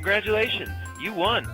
Congratulations, you won.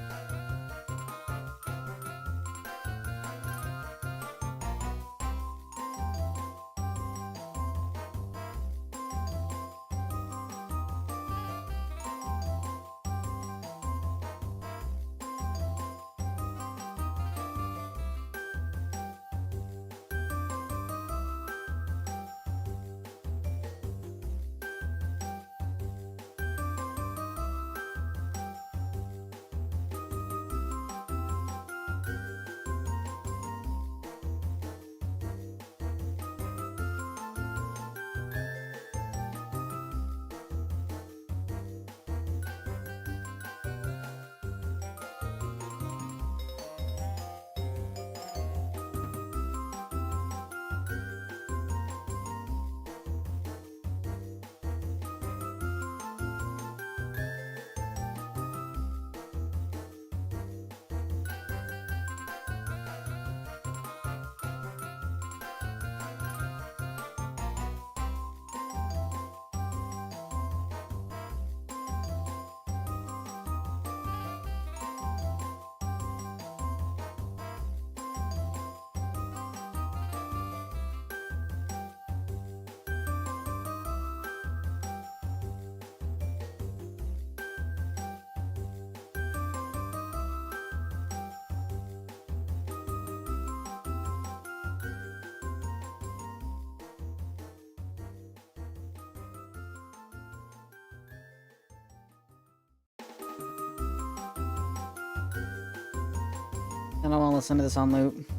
I don't want to listen to this on loop.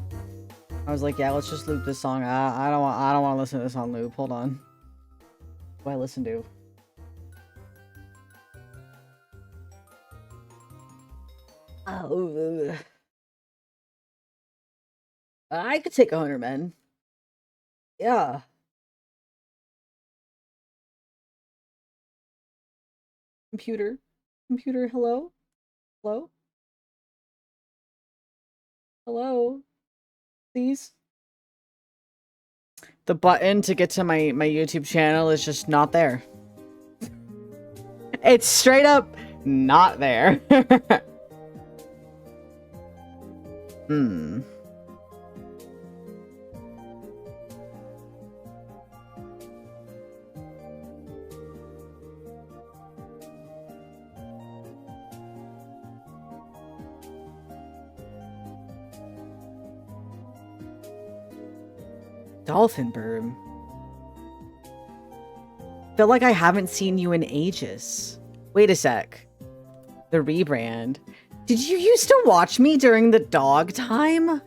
I was like, yeah, let's just loop this song. I don't want to listen to this on loop. Hold on. What do I listen to? Oh, I could take 100 men. Yeah. Computer, hello, hello, hello, please. The button to get to my YouTube channel is just not there. It's straight up not there. Dolphin Burb. Feel like I haven't seen you in ages. Wait a sec. The rebrand. Did you used to watch me during the dog time?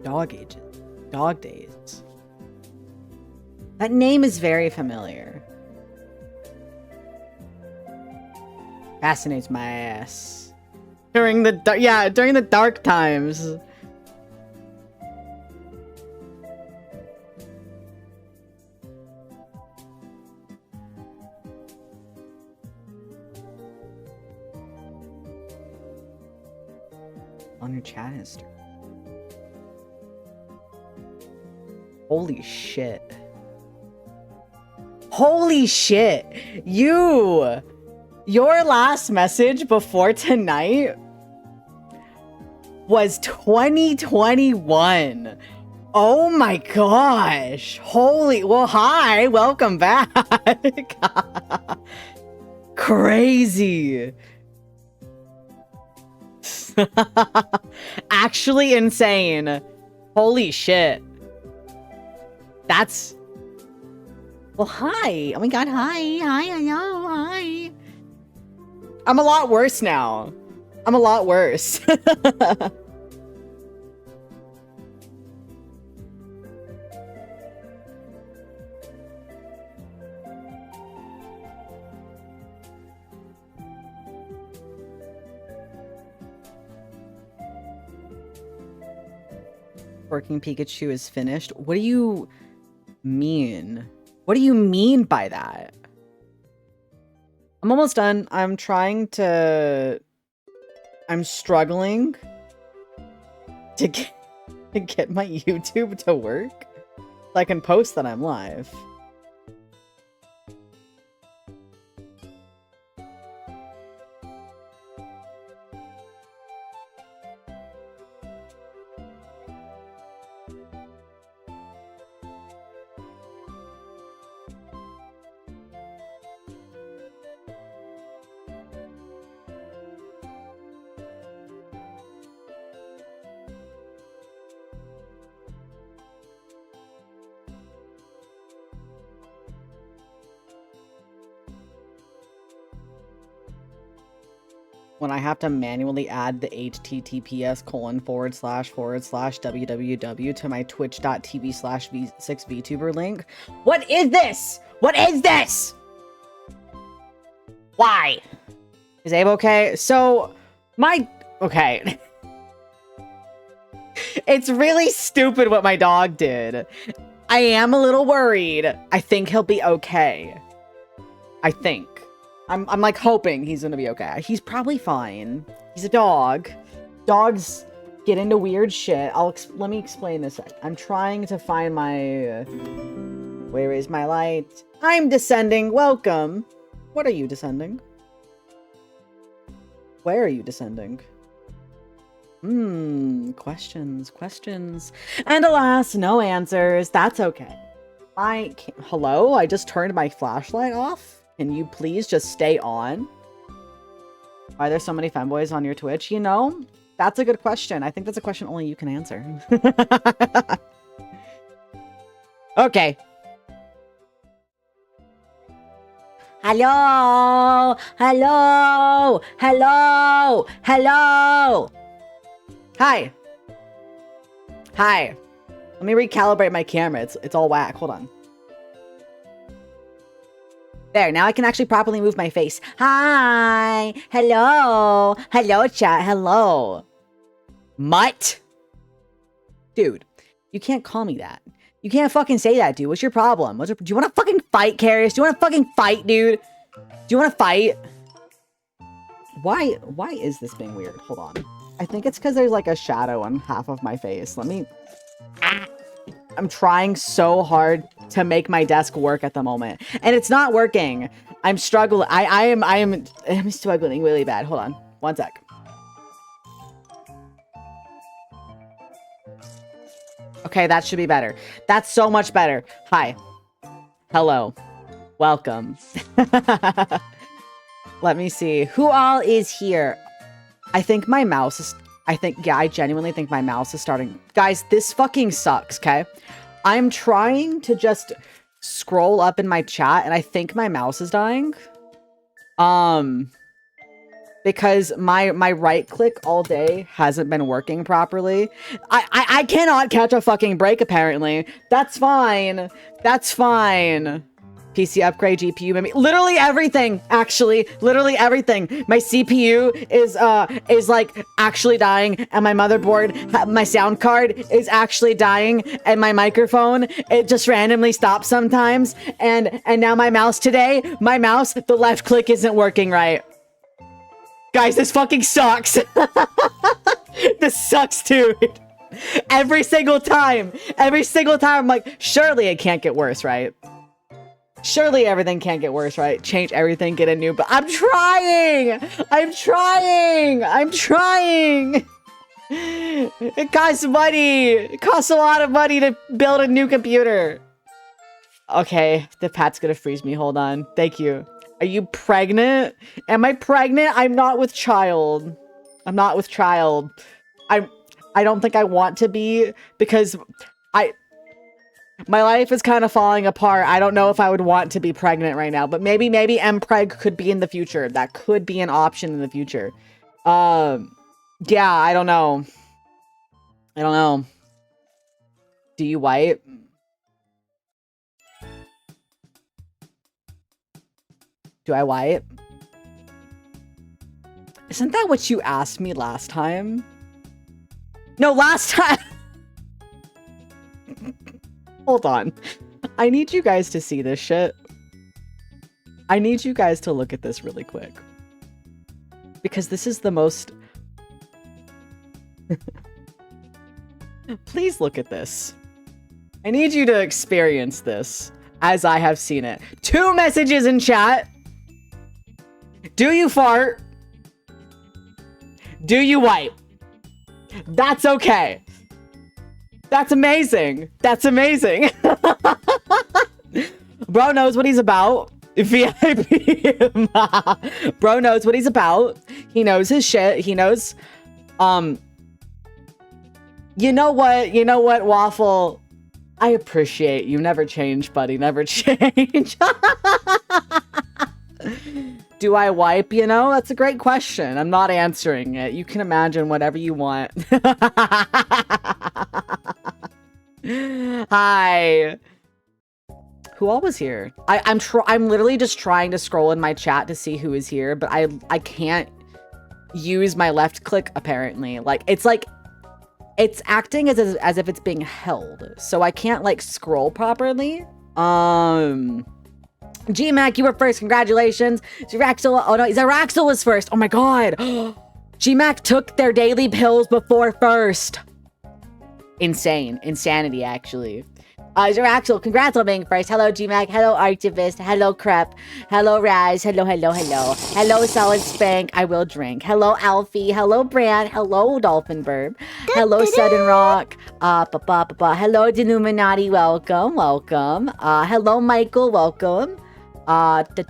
Dog ages. Dog days. That name is very familiar. Fascinates my ass. During the dark times. On your chat history. Holy shit. Holy shit. Your last message before tonight was 2021. Oh my gosh. Holy, well, hi, welcome back. Crazy. Actually insane. Holy shit. That's... Well, hi. Oh my god, hi. Hello, hi. I'm a lot worse now. I'm a lot worse. Working Pikachu is finished. What do you mean? What do you mean by that? I'm almost done. I'm struggling to get my YouTube to work so I can post that I'm live. When I have to manually add the https://www to my twitch.tv/v6vtuber link. What is this? What is this? Why? Is Abe okay? So, okay. It's really stupid what my dog did. I am a little worried. I think he'll be okay. I think. I'm like hoping he's gonna be okay. He's probably fine. He's a dog. Dogs get into weird shit. Let me explain this. I'm trying to find my... where is my light? I'm descending. Welcome. What are you descending? Where are you descending? Questions. And alas, no answers. That's okay. Hello? I just turned my flashlight off. Can you please just stay on? Why are there so many femboys on your Twitch? You know, that's a good question. I think that's a question only you can answer. Okay. Hello! Hello! Hello! Hello! Hi. Hi. Let me recalibrate my camera. It's all whack. Hold on. There, now I can actually properly move my face. Hi! Hello! Hello, chat. Hello. Mutt? Dude, you can't call me that. You can't fucking say that, dude. What's your problem? Do you want to fucking fight, Karis? Do you want to fucking fight, dude? Do you want to fight? Why is this being weird? Hold on. I think it's because there's like a shadow on half of my face. Let me... I'm trying so hard to make my desk work at the moment, and it's not working. I'm struggling. I'm struggling really bad. Hold on, one sec. Okay, that should be better. That's so much better. Hi, hello, welcome. Let me see who all is here. I think my mouse is. Yeah, I genuinely think my mouse is starting. Guys, this fucking sucks, okay? I'm trying to just scroll up in my chat, and I think my mouse is dying. Because my right click all day hasn't been working properly. I cannot catch a fucking break, apparently. That's fine. That's fine. PC upgrade, GPU, maybe literally everything, actually, literally everything. My CPU is like actually dying, and my motherboard, my sound card is actually dying, and my microphone, it just randomly stops sometimes, and now my mouse today, the left click isn't working right. Guys, this fucking sucks. This sucks, dude. Every single time I'm like, surely it can't get worse, right? Surely everything can't get worse, right? Change everything, get a new, but I'm trying! It costs money! It costs a lot of money to build a new computer. Okay, the pat's gonna freeze me, hold on. Thank you. Are you pregnant? Am I pregnant? I'm not with child. I don't think I want to be, because my life is kind of falling apart. I don't know if I would want to be pregnant right now, but maybe mpreg could be in the future. That could be an option in the future. Yeah, I don't know. Do you wipe? Do I wipe? Isn't that what you asked me last time? No, last time. Hold on. I need you guys to see this shit. I need you guys to look at this really quick. Because this is the most... Please look at this. I need you to experience this as I have seen it. 2 messages in chat. Do you fart? Do you wipe? That's okay. That's amazing. That's amazing. Bro knows what he's about. VIP. Bro knows what he's about. He knows his shit. He knows, you know what, Waffle? I appreciate you. Never change, buddy. Never change. Do I wipe? You know, that's a great question. I'm not answering it. You can imagine whatever you want. Hi. Who all was here? I'm literally just trying to scroll in my chat to see who is here, but I can't use my left click apparently. Like it's acting as if it's being held, so I can't like scroll properly. GMAC, you were first. Congratulations. Zeraxel. Oh no, Zeraxel was first. Oh my god. GMAC took their daily pills before first. Insane. Insanity, actually. Zeraxel, congrats on being first. Hello, GMAC. Hello, Archivist. Hello, Crep. Hello, Raz. Hello, hello, hello. Hello, Solid Spank. I will drink. Hello, Alfie. Hello, Brand. Hello, Dolphin Burb. Hello, Sudden Rock. Hello, Denuminati. Welcome, welcome. Hello, Michael. Welcome. Manadin.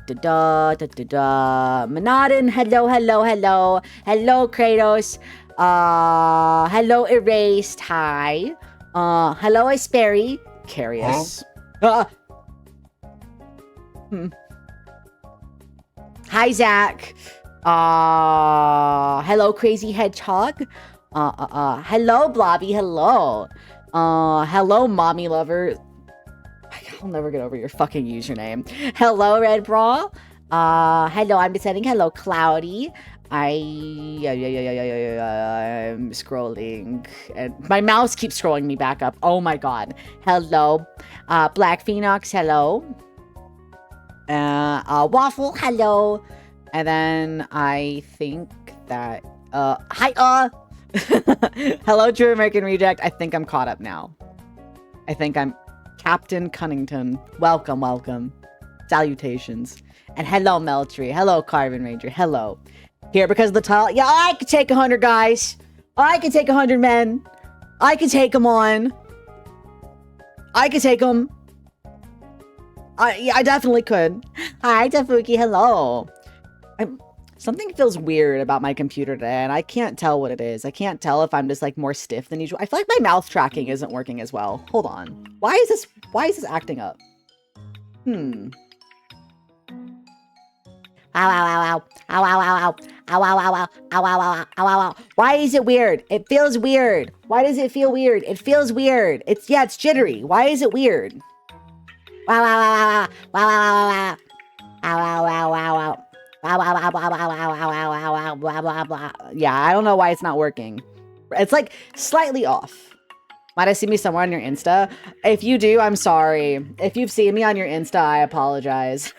Hello, hello, hello. Hello, Kratos. Hello, Erased. Hi. Hello, Asperry. Carious. Hi, Zach. Hello, Crazy Hedgehog. Hello, Blobby. Hello. Hello, Mommy Lover. I'll never get over your fucking username. Hello, Red Bra. Hello, I'm descending. Hello, Cloudy. I'm scrolling and my mouse keeps scrolling me back up. Oh my god. Hello. Black Phoenix, hello. Waffle, hello. And then I think that hi hello, True American Reject. I think I'm caught up now. I think I'm Captain Cunnington. Welcome, welcome. Salutations. And hello, Meltree. Hello, Carvin Ranger. Hello. Here because of the tile. Yeah, I could take 100 guys. I could take 100 men. I could take them on. I could take them. Yeah, I definitely could. Hi, Tafuki. Hello. Something feels weird about my computer today, and I can't tell what it is. I can't tell if I'm just like more stiff than usual. I feel like my mouth tracking isn't working as well. Hold on. Why is this acting up? Ow, ow, ow, ow, ow, ow, ow, ow, ow, ow, ow, ow, ow, ow, ow, ow, ow. Why is it weird? It feels weird. Why does it feel weird? It feels weird. It's jittery. Why is it weird? Wow, wow, wow, wow, wow, wow, wow, wow, wow, wow, wow, wow. Yeah, I don't know why it's not working. It's like slightly off. Might have seen me somewhere on your Insta. If you do, I'm sorry. If you've seen me on your Insta, I apologize.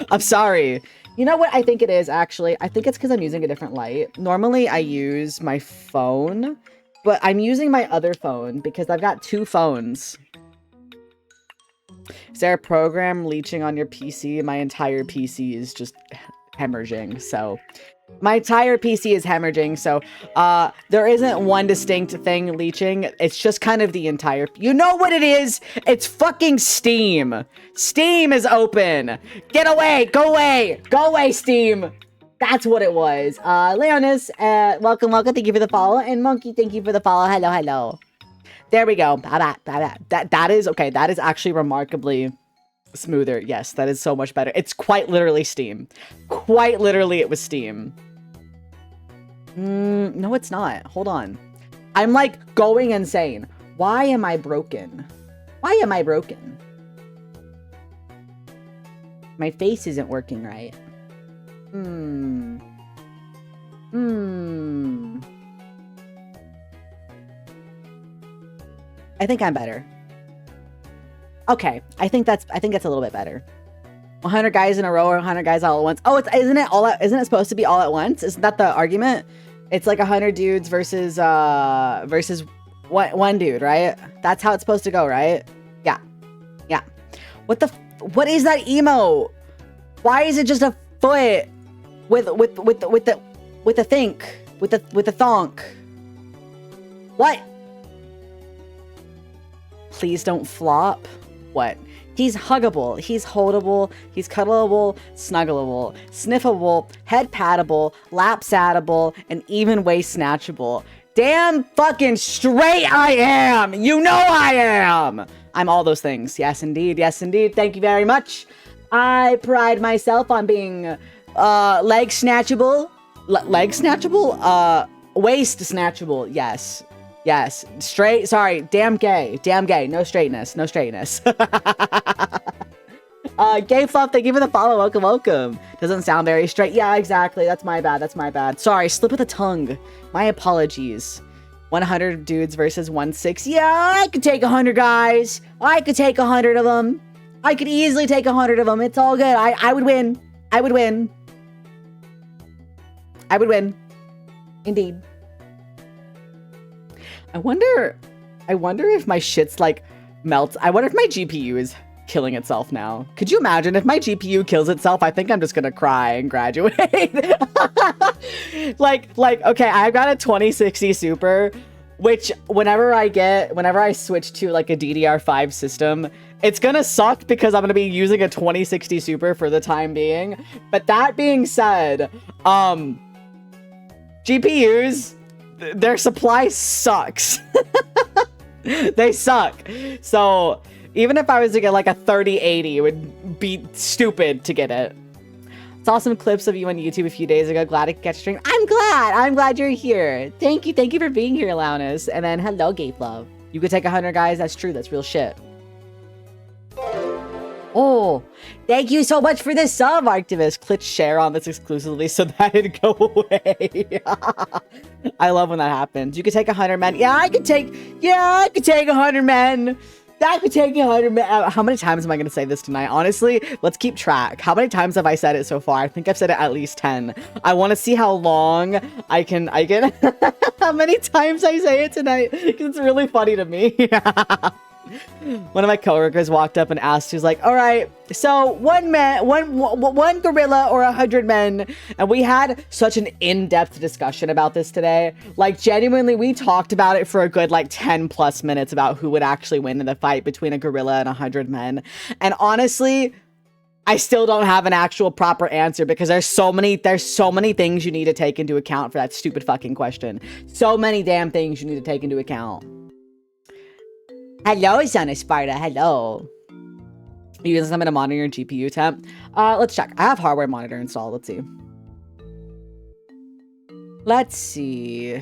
I'm sorry. You know what I think it is, actually? I think it's because I'm using a different light. Normally, I use my phone, but I'm using my other phone because I've got 2 phones. Is there a program leeching on your PC? My entire PC is just hemorrhaging, so... My entire PC is hemorrhaging, so there isn't one distinct thing leeching. It's just kind of the entire... You know what it is? It's fucking Steam. Steam is open. Get away. Go away. Go away, Steam. That's what it was. Leonis, welcome. Thank you for the follow. And Monkey, thank you for the follow. Hello, hello. There we go. That is... Okay, that is actually remarkably... smoother. Yes, that is so much better. It's quite literally Steam. Quite literally it was Steam. No, it's not. Hold on. I'm like going insane. Why am I broken? Why am I broken? My face isn't working right. I think I'm better. Okay, I think that's a little bit better. 100 guys in a row or 100 guys all at once. Oh, isn't it supposed to be all at once? Isn't that the argument? It's like 100 dudes versus one dude, right? That's how it's supposed to go, right? Yeah. Yeah. What is that emote? Why is it just a foot with the think with the thonk? What? Please don't flop. What? He's huggable, he's holdable, he's cuddleable, snuggleable, sniffable, head pattable, lap satable, and even waist snatchable. Damn fucking straight I am! You know I am! I'm all those things. Yes, indeed. Yes, indeed. Thank you very much. I pride myself on being leg snatchable. Leg snatchable? Waist snatchable. Yes. Yes. Straight. Sorry. Damn gay. Damn gay. No straightness. No straightness. Gay Fluff, thank you for the follow. Welcome, welcome. Doesn't sound very straight. Yeah, exactly. That's my bad. That's my bad. Sorry. Slip of the tongue. My apologies. 100 dudes versus 1/6. Yeah, I could take 100 guys. I could take 100 of them. I could easily take 100 of them. It's all good. I would win. I would win. I would win. Indeed. I wonder if my shit's like melts. I wonder if my GPU is killing itself now. Could you imagine if my GPU kills itself? I think I'm just gonna cry and graduate. like, okay, I've got a 2060 Super, which whenever I switch to like a DDR5 system, it's gonna suck because I'm gonna be using a 2060 Super for the time being. But that being said, GPUs, their supply sucks. They suck. So even if I was to get like a 3080, it would be stupid to get it. Saw some clips of you on YouTube a few days ago. Glad to catch string. I'm glad you're here. Thank you for being here, Launis. And then hello, Gape Love. You could take 100 guys. That's true. That's real shit. Oh, thank you so much for this sub, Arctivist. Click share on this exclusively so that it'd go away. I love when that happens. You could take 100 men. Yeah, I could take 100 men. I could take 100 men. How many times am I going to say this tonight? Honestly, let's keep track. How many times have I said it so far? I think I've said it at least 10. I want to see how long I can how many times I say it tonight. It's really funny to me. One of my coworkers walked up and asked, he's like, all right, so one gorilla or 100 men. And we had such an in-depth discussion about this today. Like, genuinely, we talked about it for a good, like, 10 plus minutes about who would actually win in the fight between a gorilla and 100 men. And honestly, I still don't have an actual proper answer because there's so many things you need to take into account for that stupid fucking question. So many damn things you need to take into account. Hello, Son of Sparta. Hello. You using something to monitor your GPU temp? Let's check. I have hardware monitor installed. Let's see. Let's see.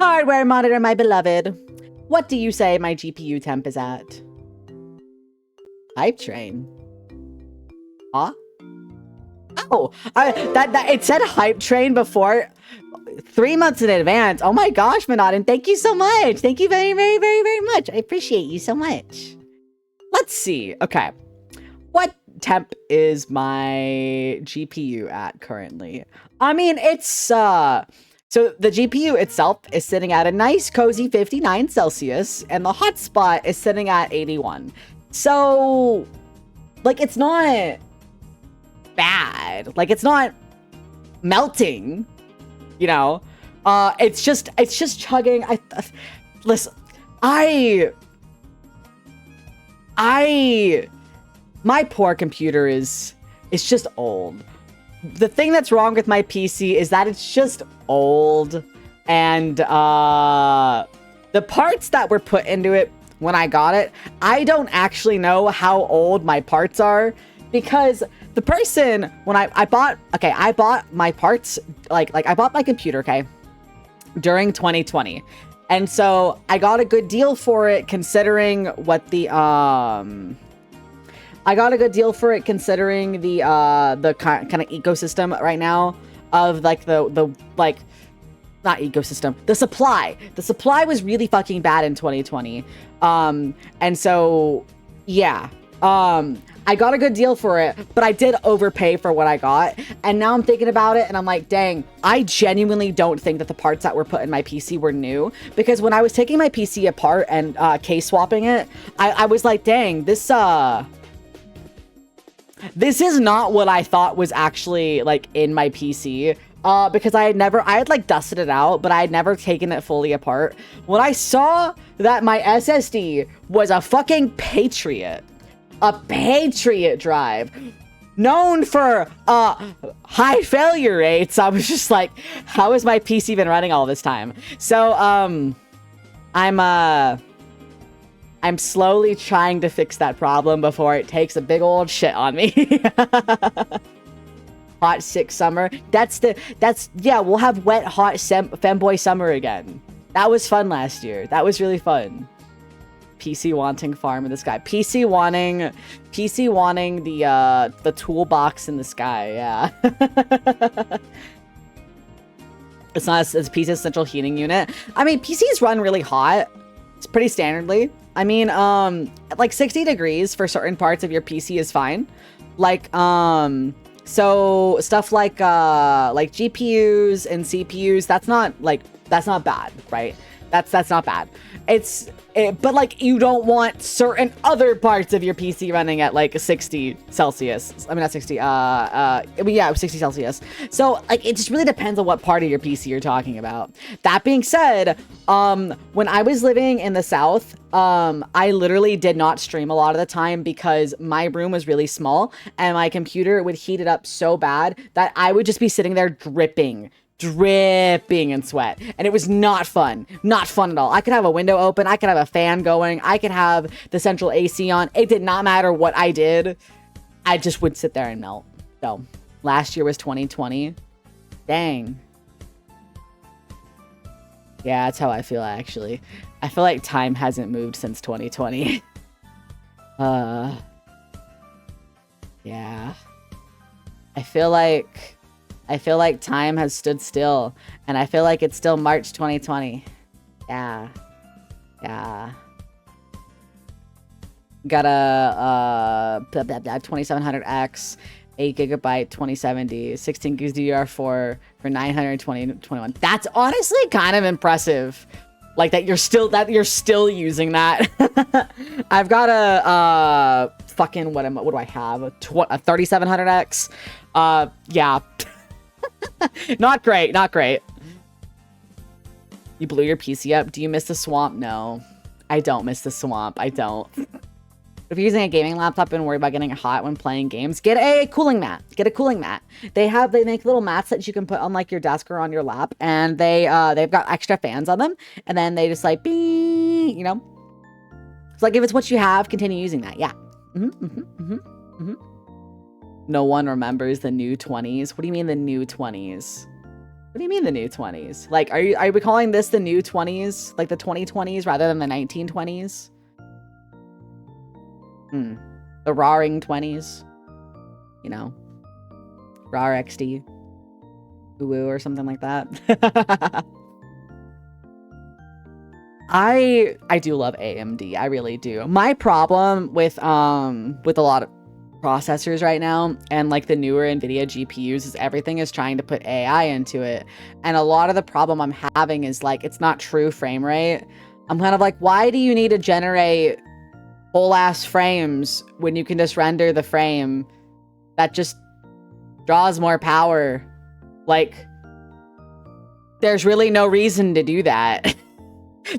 Hardware monitor, my beloved. What do you say my GPU temp is at? Hype train. Huh? Oh, that it said hype train before. 3 months in advance. Oh my gosh, Manadin, thank you so much. Thank you very, very, very, very much. I appreciate you so much. Let's see. Okay. What temp is my GPU at currently? I mean, it's, so the GPU itself is sitting at a nice, cozy 59 Celsius, and the hotspot is sitting at 81. So, like, it's not bad. Like, it's not melting. You know, it's just chugging. Listen, my poor computer is just old. The thing that's wrong with my PC is that it's just old, and the parts that were put into it when I got it, I don't actually know how old my parts are, because the person, when I bought my parts, like I bought my computer, okay, during 2020. And so I got a good deal for it considering what the, I got a good deal for it considering the kind of ecosystem right now of like like, not ecosystem, the supply. The supply was really fucking bad in 2020. And so, yeah. I got a good deal for it, but I did overpay for what I got. And now I'm thinking about it and I'm like, dang, I genuinely don't think that the parts that were put in my PC were new. Because when I was taking my PC apart and case swapping it, I was like, dang, this is not what I thought was actually like in my PC. Because I had like dusted it out, but I had never taken it fully apart. When I saw that my SSD was a fucking Patriot, a Patriot drive, known for high failure rates, I was just like, how has my PC been running all this time? So I'm slowly trying to fix that problem before it takes a big old shit on me. Hot sick summer. Yeah, we'll have wet hot femboy summer again. That was fun last year. That was really fun. PC wanting farm in the sky. PC wanting the toolbox in the sky. Yeah. It's not as PC's central heating unit. I mean, PCs run really hot. It's pretty standardly. I mean, like 60 degrees for certain parts of your PC is fine. Like, so stuff like GPUs and CPUs, that's not bad, right? That's not bad. But like, you don't want certain other parts of your PC running at like 60 Celsius. I mean, not 60, yeah, 60 Celsius. So like, it just really depends on what part of your PC you're talking about. That being said, when I was living in the South, I literally did not stream a lot of the time because my room was really small and my computer would heat it up so bad that I would just be sitting there dripping in sweat, and it was not fun at all. I could have a window open, I could have a fan going, I could have the central AC on. It did not matter what I did, I just would sit there and melt. So last year was 2020. Dang. Yeah, that's how I feel. Actually, I feel like time hasn't moved since 2020. Yeah, I feel like time has stood still, and I feel like it's still March 2020. Yeah. Got a 2700X, 8 gigabyte 2070, 16 gigs DDR4 for 921. That's honestly kind of impressive. Like that you're still using that. I've got a fucking what do I have? A 3700X. Yeah. Not great. You blew your PC up. Do you miss the swamp? No, I don't miss the swamp. I don't. If you're using a gaming laptop and worry about getting hot when playing games, get a cooling mat. They make little mats that you can put on like your desk or on your lap, and they've got extra fans on them, and then they just like bing, you know. So like if it's what you have, continue using that. Yeah. No one remembers the new 20s. What do you mean the new 20s? What do you mean the new 20s? Like, are we calling this the new 20s? Like the 2020s rather than the 1920s? The roaring 20s? You know? RAR XD? Woo or something like that? I do love AMD. I really do. My problem with a lot of processors right now and like the newer NVIDIA GPUs is everything is trying to put AI into it, and a lot of the problem I'm having is like it's not true frame rate. I'm kind of like, why do you need to generate whole ass frames when you can just render the frame that just draws more power? Like, there's really no reason to do that.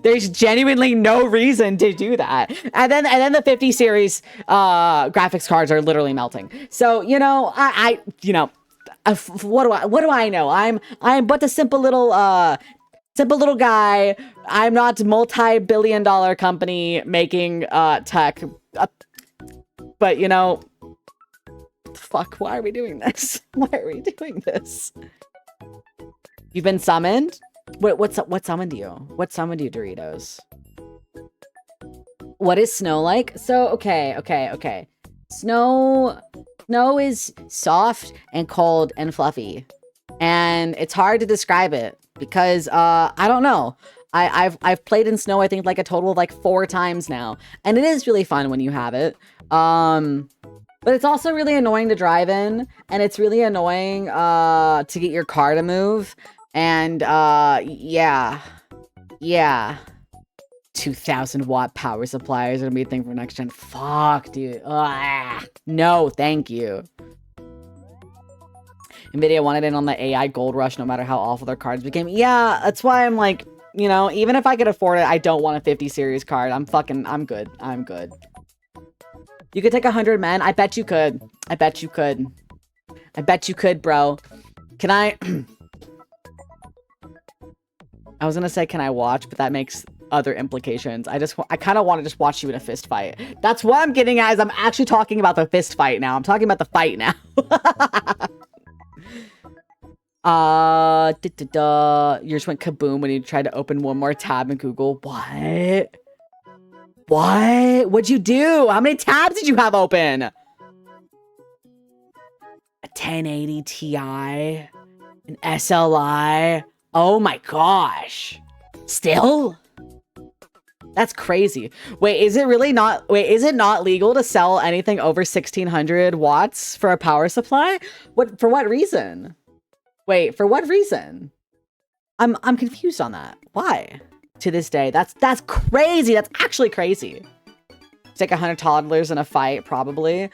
There's genuinely no reaon to do that. And then the 50 series graphics cards are literally melting. So, you know, what do I know? I'm but a simple little guy. I'm not multi-billion-dollar company making tech. But, you know, fuck, why are we doing this? You've been summoned? What summoned you? What summoned you, Doritos? What is snow like? So, okay. Snow is soft and cold and fluffy. And it's hard to describe it because, I don't know. I've played in snow, I think like a total of like 4 times now. And it is really fun when you have it. But it's also really annoying to drive in, and it's really annoying to get your car to move. And yeah. 2,000 watt power supplies are gonna be a thing for next gen. Fuck, dude. Ugh. No, thank you. Nvidia wanted in on the AI gold rush no matter how awful their cards became. Yeah, that's why I'm like, you know, even if I could afford it, I don't want a 50 series card. I'm good. I'm good. You could take 100 men? I bet you could. I bet you could. I bet you could, bro. Can I... I was gonna say, can I watch? But that makes other implications. I kind of want to just watch you in a fist fight. That's what I'm getting at, is I'm actually talking about the fist fight now. I'm talking about the fight now. You just went kaboom when you tried to open one more tab in Google. What? What? What'd you do? How many tabs did you have open? A 1080 Ti, an SLI. Oh my gosh. Still? That's crazy. Wait, is it really not? Wait, is it not legal to sell anything over 1600 watts for a power supply? What, for what reason? Wait, for what reason? I'm confused on that. Why? To this day, that's crazy. That's actually crazy. Take 100 toddlers in a fight, probably.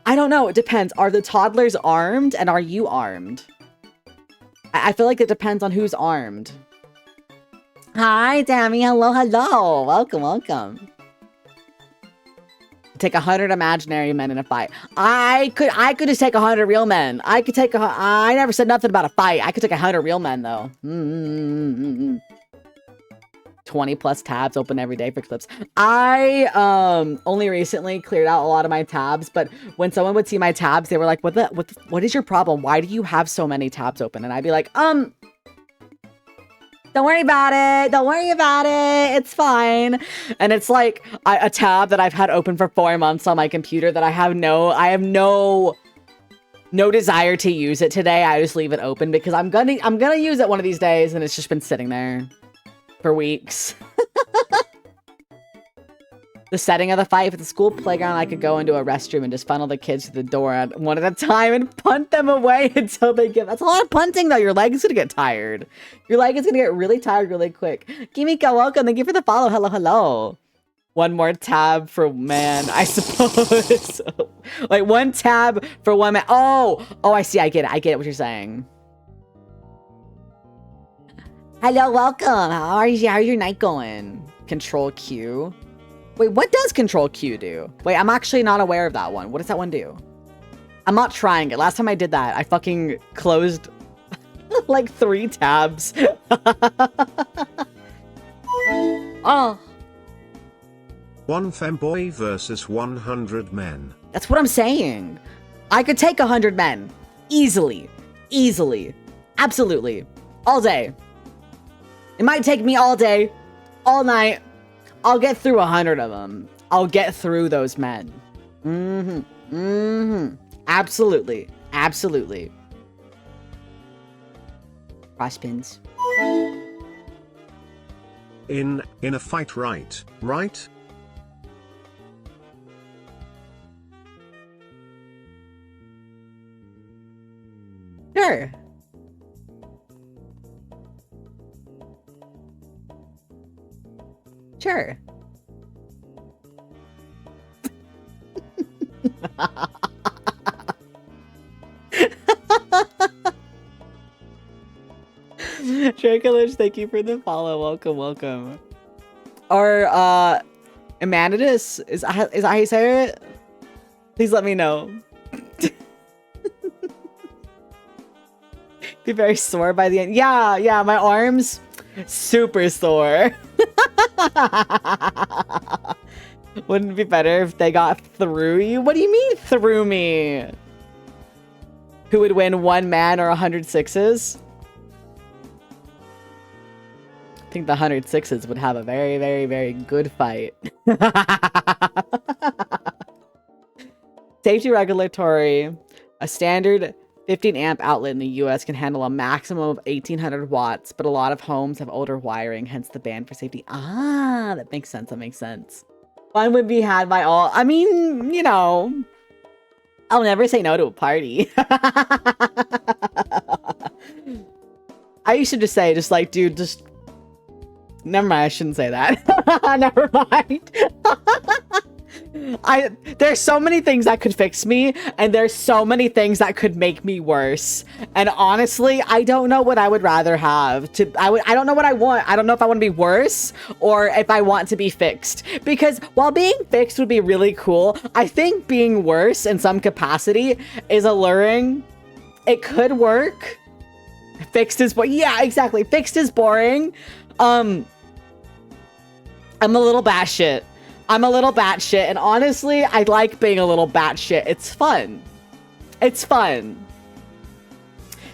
I don't know. It depends. Are the toddlers armed, and are you armed? I feel like it depends on who's armed. Hi, Tammy. Hello, hello. Welcome, welcome. Take 100 imaginary men in a fight. I could just take 100 real men. I never said nothing about a fight. I could take 100 real men, though. 20 plus tabs open every day for clips. I only recently cleared out a lot of my tabs, but when someone would see my tabs, they were like, what is your problem? Why do you have so many tabs open? And I'd be like, don't worry about it. Don't worry about it. It's fine. And it's like a tab that I've had open for 4 months on my computer that I have no desire to use it today. I just leave it open because I'm gonna use it one of these days, and it's just been sitting there for weeks. The setting of the fight. If it's a school playground, I could go into a restroom and just funnel the kids to the door one at a time and punt them away until they give. That's a lot of punting, though. Your leg is gonna get tired. Your leg is gonna get really tired really quick. Kimika, welcome. Thank you for the follow. Hello, hello. One more tab for man, I suppose. Like 1 tab for 1 man. Oh, I see. I get it what you're saying. Hello, welcome. How's your night going? Control Q. Wait, what does Control Q do? Wait, I'm actually not aware of that one. What does that one do? I'm not trying it. Last time I did that, I fucking closed like 3 tabs. Oh. 1 femboy versus 100 men. That's what I'm saying. I could take 100 men. Easily. Easily. Absolutely. All day. It might take me all day, all night. I'll get through 100 of them. I'll get through those men. Absolutely. Absolutely. Cross pins. In a fight, right? Sure. Sure. Dracolich, thank you for the follow. Welcome, welcome. Or Amanidus, is that how you say it? Please let me know. Be very sore by the end. Yeah, my arms super sore. Wouldn't it be better if they got through you? What do you mean through me? Who would win, 1 man or 100 sixes? I think the 100 sixes would have a very, very, very good fight. Safety regulatory, a standard 15 amp outlet in the US can handle a maximum of 1800 watts, but a lot of homes have older wiring, hence the ban for safety. Ah, that makes sense. That makes sense. Fun would be had by all. I mean, you know, I'll never say no to a party. I used to just say, just like, dude, just... Never mind, I shouldn't say that. Never mind. There's so many things that could fix me, and there's so many things that could make me worse. And honestly, I don't know what I would rather have. I don't know what I want. I don't know if I want to be worse or if I want to be fixed. Because while being fixed would be really cool, I think being worse in some capacity is alluring. It could work. Fixed is yeah, exactly. Fixed is boring. I'm a little batshit. I'm a little batshit, and honestly, I like being a little batshit. It's fun. It's fun.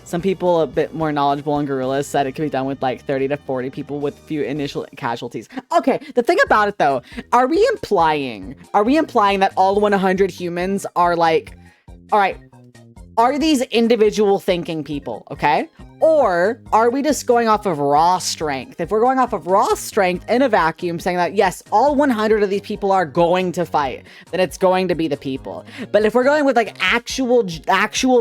Some people a bit more knowledgeable on gorillas said it can be done with like 30 to 40 people with few initial casualties. Okay, the thing about it though, are we implying that all 100 humans are like, all right, are these individual thinking people, okay? Or are we just going off of raw strength? If we're going off of raw strength in a vacuum, saying that, yes, all 100 of these people are going to fight, then it's going to be the people. But if we're going with like actual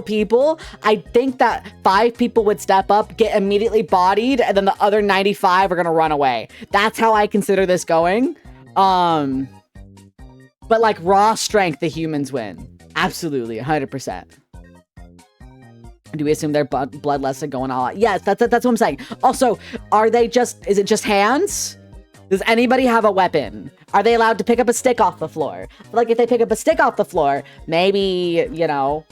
people, I think that 5 people would step up, get immediately bodied, and then the other 95 are going to run away. That's how I consider this going. But like raw strength, the humans win. Absolutely, 100%. Do we assume they're bloodless going all out? Yes, that's what I'm saying. Also, is it just hands? Does anybody have a weapon? Are they allowed to pick up a stick off the floor? Like, if they pick up a stick off the floor, maybe, you know,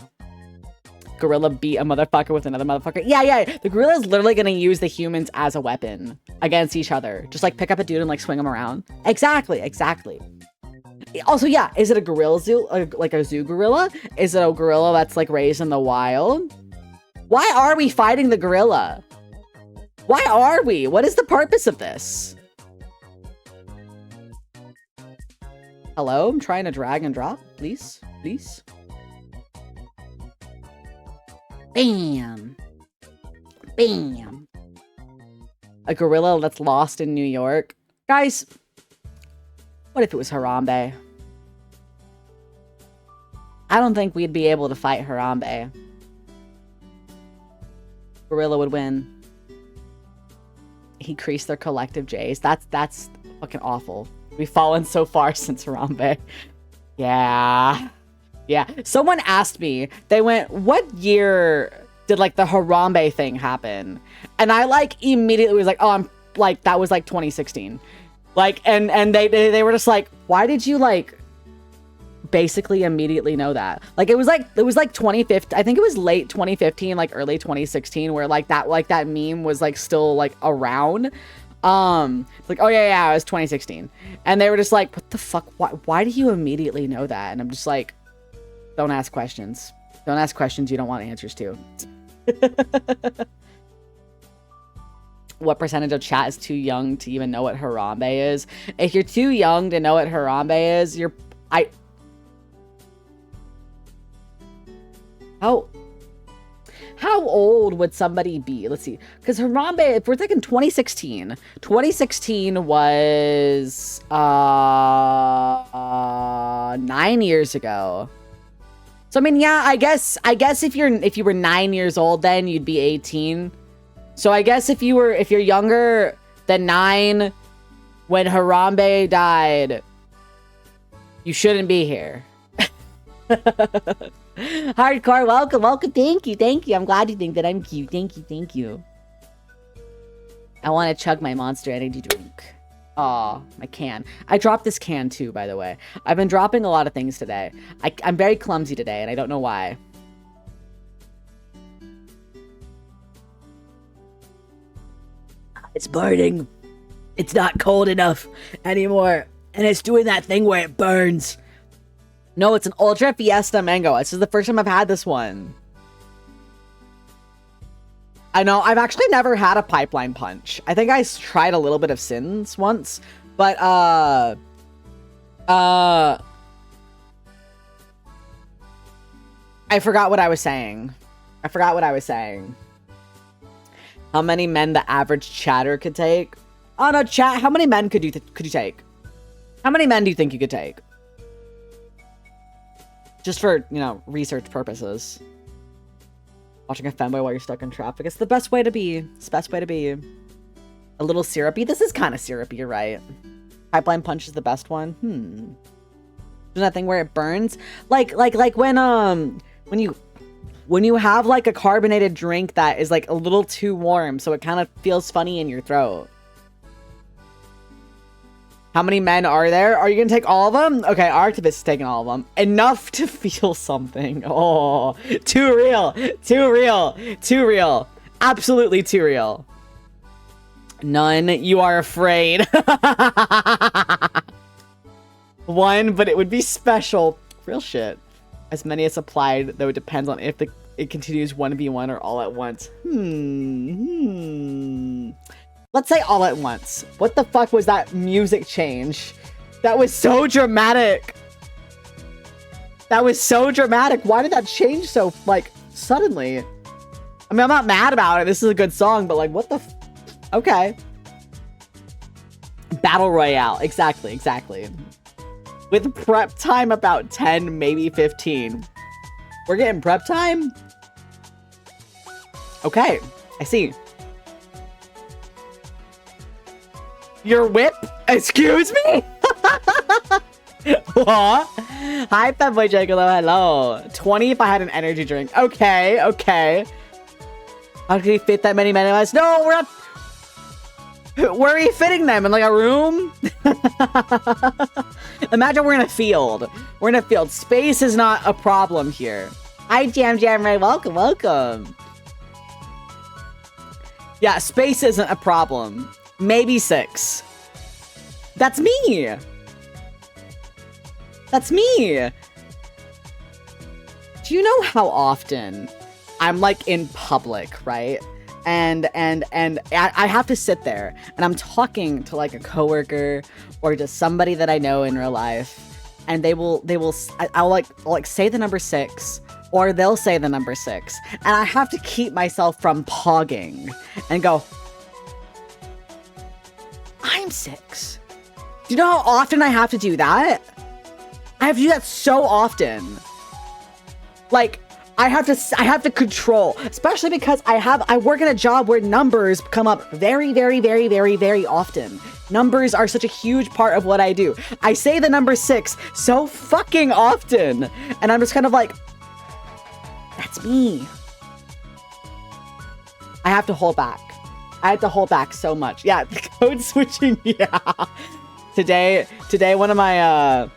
gorilla beat a motherfucker with another motherfucker. Yeah. The gorilla is literally going to use the humans as a weapon against each other. Just, like, pick up a dude and, like, swing him around. Exactly. Also, yeah, is it a gorilla zoo? Like a zoo gorilla? Is it a gorilla that's, like, raised in the wild? Why are we fighting the gorilla? Why are we? What is the purpose of this? Hello? I'm trying to drag and drop. Please? Bam. A gorilla that's lost in New York. Guys, what if it was Harambe? I don't think we'd be able to fight Harambe. Gorilla would win. Increase their collective J's. That's fucking awful. We've fallen so far since Harambe. Yeah. Someone asked me, they went, what year did like the Harambe thing happen? And I like immediately was like, oh, I'm like, that was like 2016. Like, and they were just like, why did you like basically immediately know that? Like it was like 2015. I think it was late 2015, like early 2016, where like that meme was like still like around. Like, oh yeah, it was 2016, and they were just like, what the fuck? Why do you immediately know that? And I'm just like, don't ask questions. Don't ask questions you don't want answers to. What percentage of chat is too young to even know what Harambe is? If you're too young to know what Harambe is, How old would somebody be? Let's see. Because Harambe, if we're thinking 2016 was 9 years ago. So I mean, yeah, I guess if you were 9 years old, then you'd be 18. So I guess if you're younger than 9 when Harambe died, you shouldn't be here. Hardcore, welcome, thank you. I'm glad you think that I'm cute. Thank you. I want to chug my Monster Energy drink. Aw, my can. I dropped this can too, by the way. I've been dropping a lot of things today. I'm very clumsy today, and I don't know why. It's burning. It's not cold enough anymore, and it's doing that thing where it burns. No, it's an Ultra Fiesta Mango. This is the first time I've had this one. I know, I've actually never had a Pipeline Punch. I think I tried a little bit of Sins once, but, I forgot what I was saying. I forgot what I was saying. How many men the average chatter could take? Oh no, chat. How many men could you take? How many men do you think you could take? Just for, you know, research purposes. Watching a femboy while you're stuck in traffic. It's the best way to be. It's the best way to be. A little syrupy. This is kind of syrupy, you're right. Pipeline Punch is the best one. There's that thing where it burns. Like when you have like a carbonated drink that is like a little too warm, so it kind of feels funny in your throat. How many men are there? Are you gonna take all of them? Okay, Arctivist is taking all of them. Enough to feel something. Oh, too real. Too real. Too real. Absolutely too real. None. You are afraid. One, but it would be special. Real shit. As many as applied, though it depends on if it continues 1v1 or all at once. Let's say all at once. What the fuck was that music change? That was so dramatic. That was so dramatic. Why did that change so, like, suddenly? I mean, I'm not mad about it. This is a good song, but, like, what the okay. Battle Royale. Exactly, exactly. With prep time about 10, maybe 15. We're getting prep time? Okay, I see. Your whip? Excuse me? What? Hi, Femboy Jagalo. Hello. 20 if I had an energy drink. Okay, okay. How can we fit that many men in us? No, we're not. Where are you fitting them? In like a room? Imagine we're in a field. We're in a field. Space is not a problem here. Hi, Jam Ray. Welcome, welcome. Yeah, space isn't a problem. Maybe 6. That's me. That's me. Do you know how often I'm like in public, right? And I have to sit there and I'm talking to like a coworker or just somebody that I know in real life, and I'll like say the number 6, or they'll say the number 6, and I have to keep myself from pogging and go, I'm 6. Do you know how often I have to do that? I have to do that so often. Like, I have to control, especially because I work in a job where numbers come up very, very, very, very, very often. Numbers are such a huge part of what I do. I say the number 6 so fucking often, and I'm just kind of like, that's me. I have to hold back. I have to hold back so much. Yeah, the code switching, yeah. Today, one of my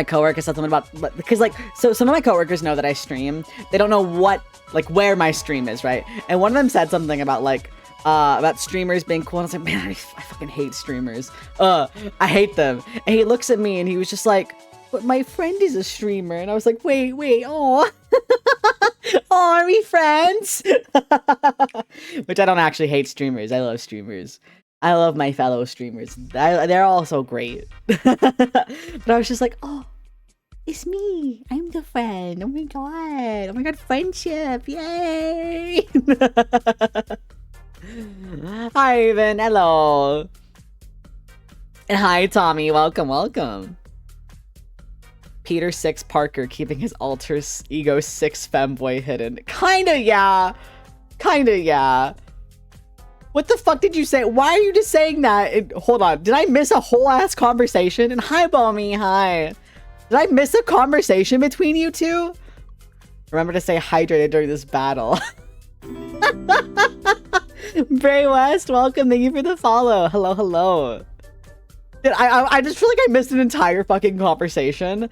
coworkers said something about, because like, so some of my coworkers know that I stream. They don't know where my stream is, right? And one of them said something about about streamers being cool. And I was like, man, I fucking hate streamers. I hate them. And he looks at me and he was just like, but my friend is a streamer. And I was like, wait, oh. Oh, are we friends? Which I don't actually hate streamers. I love streamers. I love my fellow streamers. They're all so great. But I was just like, oh, it's me. I'm the friend. Oh my god. Oh my god, friendship. Yay. Hi, Ivan. Hello. And hi, Tommy. Welcome, welcome. Peter 6 Parker keeping his alter ego 6 femboy hidden. Kinda, yeah. Kinda, yeah. What the fuck did you say? Why are you just saying that? Hold on. Did I miss a whole ass conversation? And hi, Balmy. Hi. Did I miss a conversation between you two? Remember to stay hydrated during this battle. Bray West, welcome. Thank you for the follow. Hello, hello. Dude, I just feel like I missed an entire fucking conversation.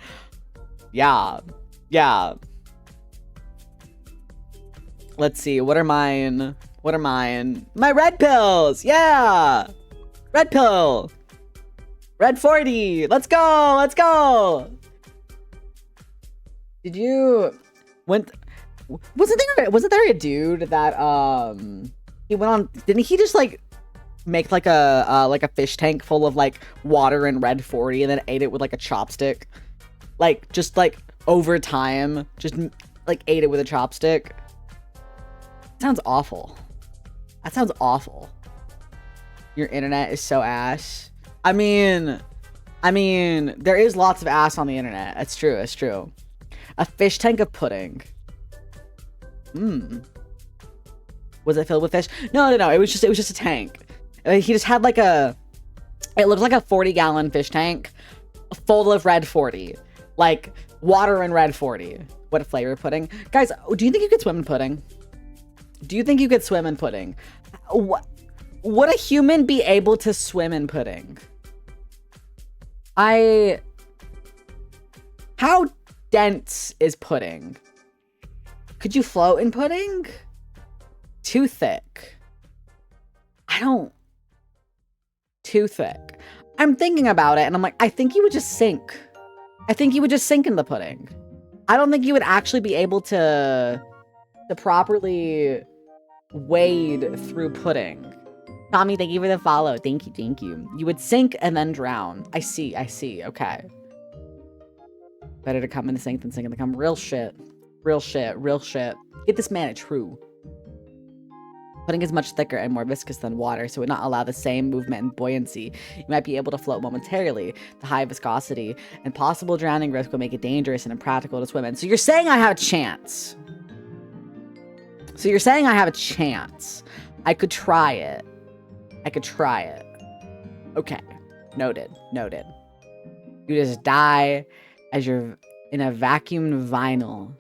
Yeah. Yeah. Let's see. What are mine? What are mine? My red pills! Yeah! Red pill! Red 40! Let's go! Let's go! Did you... Wasn't there a dude that, he went on... Didn't he just, like, make, like a fish tank full of, like, water and red 40 and then ate it with, like, a chopstick? Like, just, like, over time, just, like, ate it with a chopstick? Sounds awful. That sounds awful. Your internet is so ass. I mean, there is lots of ass on the internet. That's true. That's true. A fish tank of pudding. Was it filled with fish? No. It was just a tank. He just had like it looked like a 40-gallon fish tank full of Red 40. Like water and Red 40. What a flavor pudding. Guys, do you think you could swim in pudding? Do you think you could swim in pudding? Would a human be able to swim in pudding? How dense is pudding? Could you float in pudding? Too thick. Too thick. I'm thinking about it and I'm like, I think you would just sink. I think you would just sink in the pudding. I don't think you would actually be able to properly wade through pudding. Tommy, thank you for the follow. Thank you. You would sink and then drown. I see. Okay. Better to come in the sink than sink in the cum. Real shit. Get this man a true. Pudding is much thicker and more viscous than water, so it would not allow the same movement and buoyancy. You might be able to float momentarily. The high viscosity and possible drowning risk will make it dangerous and impractical to swim in. So you're saying I have a chance. I could try it. Okay. Noted. You just die as you're in a vacuumed vinyl.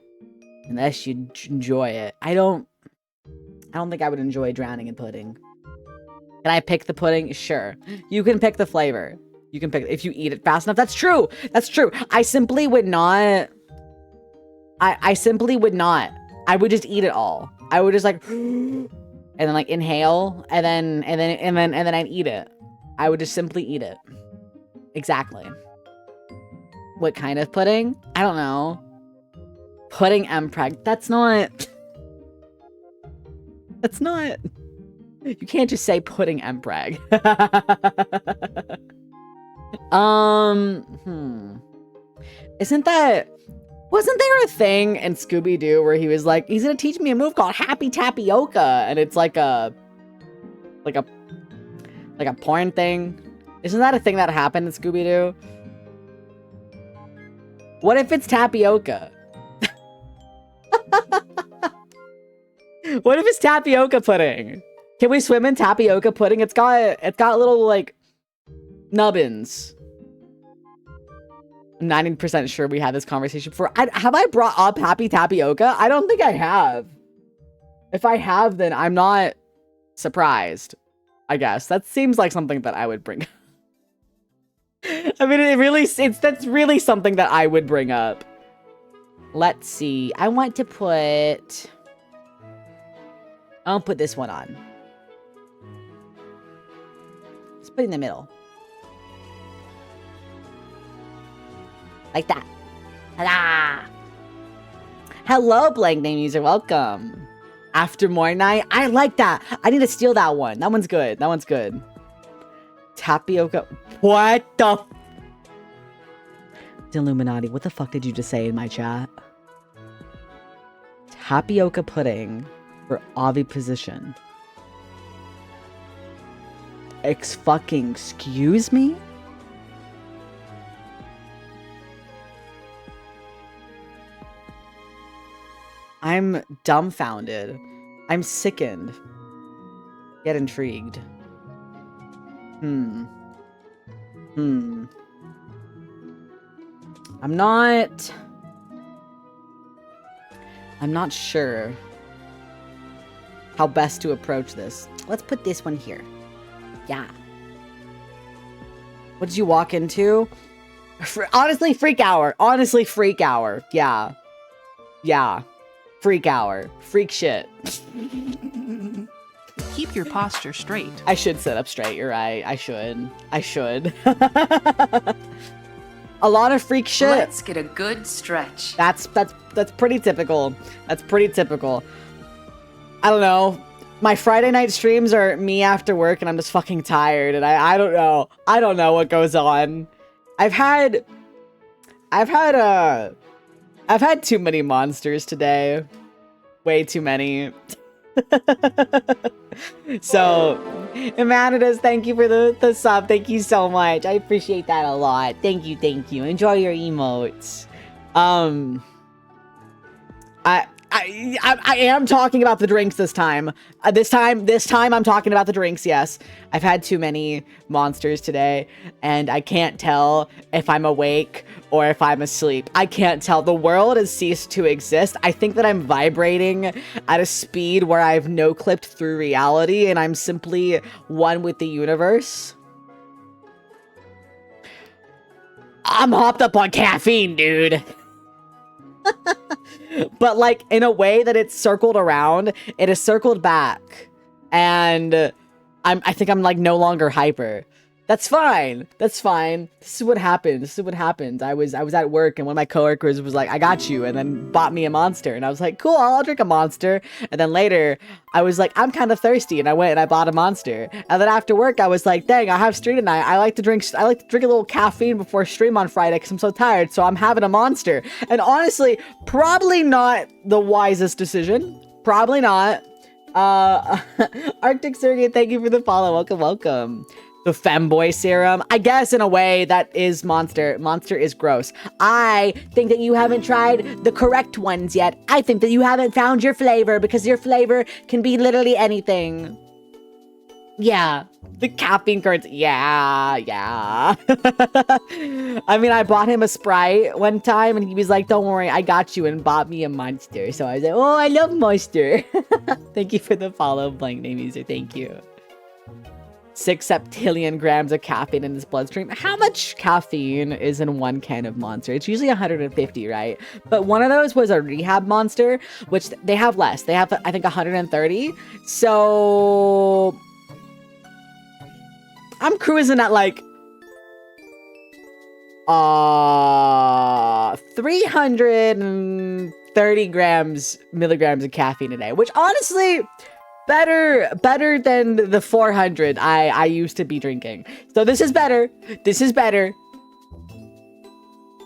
Unless you enjoy it. I don't think I would enjoy drowning in pudding. Can I pick the pudding? Sure. You can pick the flavor. You can pick if you eat it fast enough. That's true. I simply would not. I simply would not. I would just eat it all. I would just like and then like inhale and then I'd eat it. I would just simply eat it. Exactly. What kind of pudding? I don't know. Pudding Mpreg. That's not. You can't just say pudding Mpreg. Wasn't there a thing in Scooby-Doo where he was like, he's gonna teach me a move called Happy Tapioca, and it's like a porn thing? Isn't that a thing that happened in Scooby-Doo? What if it's tapioca? What if it's tapioca pudding? Can we swim in tapioca pudding? It's got little like nubbins. I'm 90% sure we had this conversation before. Have I brought up Happy Tapioca? I don't think I have. If I have, then I'm not surprised. I guess that seems like something that I would bring. I mean, that's really something that I would bring up. Let's see. I'll put this one on. Let's put it in the middle. Like that. Ta-da! Hello, blank name user. Welcome. After more night. I like that. I need to steal that one. That one's good. Tapioca. What the? Illuminati. What the fuck did you just say in my chat? Tapioca pudding for oviposition. Excuse me? I'm dumbfounded. I'm sickened. Yet intrigued. I'm not sure how best to approach this. Let's put this one here. Yeah. What did you walk into? Honestly, freak hour. Yeah. Freak hour. Freak shit. Keep your posture straight. I should sit up straight. You're right. I should. A lot of freak shit. Let's get a good stretch. That's pretty typical. I don't know. My Friday night streams are me after work and I'm just fucking tired and I don't know. I don't know what goes on. I've had too many monsters today. Way too many. So, Amanitas, thank you for the sub. Thank you so much. I appreciate that a lot. Thank you, thank you. Enjoy your emotes. I am talking about the drinks this time. This time I'm talking about the drinks, yes. I've had too many monsters today, and I can't tell if I'm awake or if I'm asleep. I can't tell. The world has ceased to exist. I think that I'm vibrating at a speed where I've no-clipped through reality, and I'm simply one with the universe. I'm hopped up on caffeine, dude. But like in a way that it's circled around, it has circled back, and I think I'm like no longer hyper. That's fine. That's fine. This is what happened. This is what happened. I was at work, and one of my coworkers was like, "I got you," and then bought me a Monster, and I was like, "Cool, I'll drink a Monster." And then later, I was like, "I'm kind of thirsty," and I went and I bought a Monster. And then after work, I was like, "Dang, I have stream tonight. I like to drink a little caffeine before stream on Friday because I'm so tired. So I'm having a Monster." And honestly, probably not the wisest decision. Probably not. Arctic Circuit, thank you for the follow. Welcome, welcome. The femboy serum. I guess in a way that is Monster. Monster is gross. I think that you haven't tried the correct ones yet. I think that you haven't found your flavor, because your flavor can be literally anything. Yeah. The caffeine curds. Yeah. I mean, I bought him a Sprite one time, and he was like, "Don't worry, I got you," and bought me a Monster. So I was like, "Oh, I love Monster." Thank you for the follow, Blank Name User. Thank you. 6 septillion grams of caffeine in his bloodstream. How much caffeine is in one can of Monster? It's usually 150, right? But one of those was a rehab Monster, which they have less. They have, I think, 130. So I'm cruising at like 330 milligrams of caffeine a day, which honestly, better than the 400 I used to be drinking. So this is better. This is better.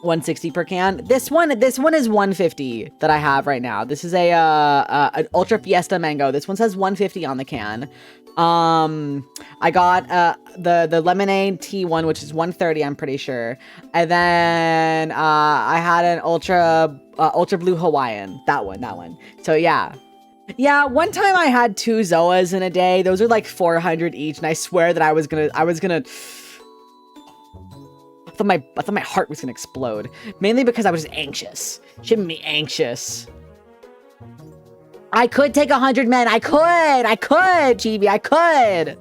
160 per can. This one is 150 that I have right now. This is an Ultra Fiesta Mango. This one says 150 on the can. I got the lemonade tea one, which is 130, I'm pretty sure. And then I had an ultra blue Hawaiian. That one. So yeah. Yeah, one time I had 2 Zoas in a day. Those are like 400 each, and I swear that I was gonna I thought my heart was gonna explode. Mainly because I was anxious. Shouldn't be anxious. I could take 100 men. I could, GB, I could.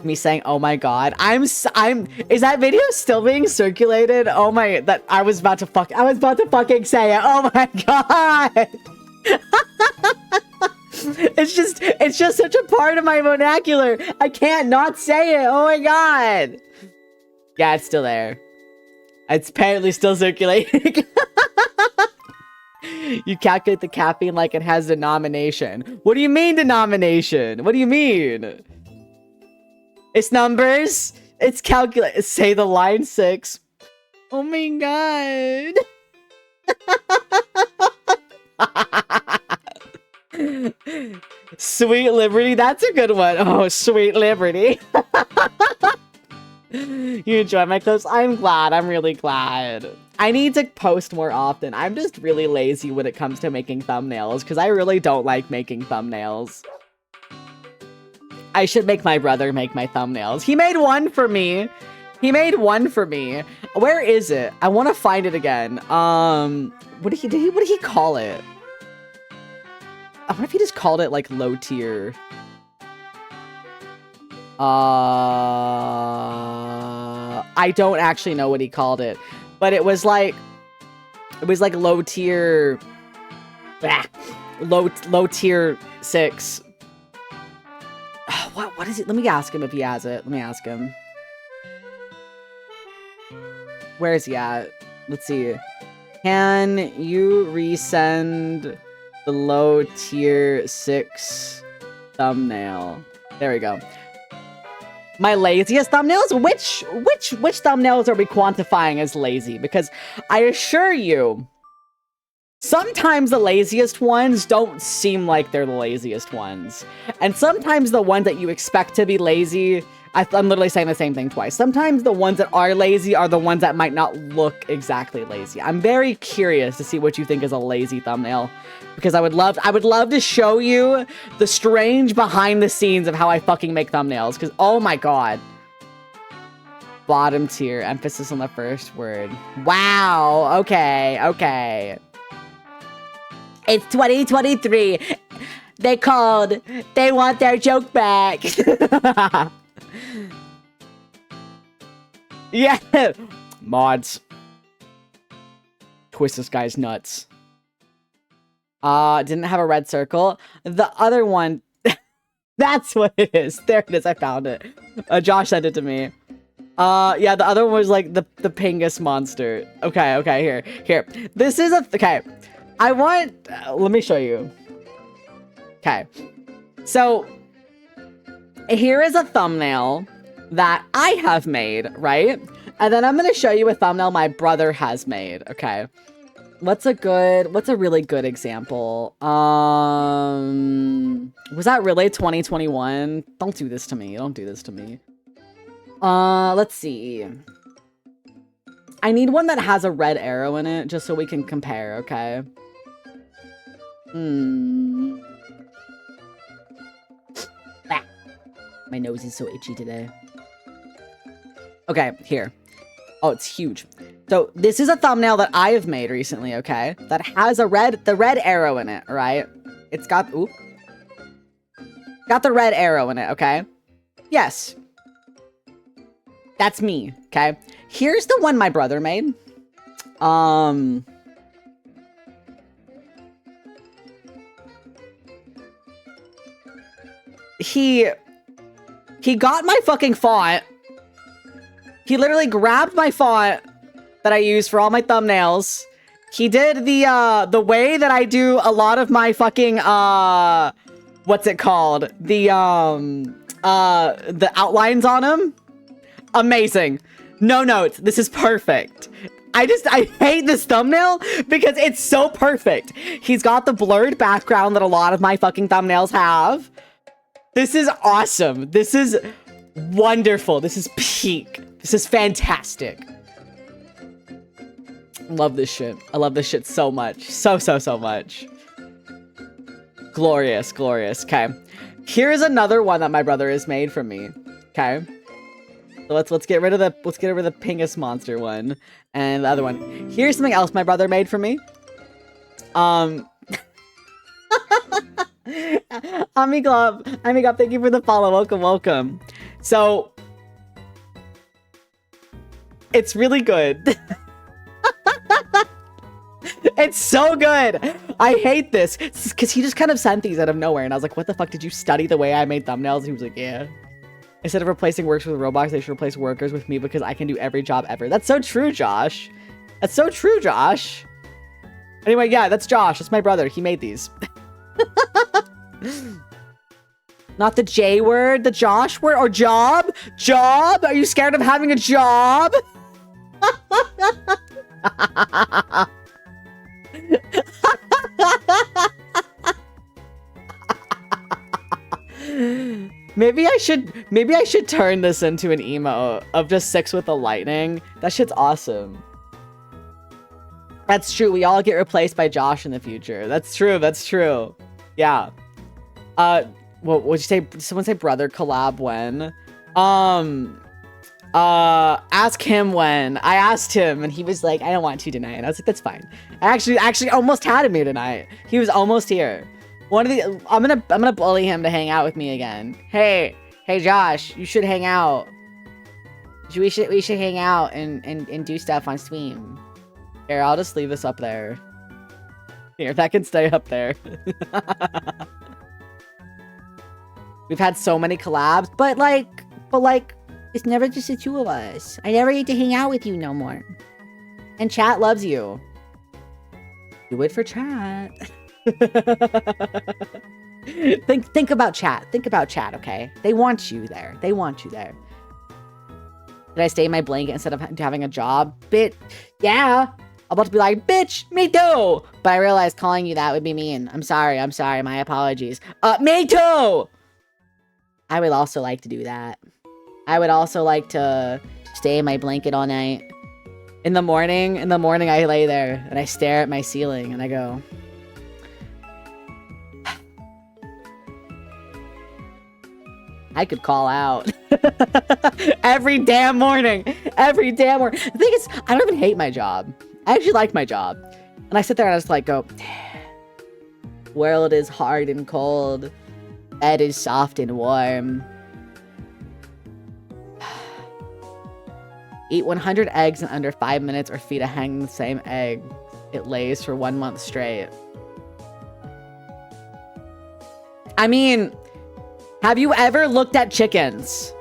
Me saying, "Oh my god." Is that video still being circulated? Oh my, I was about to fucking say it. Oh my god. It's just such a part of my vernacular. I can't not say it. Oh my god. Yeah, it's still there. It's apparently still circulating. You calculate the caffeine like it has denomination. What do you mean denomination? What do you mean? It's numbers. It's calculate. Say the line 6. Oh my god. Sweet Liberty, that's a good one. Oh, Sweet Liberty. You enjoy my clips? I'm glad. I'm really glad. I need to post more often. I'm just really lazy when it comes to making thumbnails, because I really don't like making thumbnails. I should make my brother make my thumbnails. He made one for me. Where is it? I want to find it again. What did he call it? I wonder if he just called it like low tier. I don't actually know what he called it, but it was like low tier, low tier 6. What is it? Let me ask him if he has it. Let me ask him. Where is he at? Let's see. Can you resend the low tier 6 thumbnail? There we go. My laziest thumbnails? Which thumbnails are we quantifying as lazy? Because I assure you, sometimes the laziest ones don't seem like they're the laziest ones. And sometimes the ones that you expect to be lazy, I'm literally saying the same thing twice. Sometimes the ones that are lazy are the ones that might not look exactly lazy. I'm very curious to see what you think is a lazy thumbnail, because I would love to show you the strange behind the scenes of how I fucking make thumbnails, because oh my god. Bottom tier, emphasis on the first word. Wow, okay. It's 2023. They want their joke back. Yeah. Mods. Twist this guy's nuts. Didn't have a red circle. The other one, that's what it is. There it is, I found it. Josh sent it to me. Yeah, the other one was like the Pingus monster. Okay, here. This is okay. I want, let me show you. Okay. So, here is a thumbnail that I have made, right? And then I'm going to show you a thumbnail my brother has made, okay? What's a really good example? Was that really 2021? Don't do this to me. Let's see. I need one that has a red arrow in it, just so we can compare, okay? Ah, my nose is so itchy today. Okay, here. Oh, it's huge. So, this is a thumbnail that I have made recently, okay? That has the red arrow in it, right? It's got, got the red arrow in it, okay? Yes. That's me, okay? Here's the one my brother made. He got my fucking font. He literally grabbed my font that I use for all my thumbnails. He did the way that I do a lot of my fucking, what's it called? The outlines on him. Amazing. No notes. This is perfect. I hate this thumbnail because it's so perfect. He's got the blurred background that a lot of my fucking thumbnails have. This is awesome. This is wonderful. This is peak. This is fantastic. Love this shit. I love this shit so much. So much. Glorious. Okay. Here's another one that my brother has made for me. Okay. So let's get rid of the Pingus monster one and the other one. Here's something else my brother made for me. Amigob, thank you for the follow. Welcome. So it's really good. It's so good. I hate this because he just kind of sent these out of nowhere, and I was like, "What the fuck? Did you study the way I made thumbnails?" And he was like, "Yeah." Instead of replacing workers with robots, they should replace workers with me because I can do every job ever. That's so true, Josh. Anyway, yeah, that's Josh. That's my brother. He made these. Not the J word, the Josh word, or job? Job? Are you scared of having a job? Maybe I should turn this into an emote of just 6 with the lightning. That shit's awesome. That's true. We all get replaced by Josh in the future. That's true. Yeah. What would you say? Someone say brother collab when? Ask him when. I asked him and he was like, I don't want to tonight. And I was like, that's fine. I actually almost had him here tonight. He was almost here. I'm gonna bully him to hang out with me again. Hey Josh, you should hang out. We should hang out and do stuff on stream. Here, I'll just leave this up there. Here, that can stay up there. We've had so many collabs, but like, it's never just the two of us. I never get to hang out with you no more. And chat loves you. Do it for chat. Think about chat. Think about chat, okay? They want you there. Did I stay in my blanket instead of having a job? Yeah. about to be like, bitch, me too. But I realized calling you that would be mean. I'm sorry, my apologies. Me too! I would also like to do that. I would also like to stay in my blanket all night. In the morning, I lay there and I stare at my ceiling and I go, I could call out. Every damn morning. Every damn morning. The thing is, I don't even hate my job. I actually like my job. And I sit there and I just like go, world is hard and cold. Bed is soft and warm. Eat 100 eggs in under 5 minutes or feed a hen the same egg it lays for 1 month straight. I mean, have you ever looked at chickens?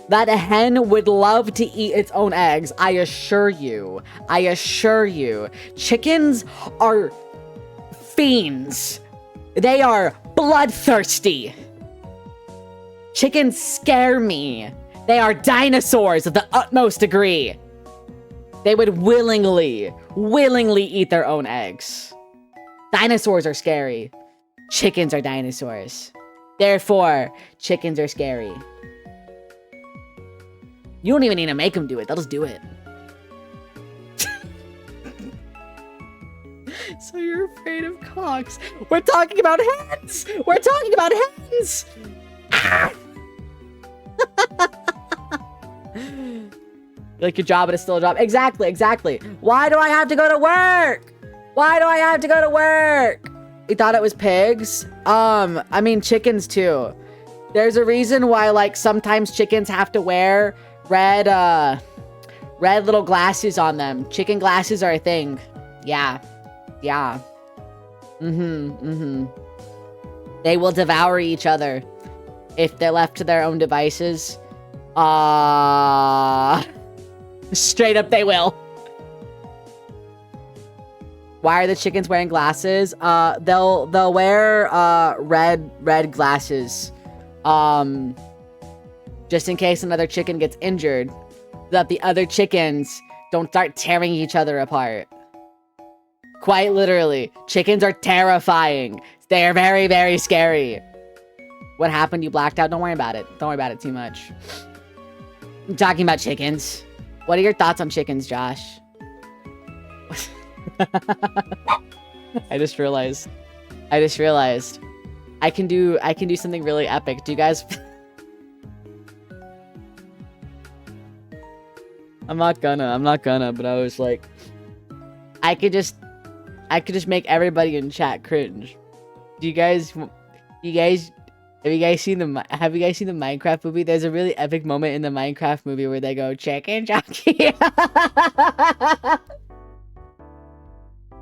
That a hen would love to eat its own eggs. I assure you. I assure you. Chickens are fiends. They are bloodthirsty. Chickens scare me. They are dinosaurs of the utmost degree. They would willingly eat their own eggs. Dinosaurs are scary. Chickens are dinosaurs. Therefore, chickens are scary. You don't even need to make them do it. They'll just do it. So you're afraid of cocks. We're talking about hens. We're talking about hens. Ah! Like your job, but it's still a job. Exactly, exactly. Why do I have to go to work? Why do I have to go to work? You thought it was pigs? I mean chickens too. There's a reason why like sometimes chickens have to wear red little glasses on them. Chicken glasses are a thing. Yeah. Yeah. They will devour each other if they're left to their own devices. Straight up they will. Why are the chickens wearing glasses? They'll wear red glasses. Just in case another chicken gets injured, so that the other chickens don't start tearing each other apart. Quite literally, chickens are terrifying. They are very, very scary. What happened? You blacked out? Don't worry about it. Don't worry about it too much. I'm talking about chickens. What are your thoughts on chickens, Josh? I just realized I can do something really epic. Do you guys I'm not gonna, but I was like I could just make everybody in chat cringe. Have you guys seen the Minecraft movie? There's a really epic moment in the Minecraft movie where they go chicken jockey.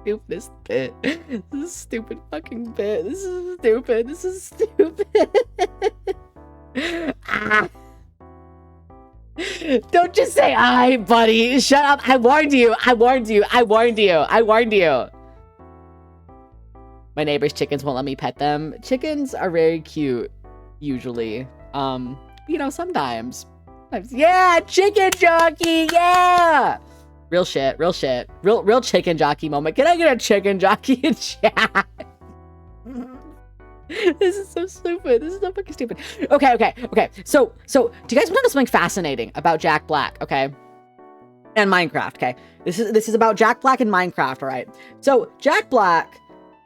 Stupidest bit. This is a stupid fucking bit. This is stupid. Ah. Don't just say hi, buddy. Shut up. I warned you. My neighbor's chickens won't let me pet them. Chickens are very cute, usually. You know, sometimes. Yeah, chicken jockey, yeah! Real shit. Real chicken jockey moment. Can I get a chicken jockey in chat? This is so stupid. This is so fucking stupid. Okay. So, do you guys want to know something fascinating about Jack Black, okay? And Minecraft, okay? This is about Jack Black and Minecraft, alright? So, Jack Black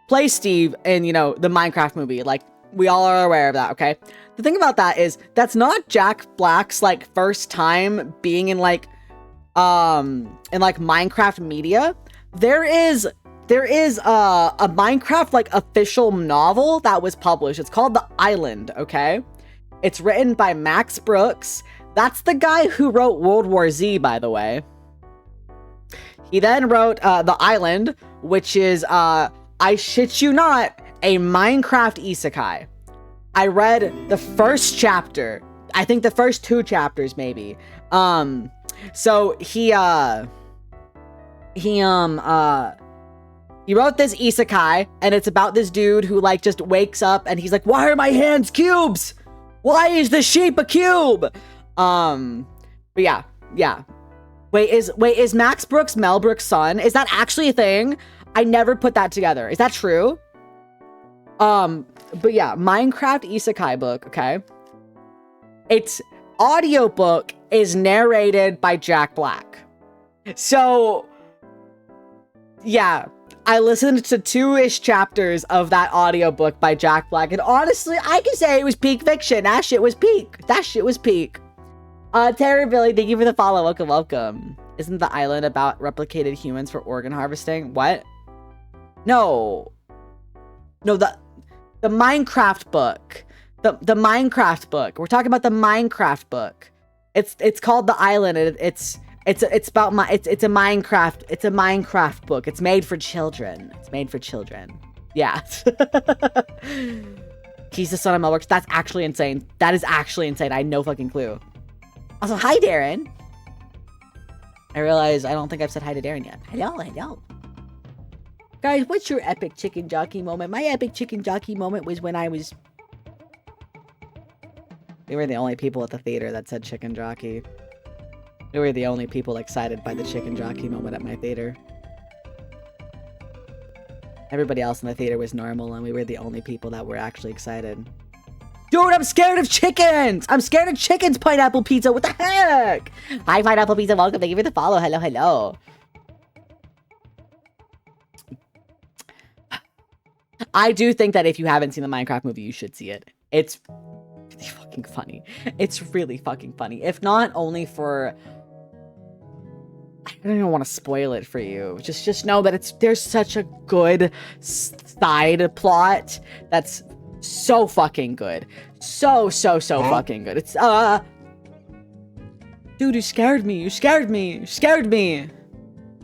plays Steve in, you know, the Minecraft movie. Like, we all are aware of that, okay? The thing about that is, that's not Jack Black's, like, first time being in, like, Minecraft media. There is a Minecraft, like, official novel that was published. It's called The Island, okay? It's written by Max Brooks. That's the guy who wrote World War Z, by the way. He then wrote The Island, which is, I shit you not, a Minecraft isekai. I read the first chapter. I think the first 2 chapters, maybe. So he wrote this isekai, and it's about this dude who, like, just wakes up and he's like, why are my hands cubes? Why is the sheep a cube? But yeah. Wait, is Max Brooks Mel Brooks' son? Is that actually a thing? I never put that together. Is that true? But yeah, Minecraft Isekai book, okay? Its audiobook is narrated by Jack Black. So, yeah, I listened to 2-ish chapters of that audiobook by Jack Black, and honestly, I can say it was peak fiction. That shit was peak. That shit was peak. Terry Billy, thank you for the follow. Welcome, welcome. Isn't the island about replicated humans for organ harvesting? What? No. No, the Minecraft book. The Minecraft book. We're talking about the Minecraft book. It's called The Island. It's about it's a Minecraft book. It's made for children. It's made for children. Yeah. He's the son of Mel Brooks. That's actually insane. That is actually insane. I had no fucking clue. Also, hi, Darren. I realize I don't think I've said hi to Darren yet. Hello. Guys, what's your epic chicken jockey moment? My epic chicken jockey moment was when I was... We were the only people at the theater that said chicken jockey. We were the only people excited by the chicken jockey moment at my theater. Everybody else in the theater was normal, and we were the only people that were actually excited. Dude, I'm scared of chickens! I'm scared of chickens, Pineapple Pizza! What the heck? Hi, Pineapple Pizza. Welcome. Thank you for the follow. Hello. I do think that if you haven't seen the Minecraft movie, you should see it. It's really fucking funny. It's really fucking funny. If not only for... I don't even want to spoil it for you. Just know that there's such a good side plot that's so fucking good. So fucking good. It's, Dude, you scared me. You scared me.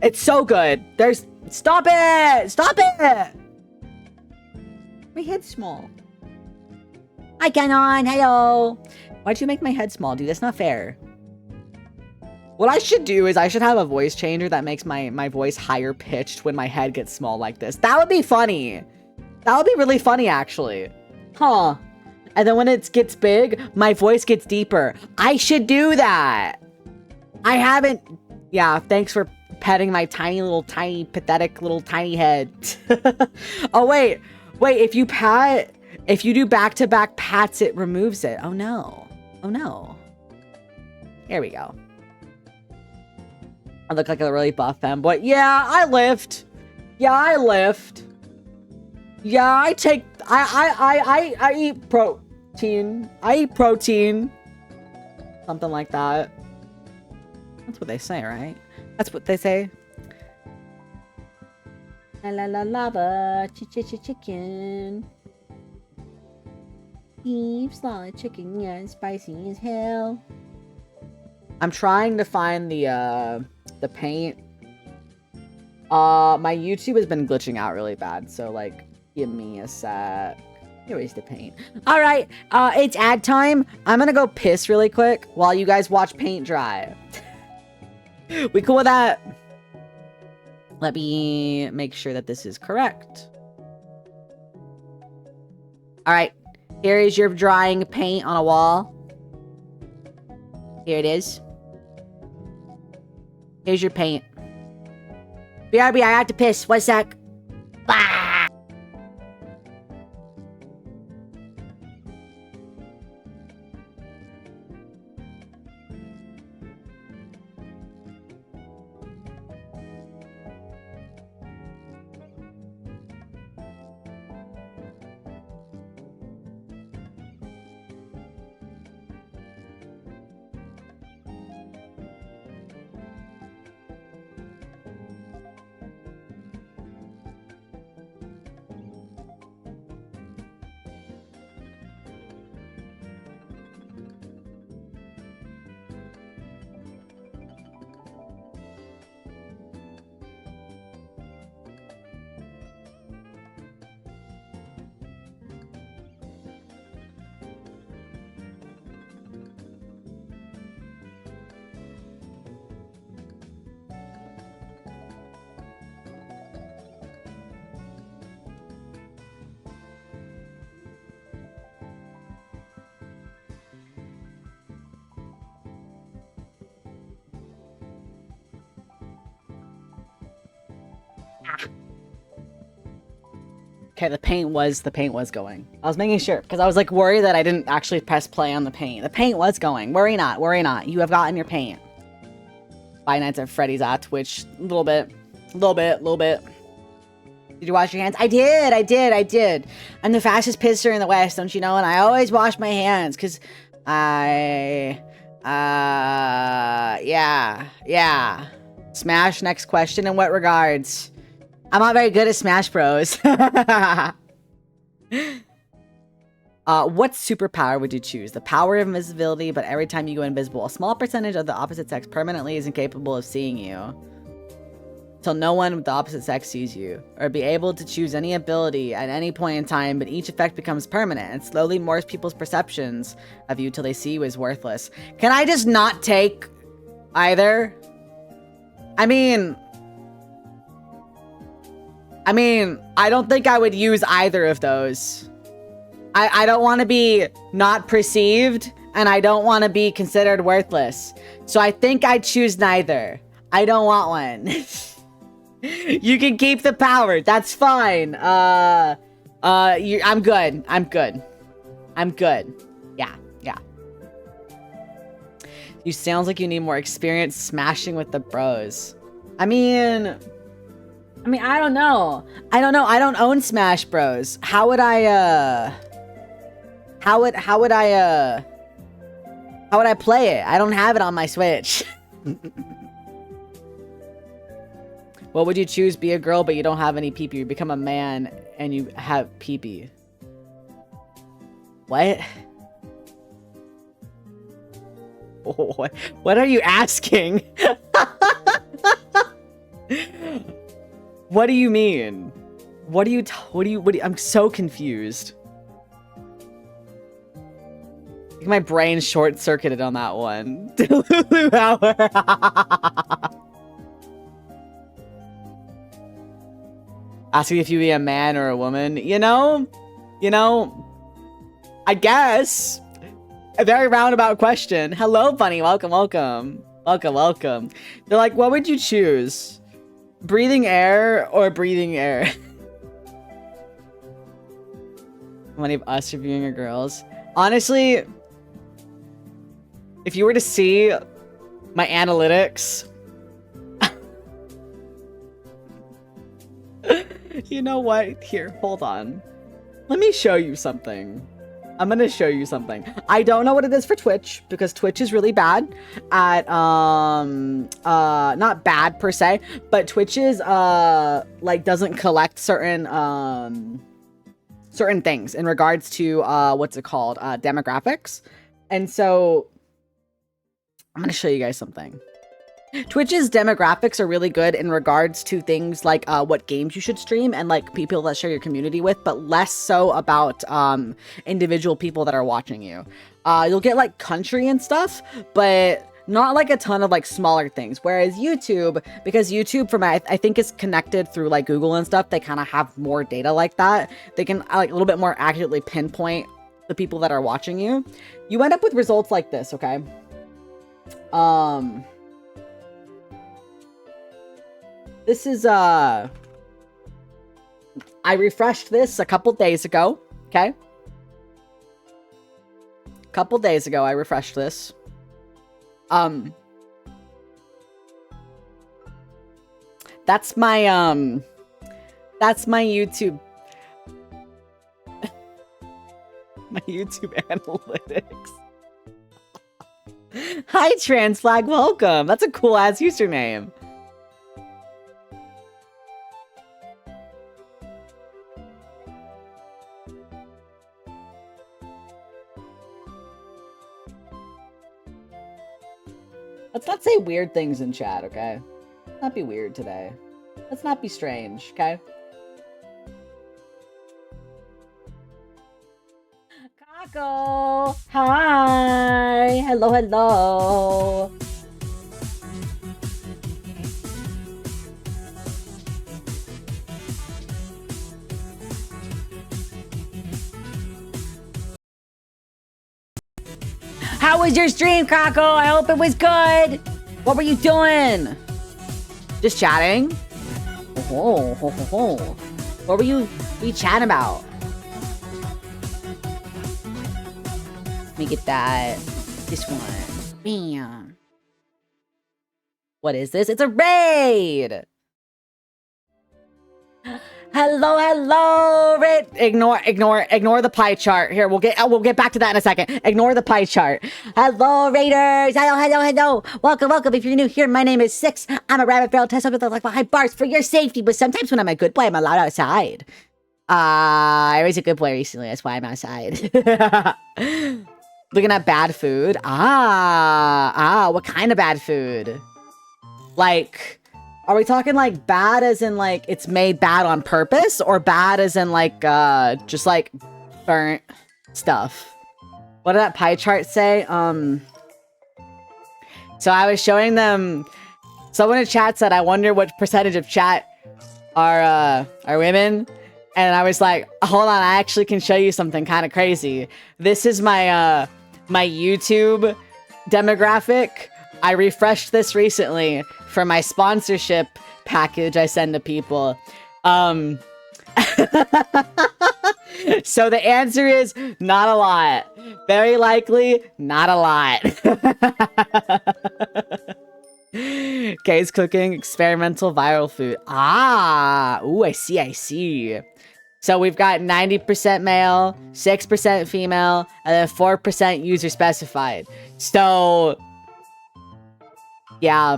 It's so good. Stop it! My head's small. Hi, Canon. Hello. Why'd you make my head small, dude? That's not fair. What I should do is I should have a voice changer that makes my voice higher pitched when my head gets small like this. That would be funny. That would be really funny, actually. Huh. And then when it gets big, my voice gets deeper. I should do that. I haven't... Yeah, thanks for petting my tiny, pathetic, little tiny head. Oh, wait, if you do back-to-back pats, it removes it. Oh, no. Here we go. I look like a really buff femboy. Yeah, I lift. Yeah, I eat protein. Something like that. That's what they say, right? That's what they say. La lava, chicken. Beef, solid chicken, yeah, spicy as hell. I'm trying to find the paint. My YouTube has been glitching out really bad, so like, give me a sec. Here is the paint. All right, it's ad time. I'm gonna go piss really quick while you guys watch paint dry. We cool with that? Let me make sure that this is correct. All right, here is your drying paint on a wall. Here it is. Here's your paint. BRB, I have to piss. 1 sec. Bah! Okay, the paint was going. I was making sure because I was like worried that I didn't actually press play on the paint. The paint was going. Worry not, worry not. You have gotten your paint. Five Nights at Freddy's at Twitch. A little bit. Did you wash your hands? I did. I'm the fastest pisser in the West, don't you know? And I always wash my hands because yeah. Smash, next question. In what regards? I'm not very good at Smash Bros. What superpower would you choose? The power of invisibility, but every time you go invisible, a small percentage of the opposite sex permanently is incapable of seeing you. Till no one with the opposite sex sees you. Or be able to choose any ability at any point in time, but each effect becomes permanent and slowly morphs people's perceptions of you till they see you as worthless. Can I just not take either? I mean, I don't think I would use either of those. I don't want to be not perceived, and I don't want to be considered worthless. So I think I'd choose neither. I don't want one. You can keep the power. That's fine. I'm good. Yeah. You sounds like you need more experience smashing with the bros. I mean, I don't know. I don't own Smash Bros. How would I play it? I don't have it on my Switch. What would you choose? Be a girl, but you don't have any pee-pee. You become a man and you have pee-pee. What? What are you asking? What do you mean? What do you, I'm so confused. I think my brain short-circuited on that one. Delulu hour. Asking if you be a man or a woman. You know, I guess. A very roundabout question. Hello, Bunny. Welcome. They're like, what would you choose? Breathing air or breathing air? One of us reviewing our girls. Honestly, if you were to see my analytics, you know what? Here, hold on. Let me show you something. I'm gonna show you something. I don't know what it is for Twitch because Twitch is really bad at not bad per se, but Twitch is like doesn't collect certain things in regards to what's it called, demographics. And so I'm gonna show you guys something. Twitch's demographics are really good in regards to things like what games you should stream and like people that share your community with, but less so about individual people that are watching you. You'll get like country and stuff, but not like a ton of like smaller things. Whereas YouTube, because YouTube from I think is connected through like Google and stuff, they kind of have more data like that. They can like a little bit more accurately pinpoint the people that are watching you. You end up with results like this, okay? This is, I refreshed this a couple days ago, okay? Couple days ago, I refreshed this. That's my YouTube, my YouTube analytics. Hi, Transflag, welcome. That's a cool-ass username. Let's not say weird things in chat, okay? Let's not be weird today. Let's not be strange, okay? Kako! Hi! Hello! How was your stream, Kako? I hope it was good. What were you doing? Just chatting? What were you chatting about? Let me get that. This one. Bam. What is this? It's a raid! Hello, raid. Ignore the pie chart. Here, we'll get back to that in a second. Ignore the pie chart. Hello, raiders. Hello. Welcome. If you're new here, my name is Six. I'm a rabbit feral test with like high bars for your safety, but sometimes when I'm a good boy, I'm allowed outside. I was a good boy recently, that's why I'm outside. Looking at bad food. What kind of bad food? Like, are we talking like bad as in like it's made bad on purpose, or bad as in like just like burnt stuff? What did that pie chart say? So I was showing them, someone in chat said, I wonder what percentage of chat are women. And I was like, hold on, I actually can show you something kind of crazy. This is my my YouTube demographic. I refreshed this recently for my sponsorship package I send to people. So the answer is not a lot. Very likely, not a lot. Kay's cooking experimental viral food. Ooh, I see. So we've got 90% male, 6% female, and then 4% user specified. So, yeah.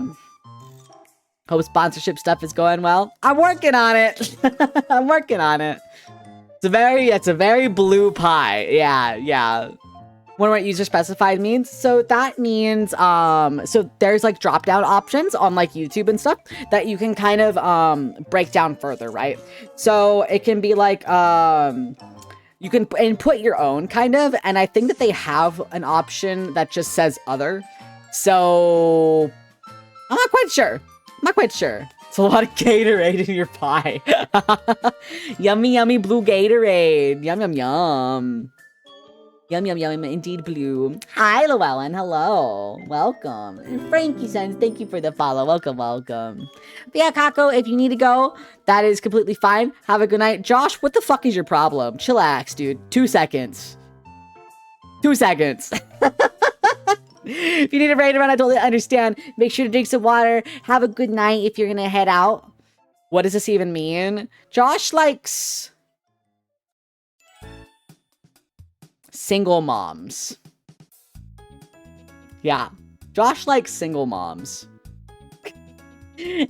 Hope sponsorship stuff is going well. I'm working on it. It's a very blue pie. Yeah. Wonder what user specified means. So that means, so there's like drop down options on like YouTube and stuff that you can kind of, break down further, right? So it can be like, you can input your own kind of, and I think that they have an option that just says other. So I'm not quite sure. It's a lot of Gatorade in your pie. Yummy blue Gatorade. Yum. Yum, indeed blue. Hi, Llewellyn, hello. Welcome. And Frankie Sons, thank you for the follow. Welcome. But yeah, Kako, if you need to go, that is completely fine. Have a good night. Josh, what the fuck is your problem? Chillax, dude. 2 seconds. 2 seconds. If you need a raid around, I totally understand. Make sure to drink some water. Have a good night if you're gonna head out. What does this even mean? Josh likes single moms. Yeah. Josh likes single moms.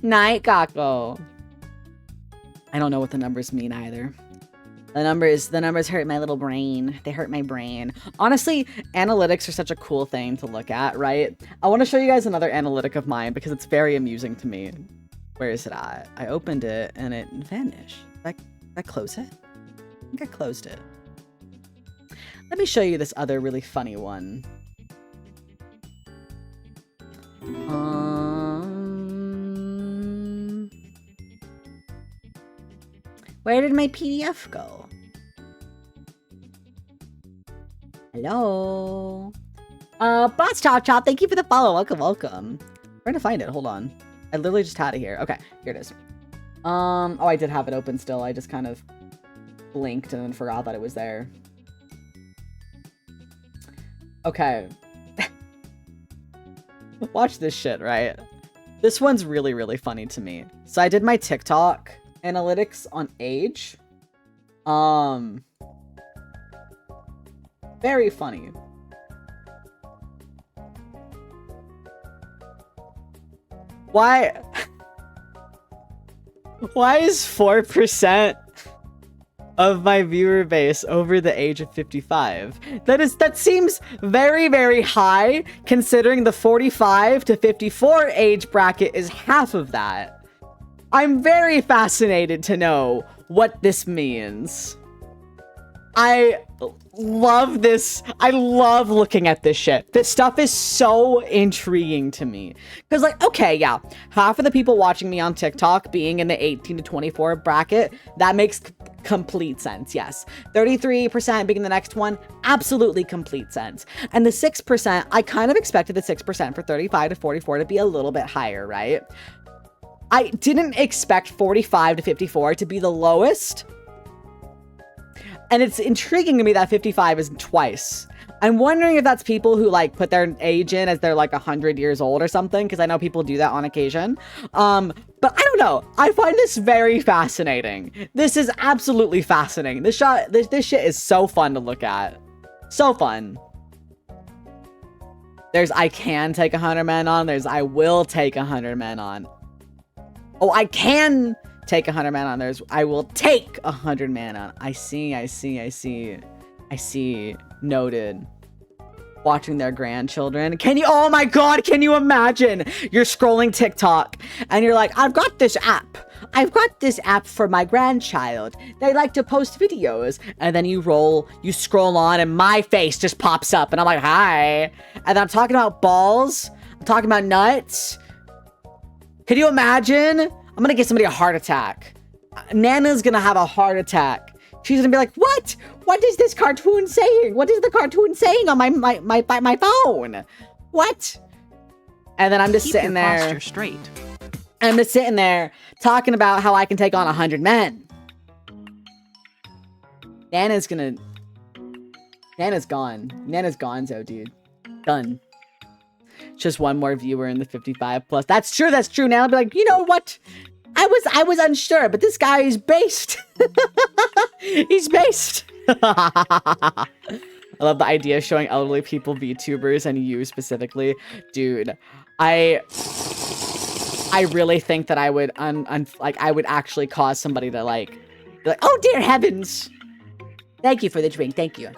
Night, Kako. I don't know what the numbers mean either. The numbers hurt my little brain. They hurt my brain. Honestly, analytics are such a cool thing to look at, right? I want to show you guys another analytic of mine because it's very amusing to me. Where is it at? I opened it and it vanished. Did I close it? I think I closed it. Let me show you this other really funny one. Where did my PDF go? Hello? Boss Chop, thank you for the follow. Welcome. I'm trying to find it. Hold on. I literally just had it here. Okay, here it is. Oh, I did have it open still. I just kind of blinked and then forgot that it was there. Okay. Watch this shit, right? This one's really, really funny to me. So I did my TikTok analytics on age. Very funny. Why is 4% of my viewer base over the age of 55? That seems very, very high, considering the 45 to 54 age bracket is half of that. I'm very fascinated to know what this means. I love this. I love looking at this shit. This stuff is so intriguing to me. Because, like, okay, yeah, half of the people watching me on TikTok being in the 18 to 24 bracket, that makes complete sense, yes. 33% being the next one, absolutely complete sense. And the 6%, I kind of expected the 6% for 35 to 44 to be a little bit higher, right? I didn't expect 45 to 54 to be the lowest. And it's intriguing to me that 55 is twice. I'm wondering if that's people who like put their age in as they're like 100 years old or something, because I know people do that on occasion. But I don't know. I find this very fascinating. This is absolutely fascinating. This shit is so fun to look at. So fun. There's I can take 100 men on. There's I will take 100 men on. Oh, I can take 100 men on. There's I will take 100 men on. I see. Noted. Watching their grandchildren. Can you, oh my god, can you imagine? You're scrolling TikTok and you're like, I've got this app. I've got this app for my grandchild. They like to post videos. And then you scroll on and my face just pops up and I'm like, hi. And I'm talking about balls. I'm talking about nuts. Can you imagine? I'm gonna get somebody a heart attack. Nana's gonna have a heart attack. She's gonna be like, what? What is this cartoon saying? What is the cartoon saying on my phone? What? And then I'm just sitting there. Keep your posture straight. I'm just sitting there talking about how I can take on 100 men. Nana's gone. Nana's gonzo, dude. Done. Just one more viewer in the 55 plus. That's true. Now I'll be like, you know what? I was unsure, but this guy is based. He's based. I love the idea of showing elderly people VTubers and you specifically. Dude, I really think that I would I would actually cause somebody to like be like, oh dear heavens. Thank you for the drink, thank you.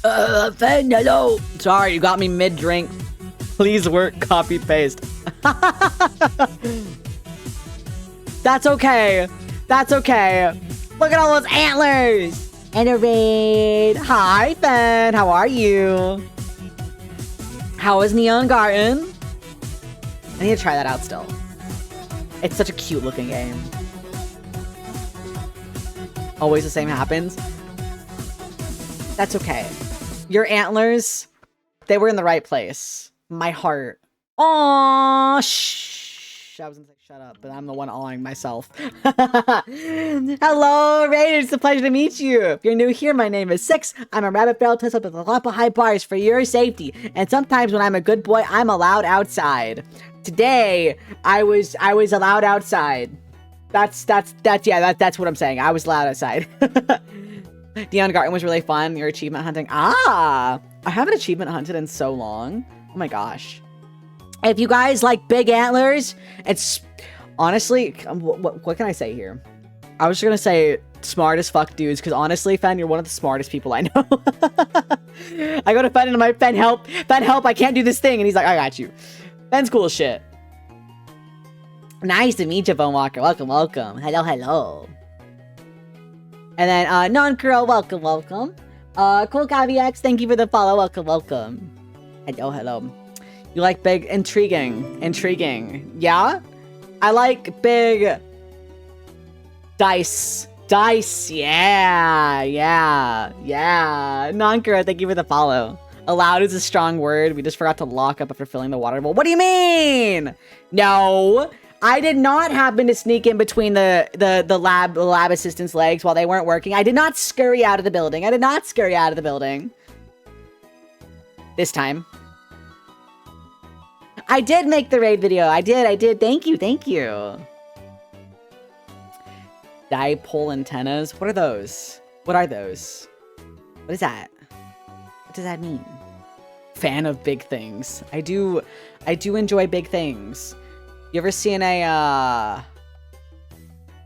Fen, hello. Sorry, you got me mid-drink. Please work, copy paste. That's okay. That's okay. Look at all those antlers. And a raid. Hi, Fen. How are you? How is Neon Garden? I need to try that out still. It's such a cute looking game. Always the same happens. That's okay. Your antlers, they were in the right place. My heart. Aww, shh. I was gonna say shut up, but I'm the one awing myself. Hello, Raiders. It's a pleasure to meet you. If you're new here, my name is Six. I'm a rabbit barrel test up with a lot of high bars for your safety. And sometimes when I'm a good boy, I'm allowed outside. Today, I was allowed outside. That's what I'm saying. I was allowed outside. Neon Garden was really fun. Your achievement hunting. Ah, I haven't achievement hunted in so long. Oh my gosh. If you guys like big antlers, it's honestly, what can I say here? I was just gonna say smart as fuck dudes, because honestly, Fen, you're one of the smartest people I know. I go to Fen and I'm like, Fen, help, I can't do this thing. And he's like, I got you. Fen's cool as shit. Nice to meet you, Bone Walker. Welcome. Hello. And then, Non-Curl, welcome. Cool Cavex, thank you for the follow. Welcome. Hello. You like big, intriguing. Yeah? I like big dice. Yeah. Non-Curl, thank you for the follow. Allowed is a strong word. We just forgot to lock up after filling the water bowl. What do you mean? No. I did not happen to sneak in between the lab assistant's legs while they weren't working. I did not scurry out of the building. This time. I did make the raid video. I did. Thank you. Dipole antennas. What are those? What is that? What does that mean? Fan of big things. I do enjoy big things. You ever seen a,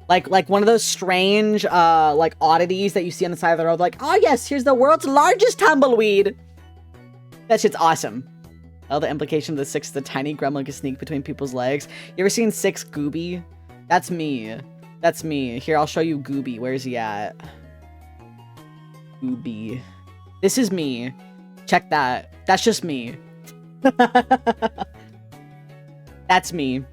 like one of those strange, like oddities that you see on the side of the road? Like, oh yes, here's the world's largest tumbleweed. That shit's awesome. Oh, the implication of the Six, the tiny gremlin can sneak between people's legs. You ever seen Six Gooby? That's me. Here, I'll show you Gooby. Where's he at? Gooby. This is me. Check that. That's just me. That's me.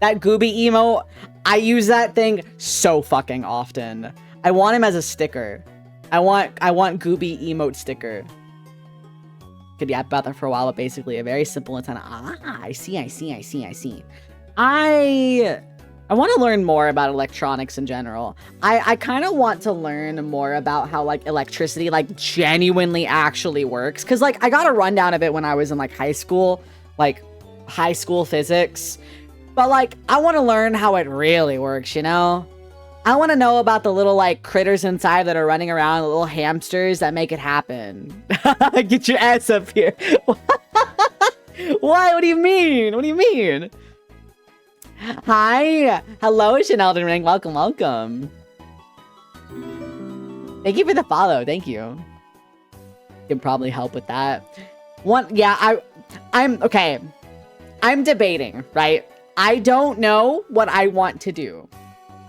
That Gooby emote, I use that thing so fucking often. I want him as a sticker. I want Gooby emote sticker. could yap about that for a while, but basically a very simple antenna. I see. I want to learn more about electronics in general. I kind of want to learn more about how like electricity like genuinely actually works. Cause like I got a rundown of it when I was in like high school physics. But like I want to learn how it really works, you know? I want to know about the little like critters inside that are running around, the little hamsters that make it happen. Get your ass up here. Why? What do you mean? What do you mean? Hi. Hello, Elden Ring. Welcome, welcome. Thank you for the follow. Thank you. Can probably help with that. I'm okay. I'm debating, right? I don't know what I want to do.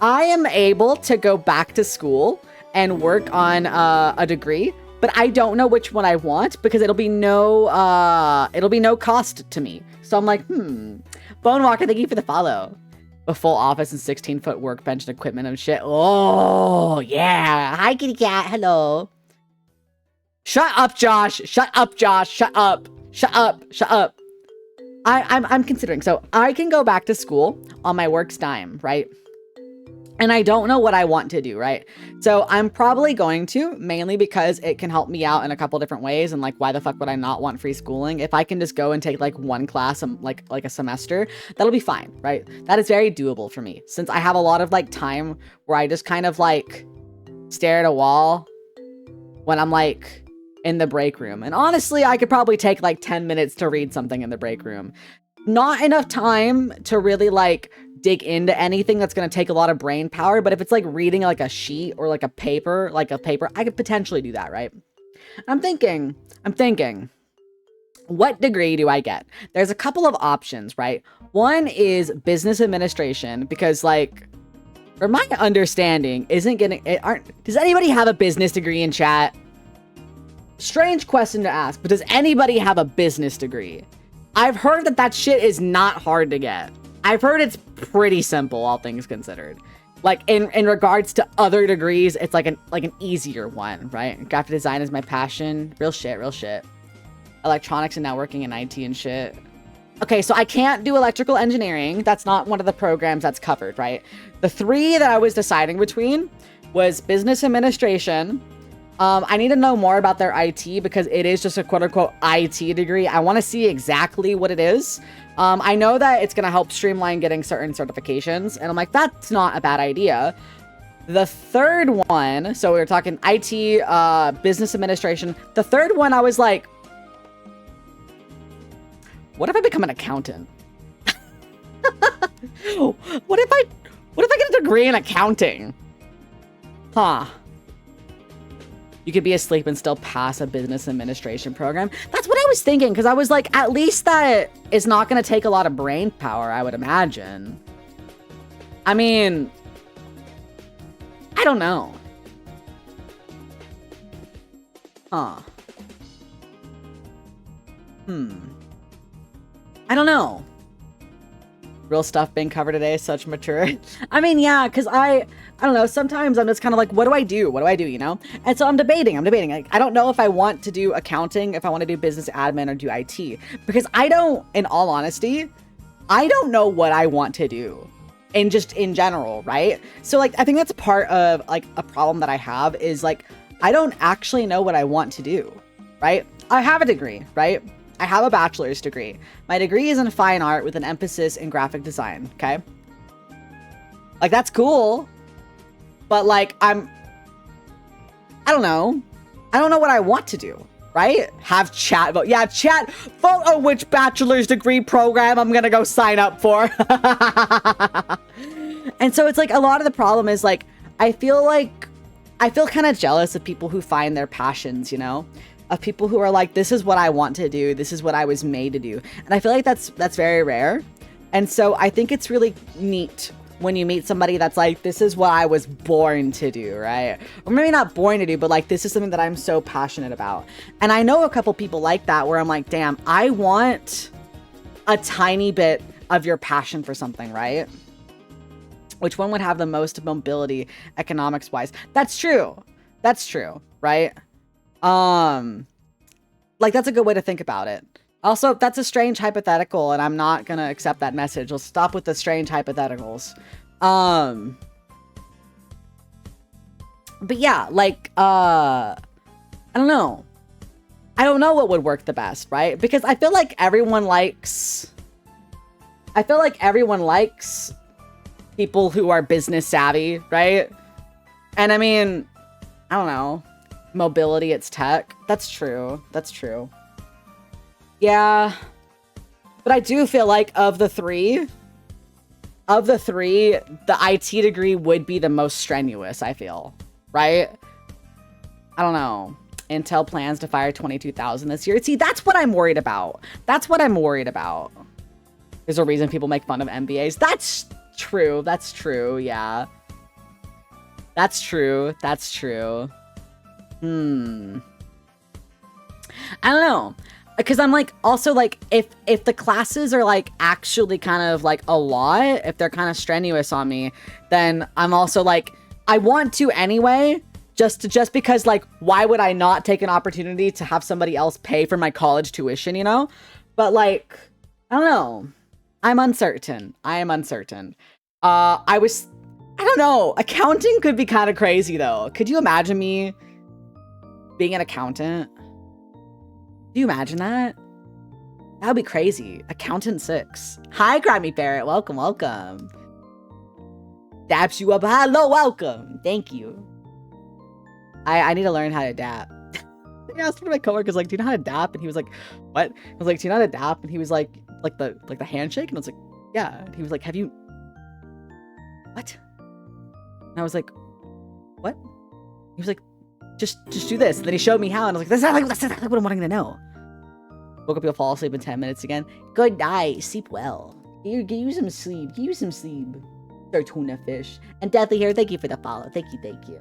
I am able to go back to school and work on a degree, but I don't know which one I want because it'll be no cost to me. So I'm like, Bone Walker, thank you for the follow. A full office and 16-foot workbench and equipment and shit. Oh, yeah. Hi, kitty cat. Hello. Shut up, Josh. Shut up, Josh. Shut up. Shut up. Shut up. I'm considering. So I can go back to school on my work's dime, right? And I don't know what I want to do, right? So I'm probably going to, mainly because it can help me out in a couple different ways. And like, why the fuck would I not want free schooling? If I can just go and take like one class, like a semester, that'll be fine, right? That is very doable for me. Since I have a lot of like time where I just kind of like stare at a wall when I'm like in the break room. And honestly, I could probably take like 10 minutes to read something in the break room. Not enough time to really like dig into anything that's going to take a lot of brain power, but if it's like reading like a sheet or like a paper, I could potentially do that, right? I'm thinking, what degree do I get? There's a couple of options, right? One is business administration, because like, from my understanding, does anybody have a business degree in chat? Strange question to ask, but does anybody have a business degree? I've heard that shit is not hard to get. I've heard it's pretty simple, all things considered. Like in regards to other degrees, it's like an easier one, right? Graphic design is my passion. Real shit. Electronics and networking and IT and shit. Okay, so I can't do electrical engineering. That's not one of the programs that's covered, right? The three that I was deciding between was business administration. I need to know more about their IT because it is just a quote-unquote IT degree. I want to see exactly what it is. I know that it's going to help streamline getting certain certifications, and I'm like, that's not a bad idea. The third one, so we were talking IT, business administration. The third one, I was like, what if I become an accountant? What if I get a degree in accounting? Huh. You could be asleep and still pass a business administration program. That's what I was thinking, because I was like, at least that is not going to take a lot of brain power, I would imagine. I mean, I don't know. Huh. I don't know. Real stuff being covered today, such mature. I mean, yeah, because I don't know, sometimes I'm just kind of like, what do I do, you know? And so I'm debating. Like, I don't know if I want to do accounting, if I want to do business admin or do IT. Because in all honesty, I don't know what I want to do. And just in general, right? So like, I think that's part of like a problem that I have is like, I don't actually know what I want to do, right? I have a degree, right? I have a bachelor's degree. My degree is in fine art with an emphasis in graphic design, okay? Like, that's cool. But like, I don't know. I don't know what I want to do, right? Have chat vote. Yeah, chat vote on which bachelor's degree program I'm gonna go sign up for. And so it's like, a lot of the problem is like, I feel kind of jealous of people who find their passions, you know? Of people who are like, this is what I want to do. This is what I was made to do. And I feel like that's very rare. And so I think it's really neat when you meet somebody that's like, this is what I was born to do, right? Or maybe not born to do, but like, this is something that I'm so passionate about. And I know a couple people like that where I'm like, damn, I want a tiny bit of your passion for something, right? Which one would have the most mobility economics wise? That's true, right? Like, that's a good way to think about it. Also, that's a strange hypothetical, and I'm not gonna accept that message. Let's stop with the strange hypotheticals. But yeah, like, I don't know. I don't know what would work the best, right? Because I feel like everyone likes people who are business savvy, right? And I mean, I don't know. Mobility, it's tech. That's true. That's true. Yeah. But I do feel like of the three, the IT degree would be the most strenuous, I feel. Right? I don't know. Intel plans to fire 22,000 this year. See, that's what I'm worried about. That's what I'm worried about. There's a reason people make fun of MBAs. That's true. That's true. Yeah. That's true. That's true. I don't know. Because I'm like, also like, if the classes are like actually kind of like a lot, if they're kind of strenuous on me, then I'm also like, I want to anyway, just because like, why would I not take an opportunity to have somebody else pay for my college tuition, you know? But like, I don't know. I'm uncertain. I am uncertain. I don't know. Accounting could be kind of crazy though. Could you imagine me being an accountant? Do you imagine that? That would be crazy. Accountant 6. Hi, Grammy Barrett. Welcome, welcome. Daps you up. Hello, welcome. Thank you. I need to learn how to dap. I asked one of my coworkers, like, do you know how to dap? And he was like, what? I was like, do you know how to dap? And he was like the handshake? And I was like, yeah. And he was like, have you... What? And I was like, what? He was like, just do this. And then he showed me how, and I was like, that's exactly what I'm wanting to know. Woke up, you'll fall asleep in 10 minutes again. Good night. Sleep well. Get you some sleep. Get you some sleep. Sir Tuna Fish. And Deathly here, thank you for the follow. Thank you, thank you.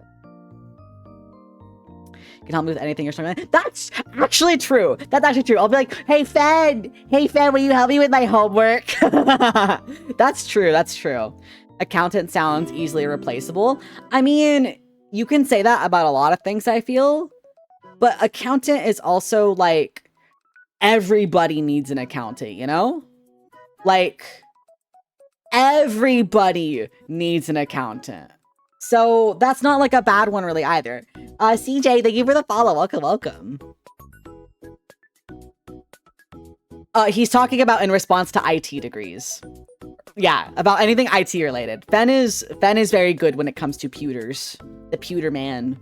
You can help me with anything you're struggling. That's actually true. That's actually true. I'll be like, hey, Fen, will you help me with my homework? That's true. That's true. Accountant sounds easily replaceable. I mean, you can say that about a lot of things, I feel. But accountant is also like, everybody needs an accountant, you know? Like, everybody needs an accountant. So that's not like a bad one really either. CJ, thank you for the follow. Welcome, welcome. He's talking about in response to IT degrees. Yeah, about anything IT related. Fen is very good when it comes to pewters. The pewter man.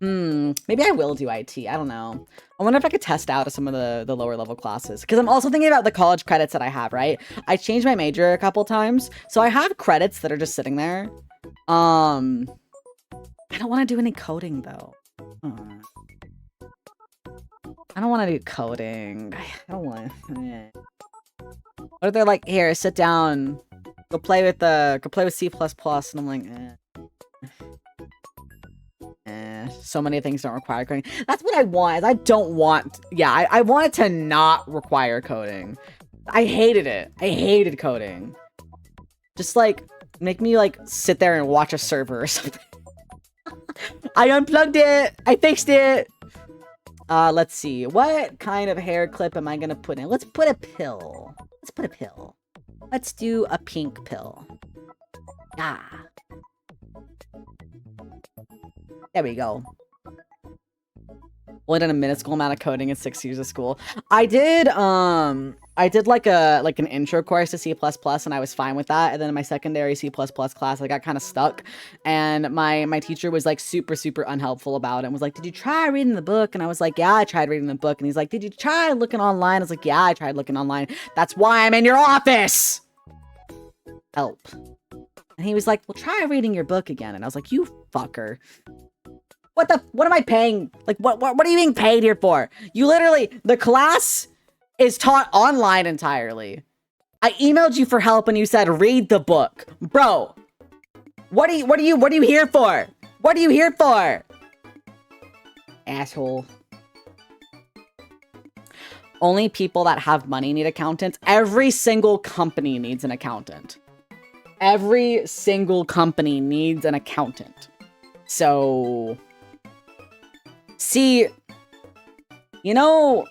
Maybe I will do IT. I don't know. I wonder if I could test out some of the lower level classes. Because I'm also thinking about the college credits that I have, right? I changed my major a couple times. So I have credits that are just sitting there. I don't want to do any coding though. I don't want to do coding. I don't want to. What if they're like, here, sit down, go play with C++, and I'm like, so many things don't require coding. That's what I want. I don't want. Yeah, I wanted to not require coding. I hated it. I hated coding. Just like make me like sit there and watch a server or something. I unplugged it. I fixed it. Let's see. What kind of hair clip am I gonna put in? Let's put a pill. Let's put a pill. Let's do a pink pill. Ah. There we go. Only done a minuscule amount of coding in 6 years of school. I did like an intro course to C++, and I was fine with that. And then in my secondary C++ class, I got kind of stuck. And my teacher was like super unhelpful about it and was like, did you try reading the book? And I was like, yeah, I tried reading the book. And he's like, did you try looking online? I was like, yeah, I tried looking online. That's why I'm in your office. Help. And he was like, well, try reading your book again. And I was like, you fucker. What am I paying? Like, what are you being paid here for? You literally, the class is taught online entirely. I emailed you for help and you said, read the book. Bro, what are you here for? What are you here for? Asshole. Only people that have money need accountants. Every single company needs an accountant. Every single company needs an accountant. So, see, You know,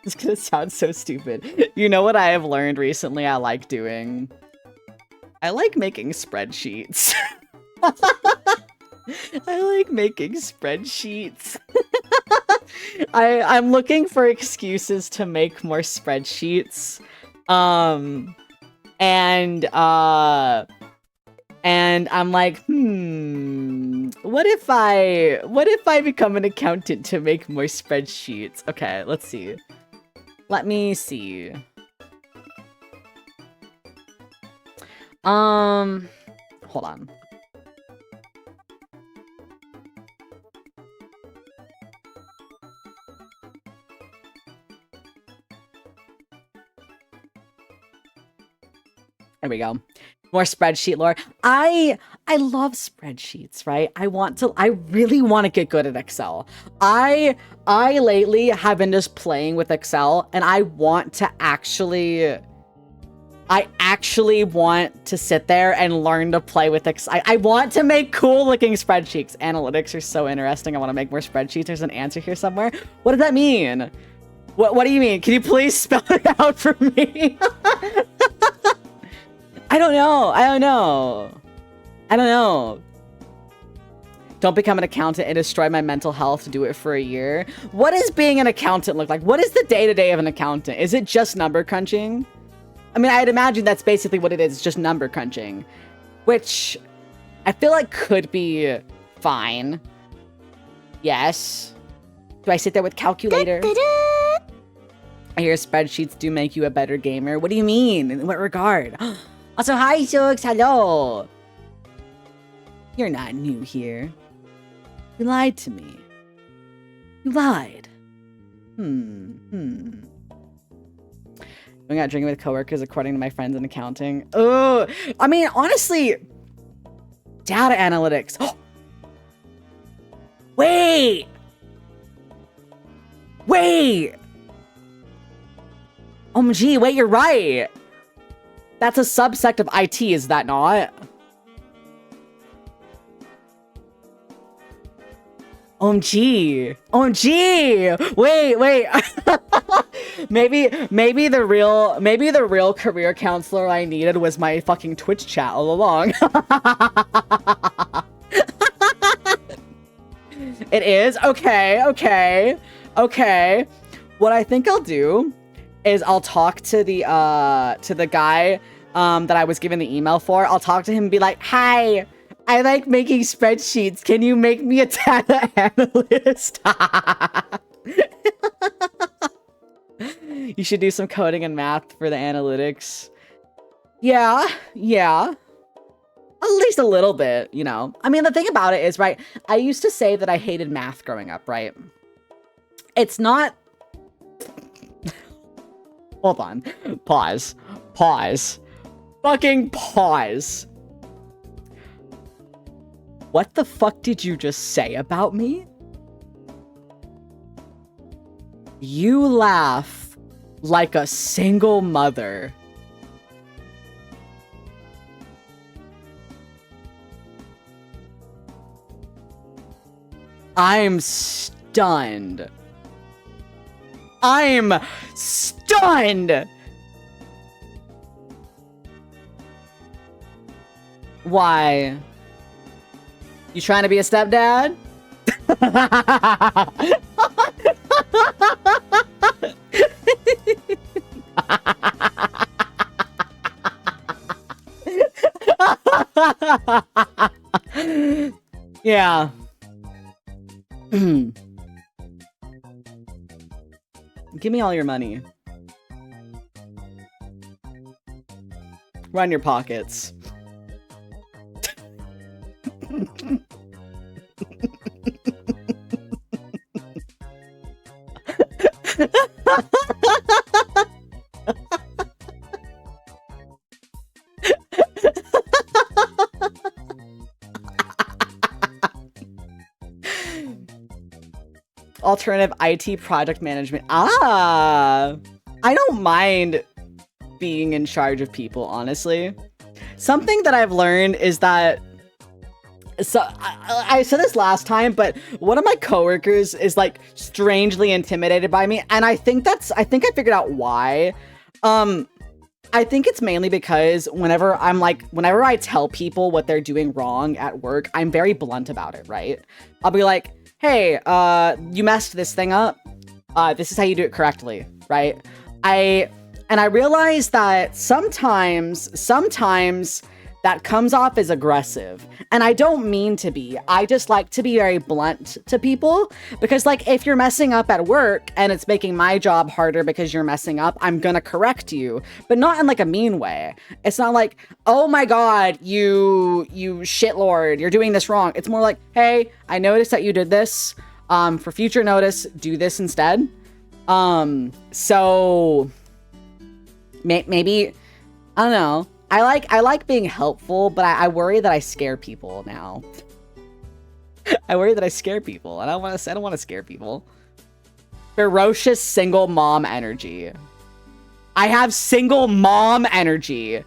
it's gonna sound so stupid. You know what I have learned recently I like doing? I like making spreadsheets. I like making spreadsheets. I'm looking for excuses to make more spreadsheets. And I'm like, what if I become an accountant to make more spreadsheets? Okay, let's see. Let me see. Hold on. There we go. More spreadsheet lore. I love spreadsheets, right? I really want to get good at Excel. I lately have been just playing with Excel, and I actually want to sit there and learn to play with Excel. I want to make cool looking spreadsheets. Analytics are so interesting. I want to make more spreadsheets. There's an answer here somewhere. What does that mean? What do you mean? Can you please spell it out for me? I don't know. Don't become an accountant and destroy my mental health to do it for a year. What does being an accountant look like? What is the day-to-day of an accountant? Is it just number crunching? I mean, I'd imagine that's basically what it is, just number crunching. Which I feel like could be fine. Yes. Do I sit there with calculator? I hear spreadsheets do make you a better gamer. What do you mean? In what regard? Also, hi, Shooks. Hello. You're not new here. You lied to me. You lied. Going out drinking with coworkers according to my friends in accounting. Oh, I mean, honestly, data analytics. Oh, wait. OMG, wait, you're right. That's a subsect of IT, is that not? OMG. Wait. maybe the real career counselor I needed was my fucking Twitch chat all along. It is? Okay. What I think I'll do is I'll talk to the guy that I was given the email for. I'll talk to him and be like, "Hi, I like making spreadsheets. Can you make me a data analyst?" You should do some coding and math for the analytics. Yeah. At least a little bit, you know. I mean, the thing about it is, right, I used to say that I hated math growing up, right? It's not... Hold on. Pause. Fucking pause. What the fuck did you just say about me? You laugh like a single mother. I'm stunned. Why? You trying to be a stepdad? Yeah. Give me all your money. Run your pockets. Alternative IT project management. I don't mind being in charge of people, honestly. Something that I've learned is that So I said this last time, but one of my coworkers is like strangely intimidated by me, and I think I figured out why. I think it's mainly because whenever I tell people what they're doing wrong at work, I'm very blunt about it, right? I'll be like, hey, you messed this thing up. This is how you do it correctly, right? I realize that sometimes that comes off as aggressive. And I don't mean to be. I just like to be very blunt to people. Because, like, if you're messing up at work and it's making my job harder because you're messing up, I'm gonna correct you. But not in, like, a mean way. It's not like, oh my god, you shitlord, you're doing this wrong. It's more like, hey, I noticed that you did this. For future notice, do this instead. So... maybe... I don't know. I like being helpful, but I worry that I scare people now. I worry that I scare people, and I don't want to scare people. Ferocious single mom energy. I have single mom energy.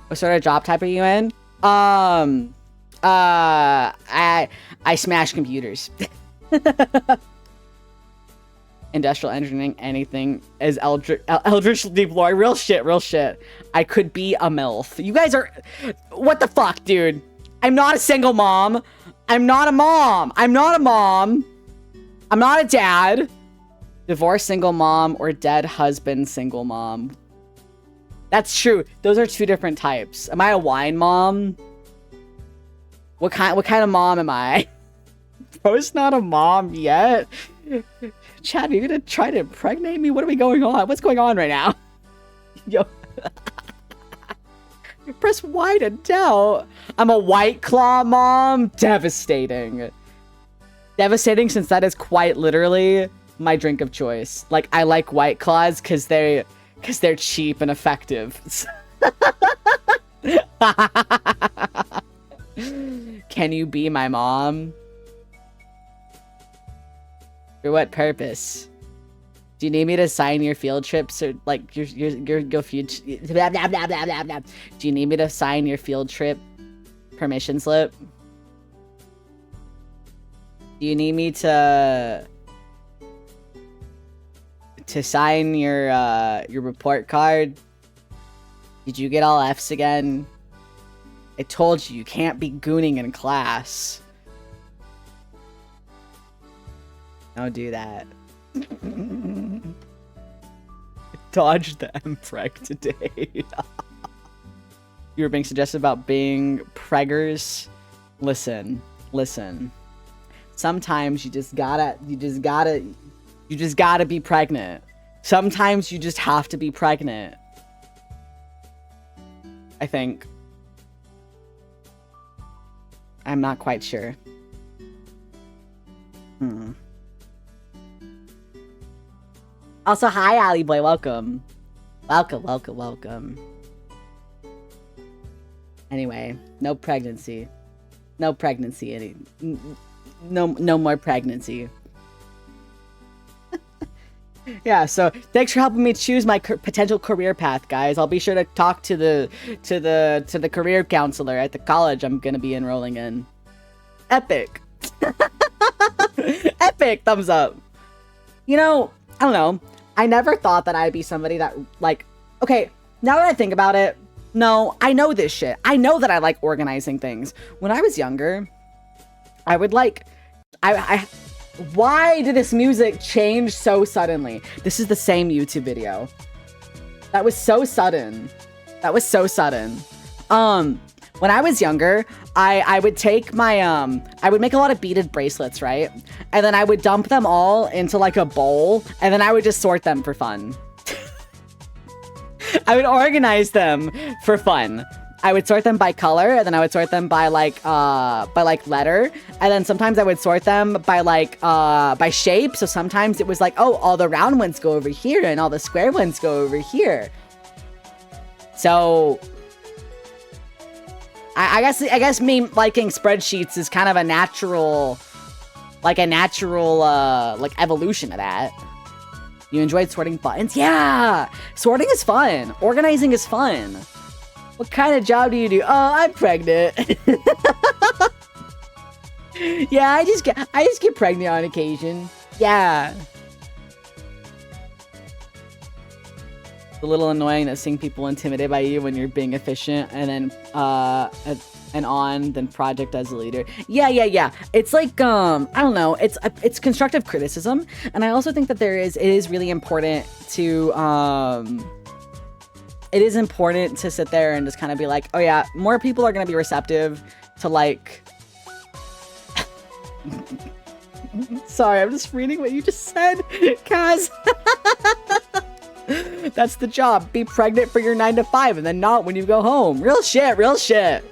What sort of job type are you in? I smash computers. Industrial engineering, anything as Eldritch Deep Lore. Real shit. I could be a MILF. You guys are... What the fuck, dude? I'm not a single mom. I'm not a mom. I'm not a mom. I'm not a dad. Divorced single mom or dead husband single mom. That's true. Those are two different types. Am I a wine mom? What kind of mom am I? Bro's not a mom yet. Chad, are you gonna try to impregnate me? What are we going on? What's going on right now? Yo. Press Y to doubt. I'm a White Claw mom. Devastating. Devastating since that is quite literally my drink of choice. Like, I like White Claws because they're cheap and effective. Can you be my mom? For what purpose? Do you need me to sign your field trips or like your future? Blah, blah, blah, blah, blah, blah. Do you need me to sign your field trip permission slip? Do you need me to sign your report card? Did you get all F's again? I told you can't be gooning in class. Don't do that. Dodged the MPreg today. You were being suggested about being preggers. Listen. Sometimes you just gotta be pregnant. Sometimes you just have to be pregnant. I think. I'm not quite sure. Also, hi, Ali Boy. Welcome. Anyway, no pregnancy. No pregnancy. No more pregnancy. Yeah, so thanks for helping me choose my potential career path, guys. I'll be sure to talk to the career counselor at the college I'm gonna be enrolling in. Epic. Epic, thumbs up. You know, I don't know. I never thought that I'd be somebody that, like, okay, now that I think about it, no, I know this shit. I know that I like organizing things. When I was younger, I would like, why did this music change so suddenly? This is the same YouTube video. That was so sudden. When I was younger, I would take my, I would make a lot of beaded bracelets, right? And then I would dump them all into like a bowl, and then I would just sort them for fun. I would organize them for fun. I would sort them by color, and then I would sort them by letter, and then sometimes I would sort them by shape. So sometimes it was like, oh, all the round ones go over here, and all the square ones go over here. So I guess me liking spreadsheets is kind of a natural evolution of that. You enjoyed sorting buttons? Yeah! Sorting is fun. Organizing is fun. What kind of job do you do? Oh, I'm pregnant. Yeah, I just get pregnant on occasion. Yeah. It's a little annoying that seeing people intimidated by you when you're being efficient and then project as a leader. Yeah. It's like I don't know. It's constructive criticism, and I also think that it is really important to it is important to sit there and just kind of be like, oh yeah, more people are gonna be receptive to like. Sorry, I'm just reading what you just said, Kaz. That's the job. Be pregnant for your 9 to 5 and then not when you go home. Real shit. But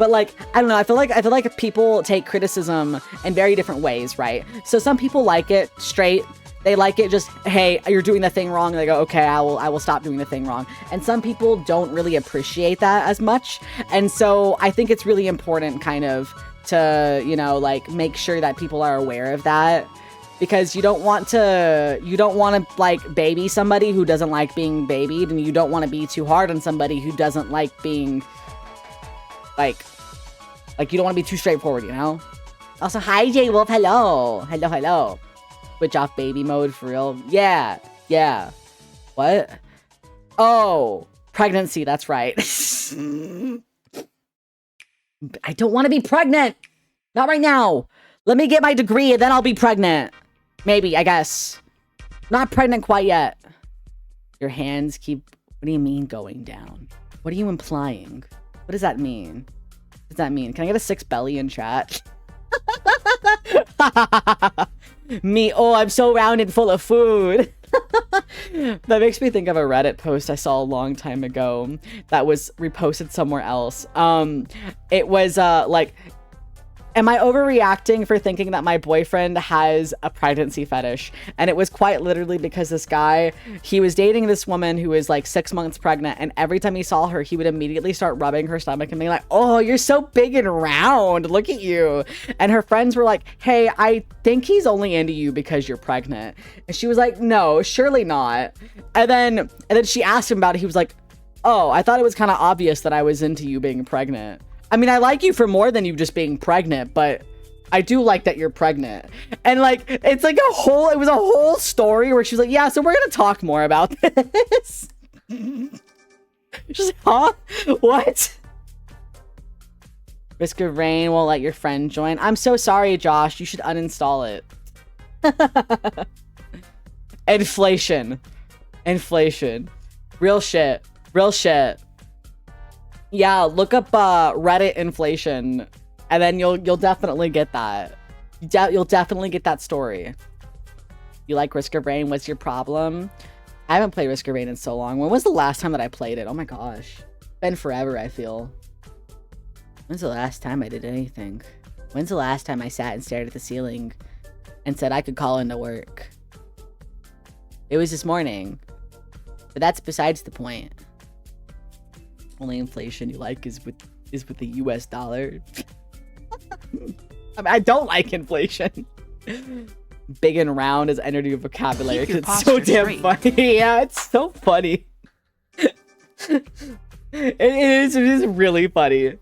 like, I don't know. I feel like people take criticism in very different ways, right? So some people like it straight. They like it just, hey, you're doing the thing wrong. They go, okay, I will stop doing the thing wrong. And some people don't really appreciate that as much. And so I think it's really important kind of to, you know, like make sure that people are aware of that, because you don't want to like baby somebody who doesn't like being babied, and you don't want to be too hard on somebody who doesn't like being like you don't want to be too straightforward, you know? Also, hi J Wolf, hello. Switch off baby mode for real. Yeah. What? Oh, pregnancy, that's right. I don't want to be pregnant. Not right now. Let me get my degree and then I'll be pregnant. Maybe, I guess. Not pregnant quite yet. Your hands keep... What do you mean going down? What are you implying? What does that mean? What does that mean? Can I get a 6 belly in chat? Me, oh, I'm so rounded full of food. That makes me think of a Reddit post I saw a long time ago that was reposted somewhere else. It was like, am I overreacting for thinking that my boyfriend has a pregnancy fetish? And it was quite literally because this guy, he was dating this woman who was like 6 months pregnant, and every time he saw her, he would immediately start rubbing her stomach and being like, oh, you're so big and round, look at you. And her friends were like, hey, I think he's only into you because you're pregnant. And she was like, no, surely not. And then she asked him about it. He was like, oh, I thought it was kind of obvious that I was into you being pregnant. I mean, I like you for more than you just being pregnant, but I do like that you're pregnant. And like, it was a whole story where she was like, yeah, so we're going to talk more about this. She's like, huh? What? Risk of Rain won't let your friend join. I'm so sorry, Josh. You should uninstall it. Inflation. Real shit. Yeah, look up Reddit inflation, and then you'll definitely get that. You'll definitely get that story. You like Risk of Rain? What's your problem? I haven't played Risk of Rain in so long. When was the last time that I played it? Oh my gosh. Been forever, I feel. When's the last time I did anything? When's the last time I sat and stared at the ceiling and said I could call into work? It was this morning. But that's besides the point. Only inflation you like is with the US dollar. I mean, I don't like inflation. Big and round is entering your vocabulary. It's so damn funny. Yeah, it's so funny. It is really funny.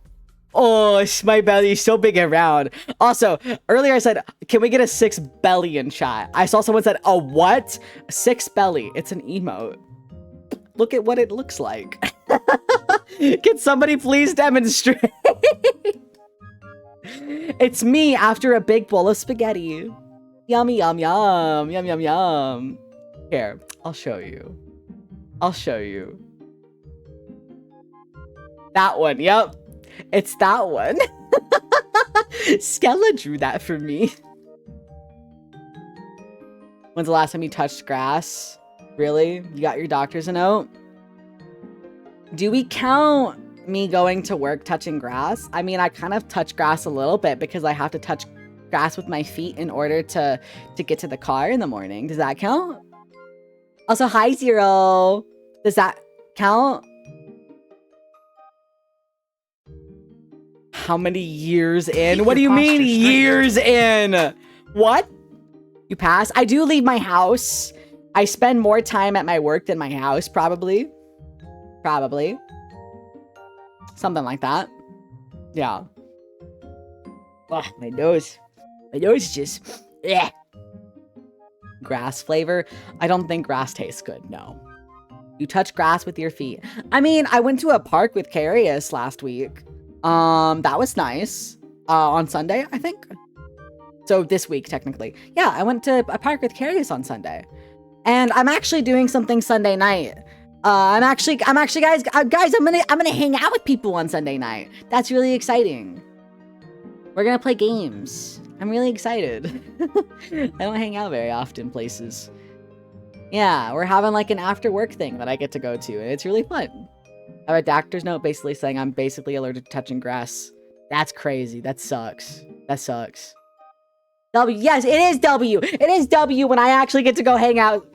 Oh, my belly is so big and round. Also, earlier I said, can we get a 6 belly in chat? I saw someone said, a what? 6 belly. It's an emote. Look at what it looks like. Can somebody please demonstrate? It's me after a big bowl of spaghetti. Yummy, yum, yum, yum, yum, yum. Here, I'll show you. That one, yep. It's that one. Skella drew that for me. When's the last time you touched grass? Really? You got your doctor's note? Do we count me going to work touching grass? I mean, I kind of touch grass a little bit because I have to touch grass with my feet in order to get to the car in the morning. Does that count? Also, hi, Zero. Does that count? How many years in? What do you mean years in? What? You pass? I do leave my house. I spend more time at my work than my house, probably. Probably. Something like that. Yeah. Oh, my nose. My nose just... Ugh. Grass flavor? I don't think grass tastes good, no. You touch grass with your feet. I mean, I went to a park with Carius last week. That was nice. On Sunday, I think. So this week, technically. Yeah, I went to a park with Carius on Sunday. And I'm actually doing something Sunday night. I'm actually, guys, I'm gonna hang out with people on Sunday night. That's really exciting. We're gonna play games. I'm really excited. I don't hang out very often places. Yeah, we're having like an after work thing that I get to go to, and it's really fun. I have a doctor's note basically saying I'm basically allergic to touching grass. That's crazy. That sucks. That sucks. W. Yes, it is W. It is W when I actually get to go hang out.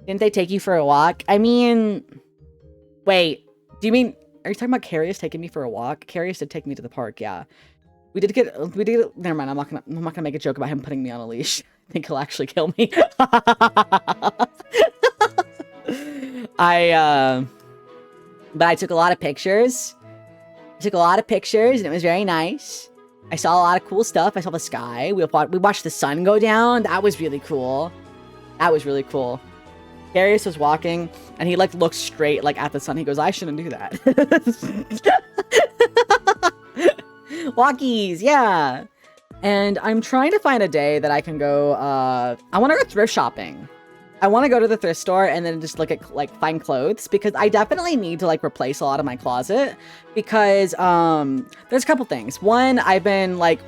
Didn't they take you for a walk? I mean, wait. Do you mean, are you talking about Carius taking me for a walk? Carius did take me to the park, yeah. We did never mind, I'm not gonna make a joke about him putting me on a leash. I think he'll actually kill me. But I took a lot of pictures. And it was very nice. I saw a lot of cool stuff. I saw the sky. We watched the sun go down. That was really cool. That was really cool. Carius was walking, and he like looked straight like at the sun. He goes, I shouldn't do that. Walkies, yeah. And I'm trying to find a day that I can go, I want to go thrift shopping. I want to go to the thrift store and then just look at, like, find clothes, because I definitely need to, like, replace a lot of my closet, because, there's a couple things. One, I've been, like,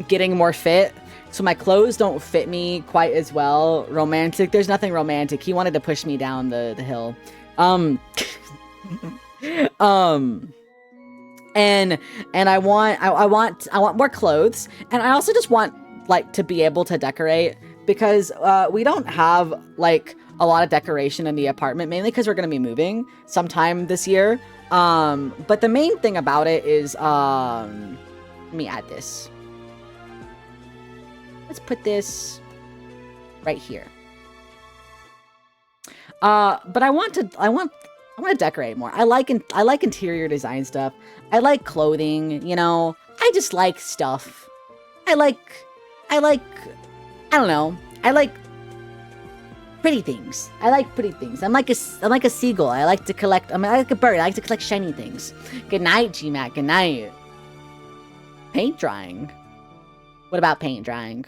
getting more fit, so my clothes don't fit me quite as well. Romantic, there's nothing romantic. He wanted to push me down the hill. And I want more clothes, and I also just want, like, to be able to decorate, because we don't have like a lot of decoration in the apartment, mainly because we're gonna be moving sometime this year. But the main thing about it is let me add this. Let's put this right here. But I want to decorate more. I like interior design stuff. I like clothing, you know. I just like stuff. I don't know. I like pretty things. I'm like a seagull. I like a bird. I like to collect shiny things. Good night, GMAT. Good night. Paint drying. What about paint drying?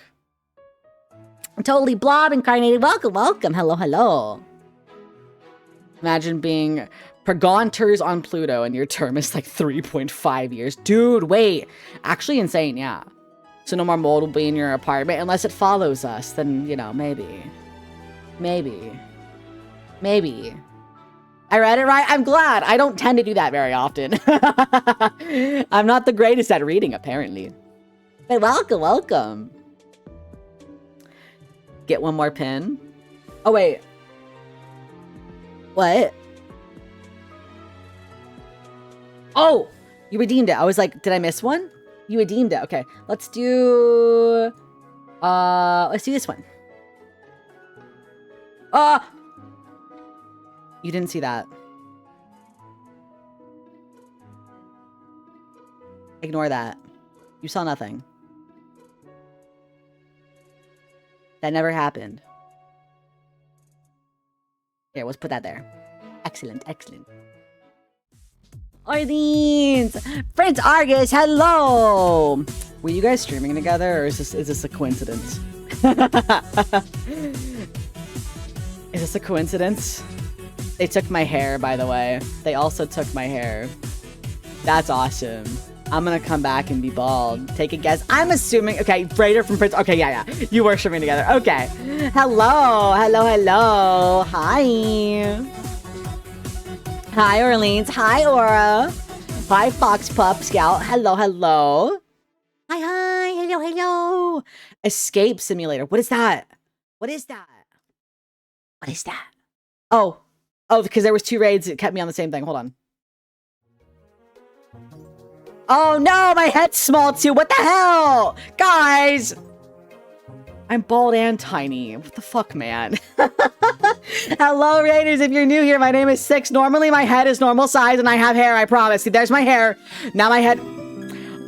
I'm totally blob incarnated. Welcome. Hello. Imagine being Pergonters on Pluto and your term is like 3.5 years. Dude, wait. Actually insane, yeah. So no more mold will be in your apartment unless it follows us. Then, you know, maybe. I read it right. I'm glad. I don't tend to do that very often. I'm not the greatest at reading, apparently. But welcome. Get one more pin. Oh, wait. What? Oh, you redeemed it. I was like, did I miss one? You redeemed it. Okay, let's do this one. You didn't see that. Ignore that. You saw nothing. That never happened. Here, let's put that there. Excellent. Orleans! Prince Argus, hello! Were you guys streaming together, or is this a coincidence? Is this a coincidence? They took my hair, by the way. They also took my hair. That's awesome. I'm gonna come back and be bald. Take a guess. I'm assuming... Okay, Raider from Prince... Okay, yeah. You were streaming together. Okay. Hello. Hi, Orleans. Hi, Aura. Hi, Fox Pup Scout. Hello. Hi. Hello. Escape Simulator. What is that? Oh, because there was 2 raids. It kept me on the same thing. Hold on. Oh, no. My head's small, too. What the hell? Guys. I'm bald and tiny. What the fuck, man? Hello, Raiders. If you're new here, my name is Six. Normally, my head is normal size and I have hair, I promise. See, there's my hair. Now my head...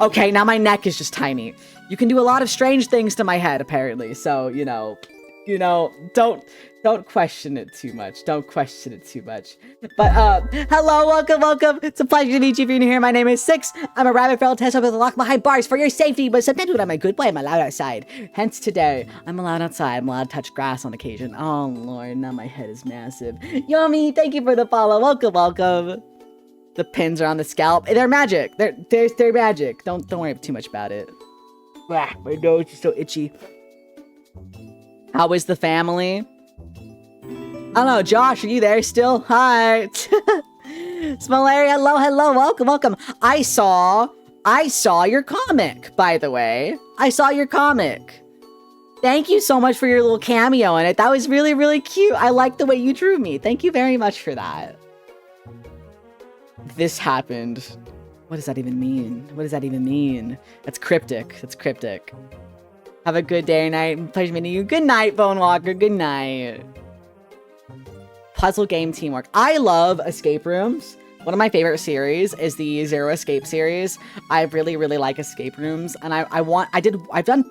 Okay, now my neck is just tiny. You can do a lot of strange things to my head, apparently. So, you know, don't question it too much. Don't question it too much. But, hello, welcome. It's a pleasure to meet you if you're new here. My name is Six. I'm a rabbit feral tester with lock behind bars for your safety, but sometimes when I'm a good boy, I'm allowed outside. Hence today, I'm allowed outside. I'm allowed to touch grass on occasion. Oh, Lord, now my head is massive. Yomi, thank you for the follow. Welcome. The pins are on the scalp. They're magic. They're magic. Don't worry too much about it. Ah, my nose is so itchy. How is the family? I don't know, Josh, are you there still? Hi. Smolary, hello, welcome. I saw your comic, by the way. I saw your comic. Thank you so much for your little cameo in it. That was really, really cute. I like the way you drew me. Thank you very much for that. This happened. What does that even mean? That's cryptic. Have a good day or night. Pleasure meeting you. Good night, Bone Walker. Good night. Puzzle game teamwork. I love escape rooms. One of my favorite series is the Zero Escape series. I really, really like escape rooms, and I've done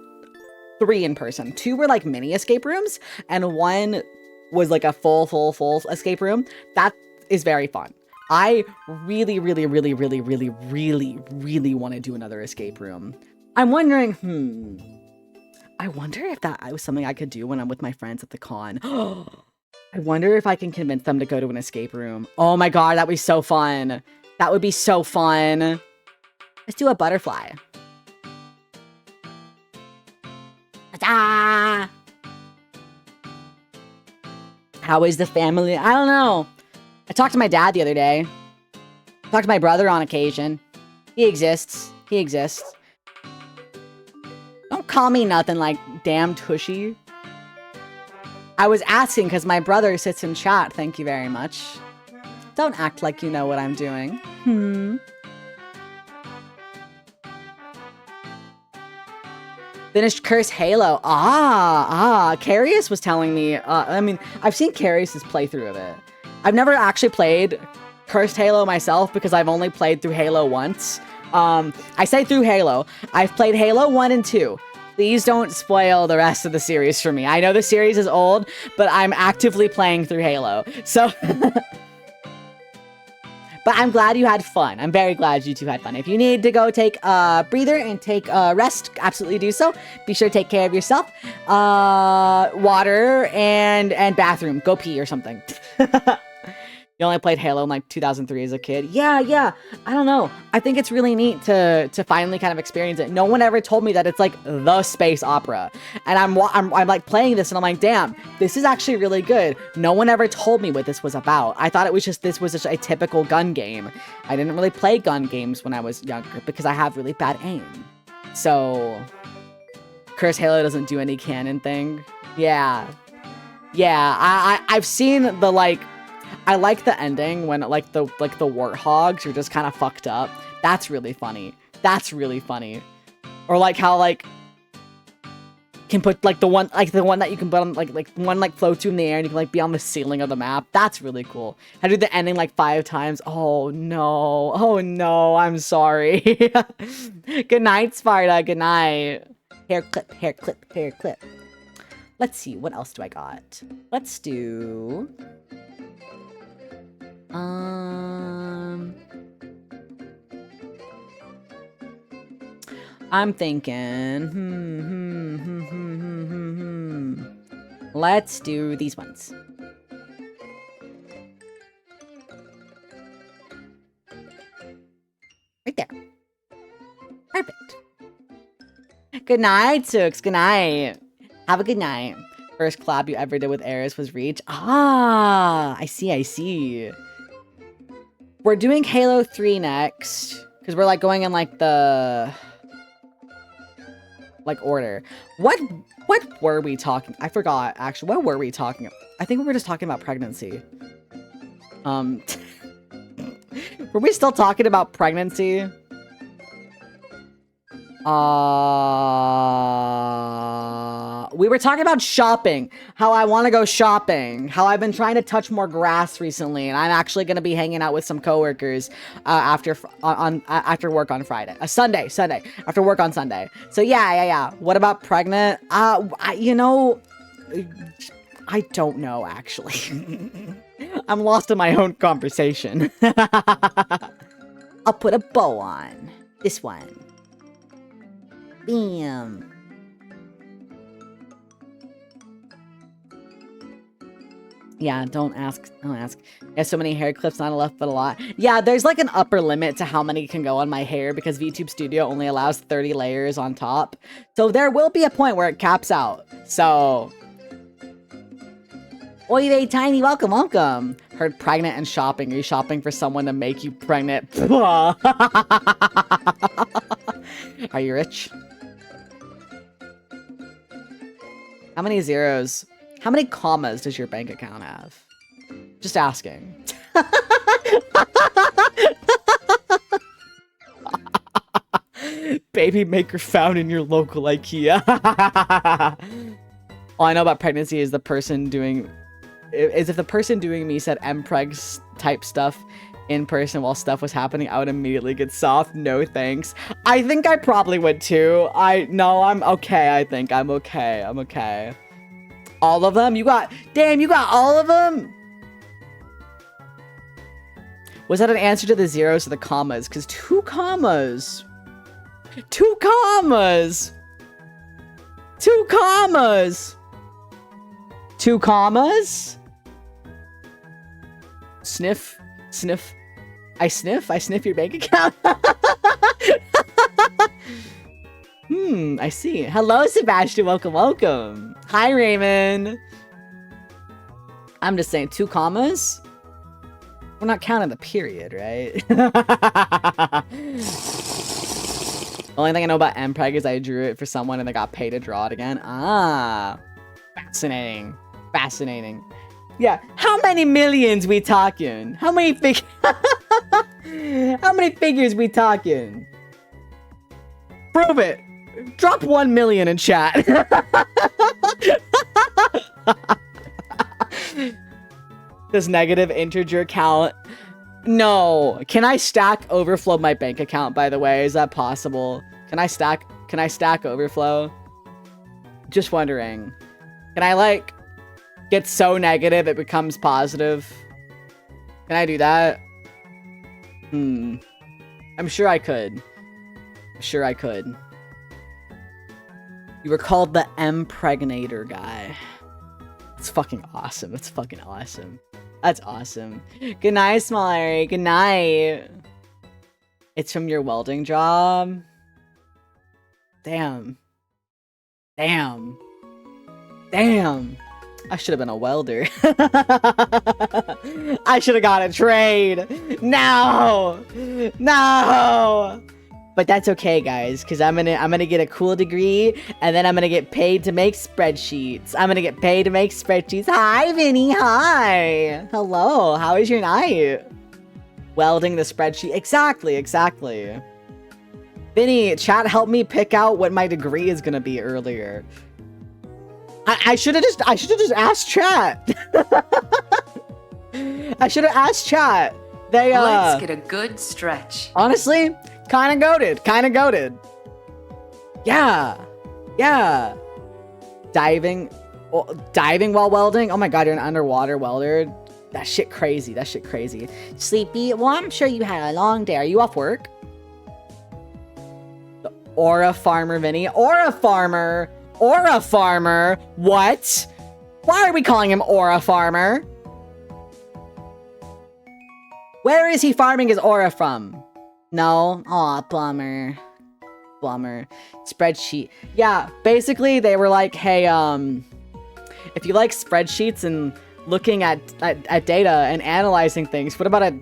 3 in person. 2 were like mini escape rooms, and 1 was like a full escape room. That is very fun. I really, really, really, really, really, really, really want to do another escape room. I'm wondering, I wonder if that was something I could do when I'm with my friends at the con. I wonder if I can convince them to go to an escape room. Oh my god, that would be so fun. That would be so fun. Let's do a butterfly. Ah! How is the family? I don't know. I talked to my dad the other day. Talked to my brother on occasion. He exists. Don't call me nothing like damn tushy. I was asking because my brother sits in chat. Thank you very much. Don't act like you know what I'm doing. Finished Curse Halo. Carius was telling me. I mean, I've seen Carius's playthrough of it. I've never actually played Cursed Halo myself because I've only played through Halo once. I say through Halo. I've played Halo 1 and 2. Please don't spoil the rest of the series for me. I know the series is old, but I'm actively playing through Halo. So, but I'm glad you had fun. I'm very glad you two had fun. If you need to go take a breather and take a rest, absolutely do so. Be sure to take care of yourself. Water and bathroom. Go pee or something. You only played Halo in like 2003 as a kid. Yeah. I don't know. I think it's really neat to finally kind of experience it. No one ever told me that it's like the space opera. And I'm like playing this and I'm like, damn, this is actually really good. No one ever told me what this was about. I thought this was just a typical gun game. I didn't really play gun games when I was younger because I have really bad aim. So, Curse Halo doesn't do any canon thing. Yeah. I've seen the like. I like the ending when like the warthogs are just kind of fucked up. That's really funny. Or like how like can put like the one that you can put on like one like floats you in the air and you can like be on the ceiling of the map. That's really cool. I do the ending like 5 times. Oh no, I'm sorry. Good night, Sparta. Good night. Hair clip. Let's see, what else do I got? Let's do I'm thinking, Let's do these ones. Right there. Perfect. Good night, Sooks. Good night. Have a good night. First collab you ever did with Eris was Reach. I see. We're doing Halo 3 next. Because we're like going in like the order. What were we talking? I forgot actually. What were we talking about? I think we were just talking about pregnancy. Were we still talking about pregnancy? We were talking about shopping, how I want to go shopping, how I've been trying to touch more grass recently, and I'm actually going to be hanging out with some coworkers after work on Friday. Sunday, after work on Sunday. So yeah. What about pregnant? You know, I don't know, actually. I'm lost in my own conversation. I'll put a bow on. This one. Bam. Yeah, don't ask. There's so many hair clips, not enough, but a lot. Yeah, there's like an upper limit to how many can go on my hair because VTube Studio only allows 30 layers on top. So there will be a point where it caps out. So... Oy vey, Tiny, welcome. Heard pregnant and shopping. Are you shopping for someone to make you pregnant? Are you rich? How many zeros? How many commas does your bank account have? Just asking. Baby maker found in your local IKEA. All I know about pregnancy is the person doing... if the person doing me said mpregs type stuff in person while stuff was happening, I would immediately get soft. No thanks. I think I probably would too. No, I'm okay. I think I'm okay. I'm okay. All of them? You got all of them? Was that an answer to the zeros or the commas? Because 2 commas. 2 commas. 2 commas. 2 commas? Sniff. I sniff your bank account. I see. Hello, Sebastian. Welcome. Hi, Raymond. I'm just saying, 2 commas? We're not counting the period, right? The only thing I know about MPreg is I drew it for someone and they got paid to draw it again. Ah. Fascinating. Yeah. How many millions we talking? How many figures we talking? Prove it. Drop 1 million in chat. Does negative integer count? No. Can I stack overflow my bank account, by the way? Is that possible? Can I stack overflow? Just wondering. Can I, like, get so negative it becomes positive? Can I do that? I'm sure I could. You were called the Mpregnator guy. It's fucking awesome. That's awesome. Good night, Small Larry. Good night. It's from your welding job? Damn. I should have been a welder. I should have got a trade. No. But that's okay, guys, because I'm gonna get a cool degree, and then I'm gonna get paid to make spreadsheets. Hi, Vinny. Hi. Hello. How is your night? Welding the spreadsheet. Exactly. Vinny, chat helped me pick out what my degree is gonna be earlier. I should have just asked chat. I should have asked chat. Let's get a good stretch. Honestly, kind of goated. Yeah. Diving while welding. Oh my god, you're an underwater welder. That shit crazy. Sleepy? Well, I'm sure you had a long day. Are you off work? The Aura Farmer, Vinny. Aura Farmer. What? Why are we calling him Aura Farmer? Where is he farming his aura from? No? Aw, bummer. Spreadsheet. Yeah, basically they were like, hey, if you like spreadsheets and looking at data and analyzing things, what about a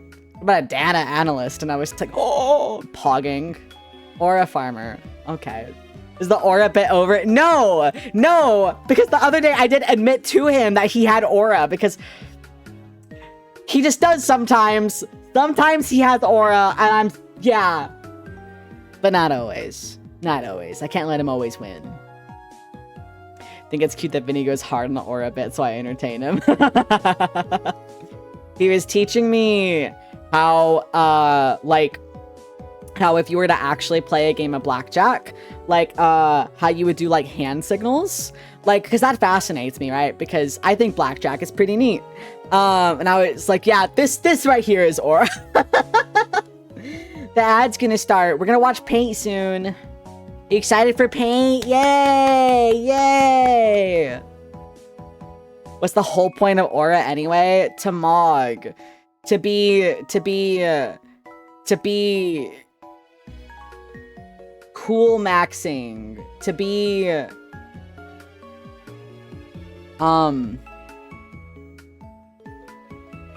data analyst? And I was like, oh, pogging. Aura Farmer. Okay. Is the aura bit over? No, because the other day I did admit to him that he had aura, because he just does sometimes. Sometimes he has aura, and yeah. But not always. I can't let him always win. Think it's cute that Vinny goes hard on the aura bit, so I entertain him. He was teaching me how, like, how if you were to actually play a game of blackjack, like, how you would do, like, hand signals. Like, because that fascinates me, right? Because I think blackjack is pretty neat. And I was like, yeah, this right here is aura. The ad's gonna start. We're gonna watch Paint soon. You excited for Paint? Yay! Yay! What's the whole point of aura anyway? To Mog. To be cool maxing. To be on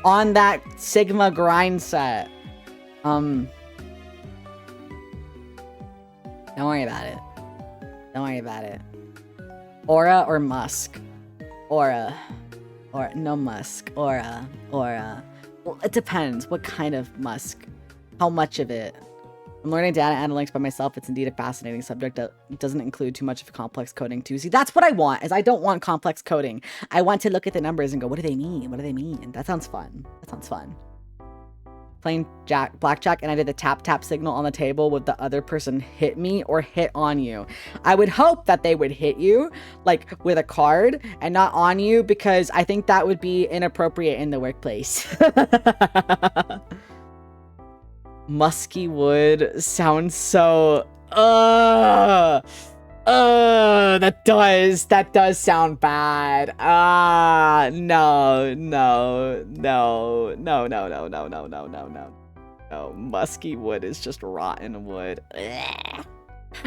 that Sigma grind set. Don't worry about it. Don't worry about it. Aura or Musk? Aura. Or no Musk. Aura. Aura. Well, it depends. What kind of Musk? How much of it? I'm learning data analytics by myself. It's indeed a fascinating subject that doesn't include too much of complex coding too. See, that's what I want, is I don't want complex coding. I want to look at the numbers and go, what do they mean? What do they mean? That sounds fun. That sounds fun. Playing blackjack, and I did the tap signal on the table with the other person hit me or hit on you. I would hope that they would hit you, like, with a card and not on you, because I think that would be inappropriate in the workplace. Musky wood sounds so... that does sound bad. No, musky wood is just rotten wood. Ugh.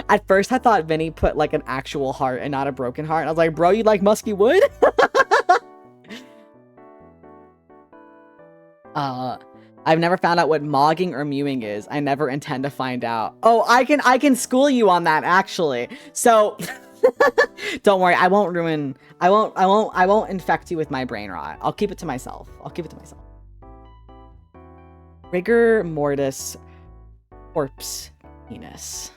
At first I thought Vinny put like an actual heart and not a broken heart. And I was like, bro, you like musky wood? I've never found out what mogging or mewing is. I never intend to find out. Oh, I can school you on that, actually. So don't worry, I won't infect you with my brain rot. I'll keep it to myself. Rigor mortis corpse penis.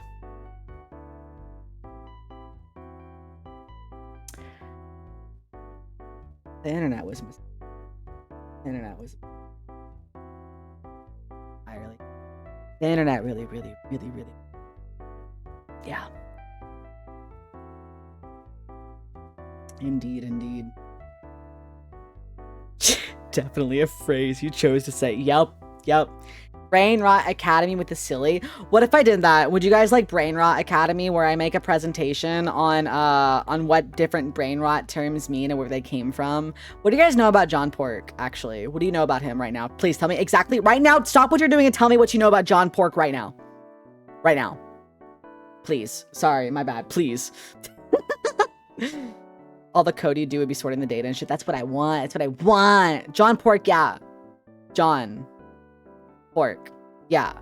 The internet was the internet really. Yeah. Indeed. Definitely a phrase you chose to say. Yep. Brain Rot Academy with the silly. What if I did that? Would you guys like Brain Rot Academy, where I make a presentation on what different brain rot terms mean and where they came from? What do you guys know about John Pork, actually? What do you know about him right now? Please tell me exactly right now. Stop what you're doing and tell me what you know about John Pork right now. Right now. Please. Sorry, my bad. Please. All the code you do would be sorting the data and shit. That's what I want. John Pork, yeah. John Pork. Yeah.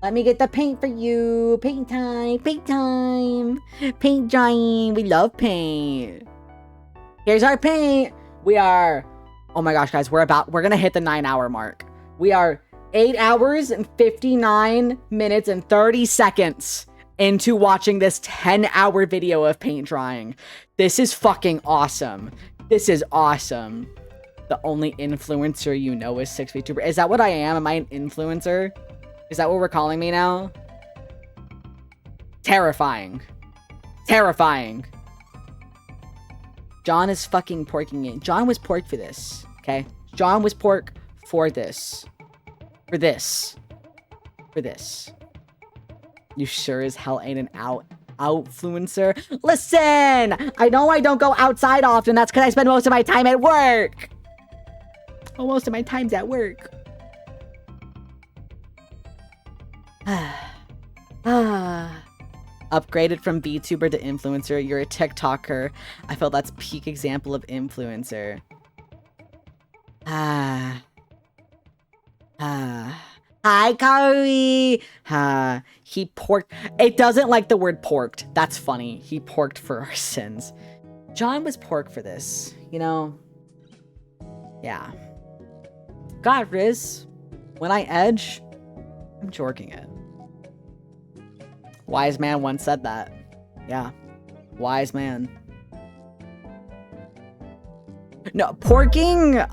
Let me get the paint for you. Paint time. Paint giant. We love paint. Here's our paint. We are, oh my gosh, guys, we're gonna hit the 9-hour mark. We are 8 hours and 59 minutes and 30 seconds into watching this 10-hour video of paint drying. This is fucking awesome. The only influencer you know is 6VTuber. Is that what I am? Am I an influencer? Is that what we're calling me now? Terrifying. John is fucking porking it. John was porked for this, okay? John was pork for this. For this. You sure as hell ain't an outfluencer. Listen! I know I don't go outside often. That's because I spend most of my time at work. Most of my time's at work. Upgraded from VTuber to influencer. You're a TikToker. I feel that's peak example of influencer. Hi, Kari. He porked. It doesn't like the word porked. That's funny. He porked for our sins. John was pork for this, you know? Yeah. God, Riz. When I edge, I'm jorking it. Wise man once said that. Yeah. Wise man. No, porking,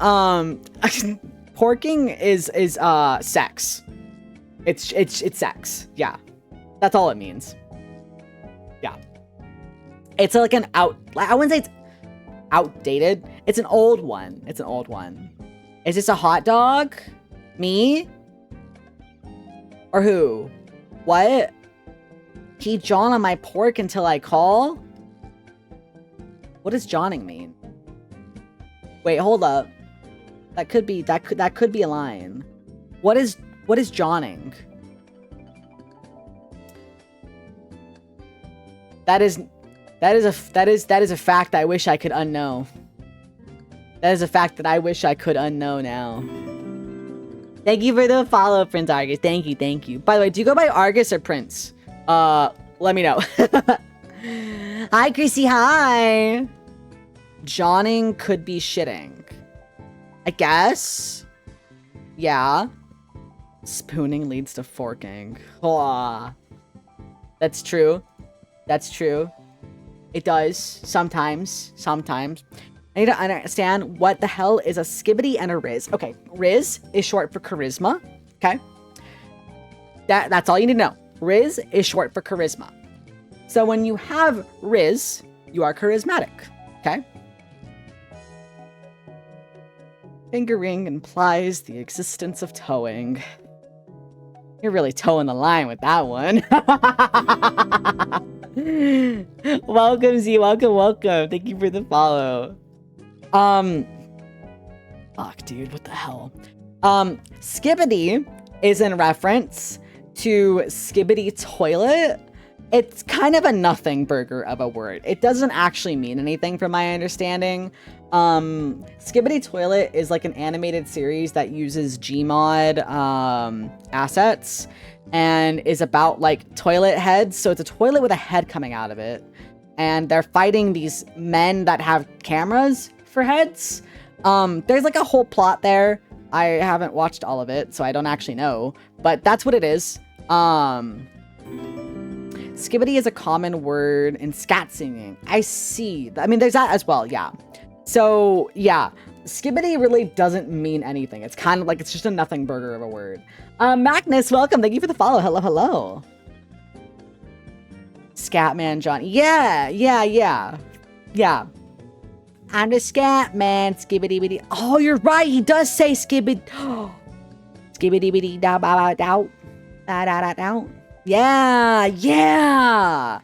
porking is sex. It's sex. Yeah. That's all it means. Yeah. It's like an I wouldn't say it's outdated. It's an old one. It's an old one. Is this a hot dog? Me? Or who? What? He John on my pork until I call? What does Johning mean? Wait, hold up. That could be a line. What is Johning? That is a fact I wish I could unknow. That is a fact that I wish I could unknow now. Thank you for the follow, Prince Argus. Thank you. By the way, do you go by Argus or Prince? Let me know. Hi, Chrissy. Hi. Johning could be shitting. I guess. Yeah. Spooning leads to forking. Oh, that's true. That's true. It does. Sometimes. I need to understand what the hell is a skibbity and a riz. Okay. Riz is short for charisma. Okay. That's all you need to know. Riz is short for charisma. So when you have riz, you are charismatic. Okay. Fingering implies the existence of towing. You're really towing the line with that one. Welcome, Z. Welcome. Thank you for the follow. Fuck, dude. What the hell? Skibbity is in reference to Skibidi Toilet. It's kind of a nothing burger of a word. It doesn't actually mean anything from my understanding. Skibidi Toilet is like an animated series that uses Gmod assets and is about like toilet heads. So it's a toilet with a head coming out of it. And they're fighting these men that have cameras for heads. There's like a whole plot there. I haven't watched all of it, so I don't actually know. But that's what it is. Skibbity is a common word in scat singing. I see. I mean, there's that as well, yeah. So, yeah. Skibbity really doesn't mean anything. It's kind of like, it's just a nothing burger of a word. Magnus, welcome. Thank you for the follow. Hello. Scatman John. Yeah. I'm the Scatman. Skibbity-bitty. Oh, you're right. He does say skibbity. Skibbity-bitty da-ba-ba-dow. Da-da-da-dow. Yeah. Yeah,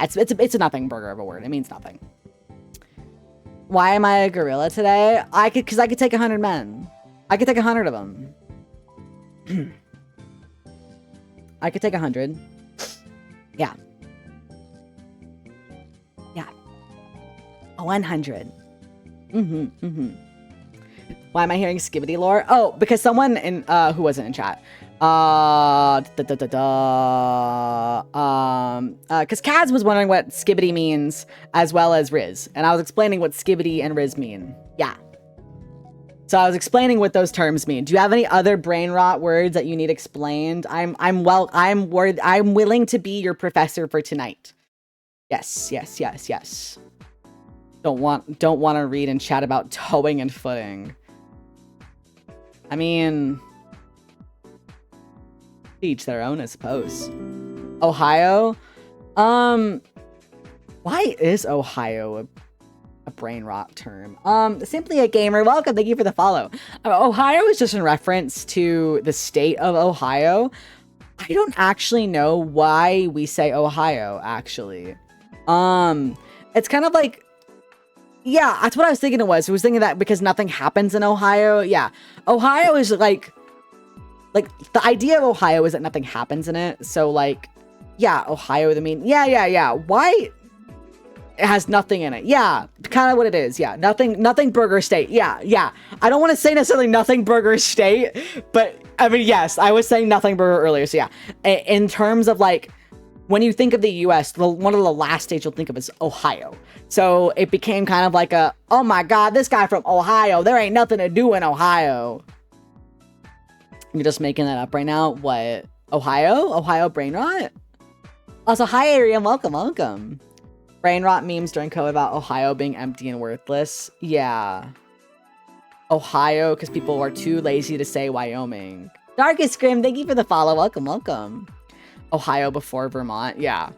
it's a nothing burger of a word. It means nothing. Why am I a gorilla today? Because I could take 100 men. I could take 100 of them. I could take 100. Yeah. 100. Why am I hearing Skibbity lore? Oh, because someone in who wasn't in chat. Because Kaz was wondering what Skibbity means as well as Riz, and I was explaining what Skibbity and Riz mean. Yeah. So I was explaining what those terms mean. Do you have any other brain rot words that you need explained? I'm willing to be your professor for tonight. Yes. Don't want to read and chat about towing and footing. I mean, each their own, I suppose. Ohio? Why is Ohio a brain rot term? Simply a gamer. Welcome. Thank you for the follow. Ohio is just in reference to the state of Ohio. I don't actually know why we say Ohio, actually. It's kind of like, yeah, that's what I was thinking it was. I was thinking that because nothing happens in Ohio. Yeah. Ohio is like the idea of Ohio is that nothing happens in it. So like, yeah, Ohio, yeah. Why? It has nothing in it. Yeah, kind of what it is. Yeah, nothing burger state. Yeah. I don't want to say necessarily nothing burger state, but I mean, yes, I was saying nothing burger earlier. So yeah, in terms of like, when you think of the US, one of the last states you'll think of is Ohio. So it became kind of like oh my God, this guy from Ohio, there ain't nothing to do in Ohio. You're just making that up right now. What? Ohio brain rot? Also, hi Arian, welcome. Brain rot memes during COVID about Ohio being empty and worthless. Yeah. Ohio, because people are too lazy to say Wyoming. Darkest Scrim, thank you for the follow. Welcome, welcome. Ohio before Vermont. Yeah.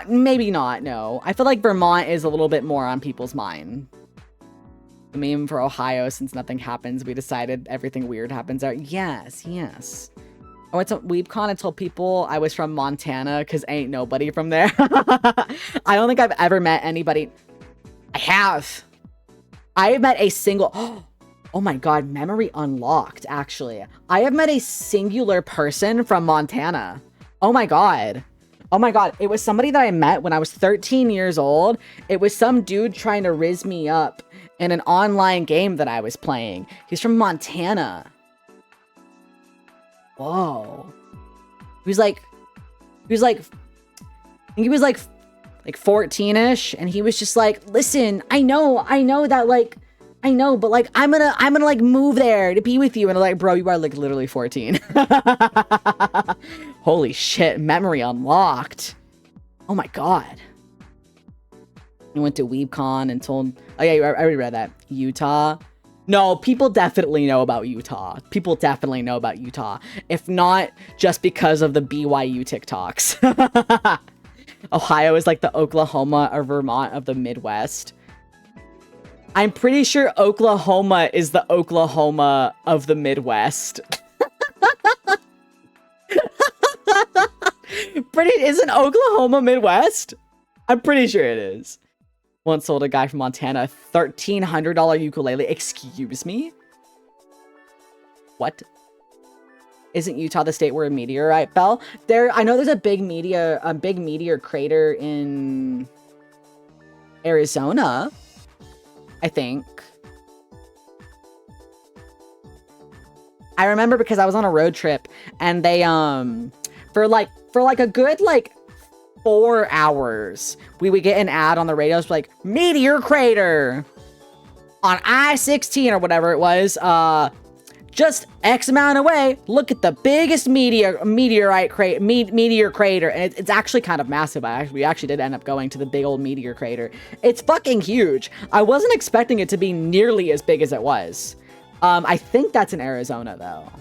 Maybe not, no. I feel like Vermont is a little bit more on people's mind. The meme for Ohio, since nothing happens, we decided everything weird happens there. Yes, yes. I went to WeebCon and told people I was from Montana because ain't nobody from there. I don't think I've ever met anybody. I have. I have met a single... Oh my god, memory unlocked, actually. I have met a singular person from Montana. Oh my god. Oh my god, it was somebody that I met when I was 13 years old. It was some dude trying to rizz me up in an online game that I was playing. He's from Montana. Whoa. He was like, I think he was like 14-ish, and he was just like, listen, I know that, like, I know, but like, I'm gonna like move there to be with you. And I'm like, bro, you are like literally 14. Holy shit, memory unlocked. Oh my god. I went to WeebCon and told, oh yeah, I already read that. Utah. No, people definitely know about Utah. People definitely know about Utah. If not, just because of the BYU TikToks. Ohio is like the Oklahoma or Vermont of the Midwest. I'm pretty sure Oklahoma is the Oklahoma of the Midwest. Isn't Oklahoma Midwest? I'm pretty sure it is. Once sold a guy from Montana $1,300 ukulele. Excuse me? What? Isn't Utah the state where a meteorite fell? I know there's a big meteor crater in Arizona, I think. I remember because I was on a road trip and they for like a good 4 hours we would get an ad on the radio like meteor crater on I-16 or whatever it was, just X amount away. Look at the biggest meteor crater, and it's actually kind of massive. We actually did end up going to the big old meteor crater. It's fucking huge. I wasn't expecting it to be nearly as big as it was. I think that's in Arizona though.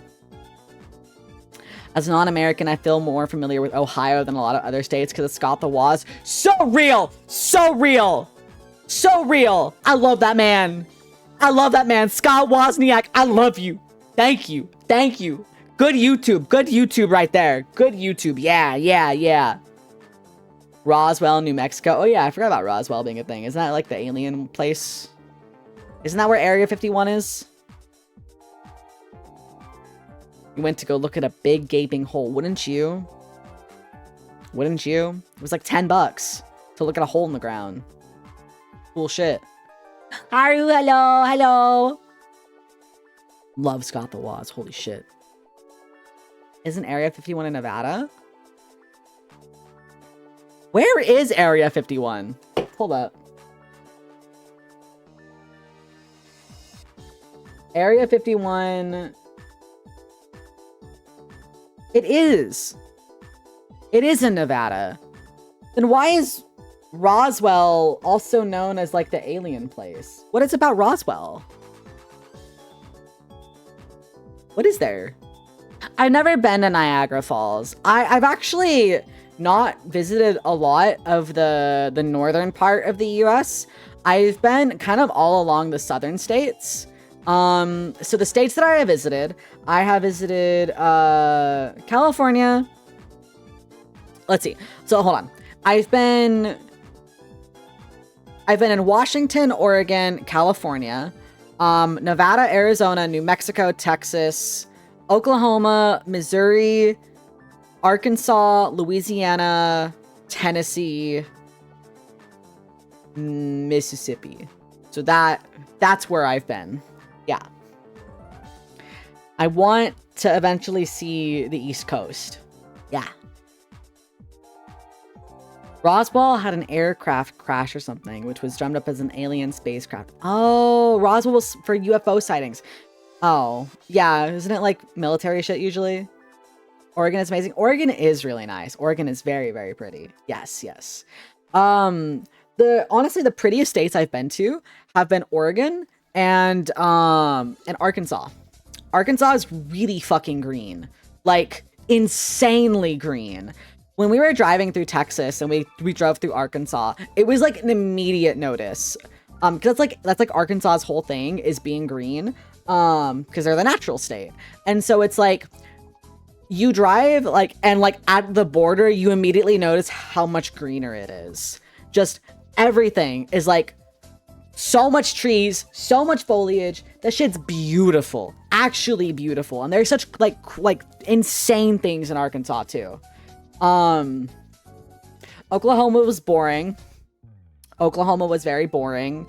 As a non-American, I feel more familiar with Ohio than a lot of other states because it's got the Woz. So real, so real, so real. I love that man. I love that man, Scott Wozniak. I love you. Thank you. Thank you. Good YouTube. Good YouTube right there. Good YouTube. Yeah, yeah, yeah. Roswell, New Mexico. Oh yeah, I forgot about Roswell being a thing. Isn't that like the alien place? Isn't that where Area 51 is? You went to go look at a big gaping hole, wouldn't you? Wouldn't you? It was like $10 to look at a hole in the ground. Cool shit. Haru, hello, hello. Love Scott the Woz. Holy shit. Isn't Area 51 in Nevada? Where is Area 51? Hold up. Area 51... It is. It is in Nevada. Then why is Roswell also known as like the alien place? What is it about Roswell? What is there? I've never been to Niagara Falls. I've actually not visited a lot of the northern part of the US. I've been kind of all along the southern states. So the states that I have visited California. Let's see. So hold on. I've been in Washington, Oregon, California, Nevada, Arizona, New Mexico, Texas, Oklahoma, Missouri, Arkansas, Louisiana, Tennessee, Mississippi. So that's where I've been. Yeah. I want to eventually see the East Coast. Yeah. Roswell had an aircraft crash or something, which was drummed up as an alien spacecraft. Oh, Roswell was for UFO sightings. Oh, yeah. Isn't it like military shit usually? Oregon is amazing. Oregon is really nice. Oregon is very, very pretty. Yes, yes. Honestly, the prettiest states I've been to have been Oregon and Arkansas. Arkansas is really fucking green. Like, insanely green. When we were driving through Texas and we drove through Arkansas, it was like an immediate notice. Because that's like Arkansas's whole thing is being green. Because they're the natural state. And so it's like you drive and at the border, you immediately notice how much greener it is. Just everything is like so much trees, so much foliage. That shit's beautiful, actually beautiful. And there's such like insane things in Arkansas too. Oklahoma was boring. Oklahoma was very boring.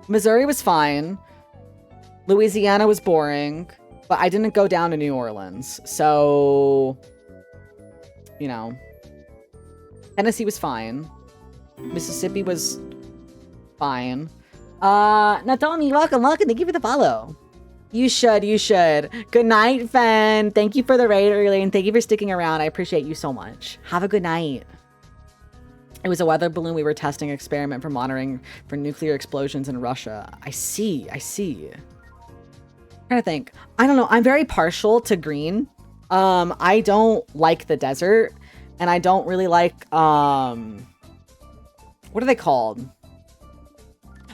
Missouri was fine. Louisiana was boring, but I didn't go down to New Orleans. So, you know, Tennessee was fine. Mississippi was fine. Natomi, welcome. Thank you for the follow. You should. Good night, Fen. Thank you for the raid early, and thank you for sticking around. I appreciate you so much. Have a good night. It was a weather balloon we were testing experiment for monitoring for nuclear explosions in Russia. I see. I'm trying to think. I don't know. I'm very partial to green. I don't like the desert, and I don't really like, what are they called?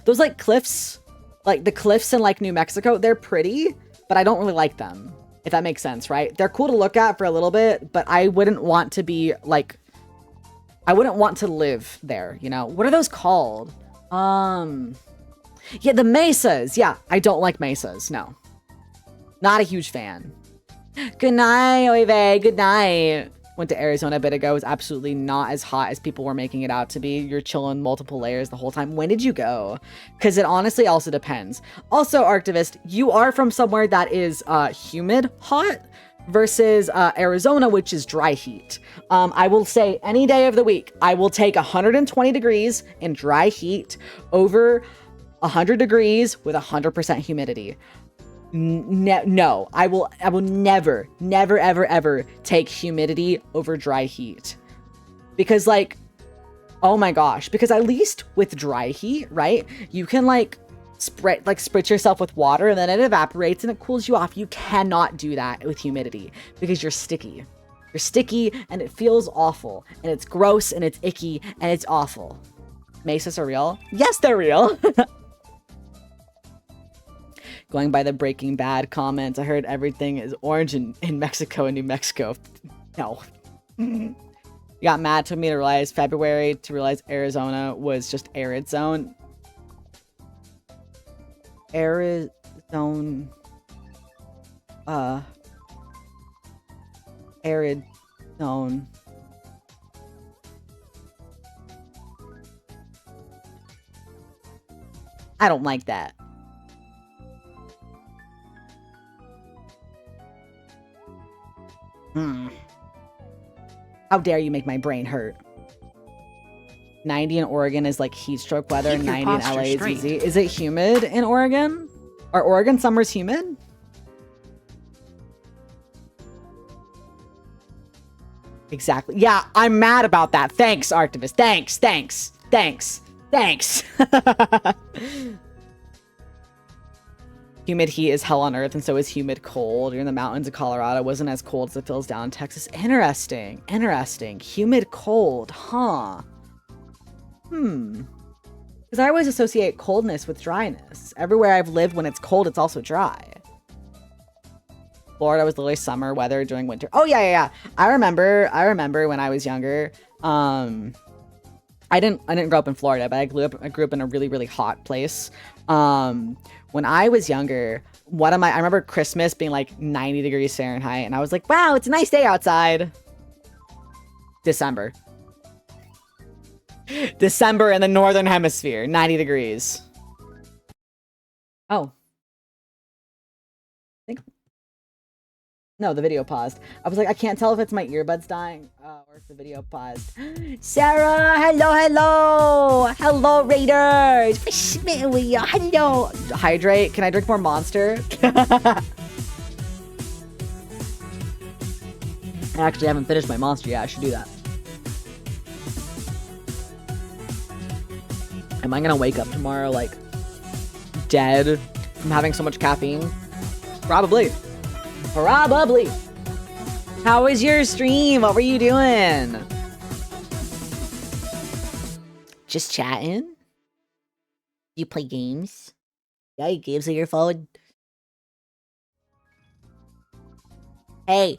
Those like cliffs, like the cliffs in like New Mexico, they're pretty, but I don't really like them, if that makes sense, right? They're cool to look at for a little bit, but I wouldn't want to be like, I wouldn't want to live there, you know? What are those called? Yeah, the mesas. Yeah, I don't like mesas. No. Not a huge fan. Good night, Oive. Good night. Went to Arizona a bit ago. It was absolutely not as hot as people were making it out to be. You're chilling multiple layers the whole time. When did you go? Because it honestly also depends. Also, Arctivist, you are from somewhere that is humid hot versus Arizona, which is dry heat. I will say any day of the week, I will take 120 degrees in dry heat over 100 degrees with 100% humidity. No, I will never, ever take humidity over dry heat. Because like, oh my gosh, because at least with dry heat, right? You can like spritz yourself with water and then it evaporates and it cools you off. You cannot do that with humidity because you're sticky. You're sticky and it feels awful and it's gross and it's icky and it's awful. Mesas are real? Yes, they're real. Going by the Breaking Bad comments, I heard everything is orange in Mexico and New Mexico. No. You got mad, took me to realize February to realize Arizona was just arid zone. Arid zone. Arid zone. I don't like that. How dare you make my brain hurt? 90 in Oregon is like heat stroke weather, and 90 in LA is easy. Is it humid in Oregon? Are Oregon summers humid? Exactly. Yeah, I'm mad about that. Thanks, Arctivist. Thanks. Humid heat is hell on earth, and so is humid cold. You're in the mountains of Colorado. It wasn't as cold as it feels down in Texas. Interesting. Humid cold, huh? Because I always associate coldness with dryness. Everywhere I've lived, when it's cold, it's also dry. Florida was literally summer weather during winter. Oh, yeah. I remember when I was younger. I didn't grow up in Florida, but I grew up in a really, really hot place. When I was younger, I remember Christmas being like 90 degrees Fahrenheit, and I was like, wow, it's a nice day outside. December in the Northern Hemisphere, 90 degrees. Oh. No, the video paused. I was like, I can't tell if it's my earbuds dying or if the video paused. Sarah, hello, Raiders. Hello. Hydrate. Can I drink more Monster? I actually haven't finished my monster yet. I should do that. Am I gonna wake up tomorrow, like, dead from having so much caffeine? Probably. Probably. How was your stream? What were you doing? Just chatting? You play games? Yeah, you games on your phone? Hey,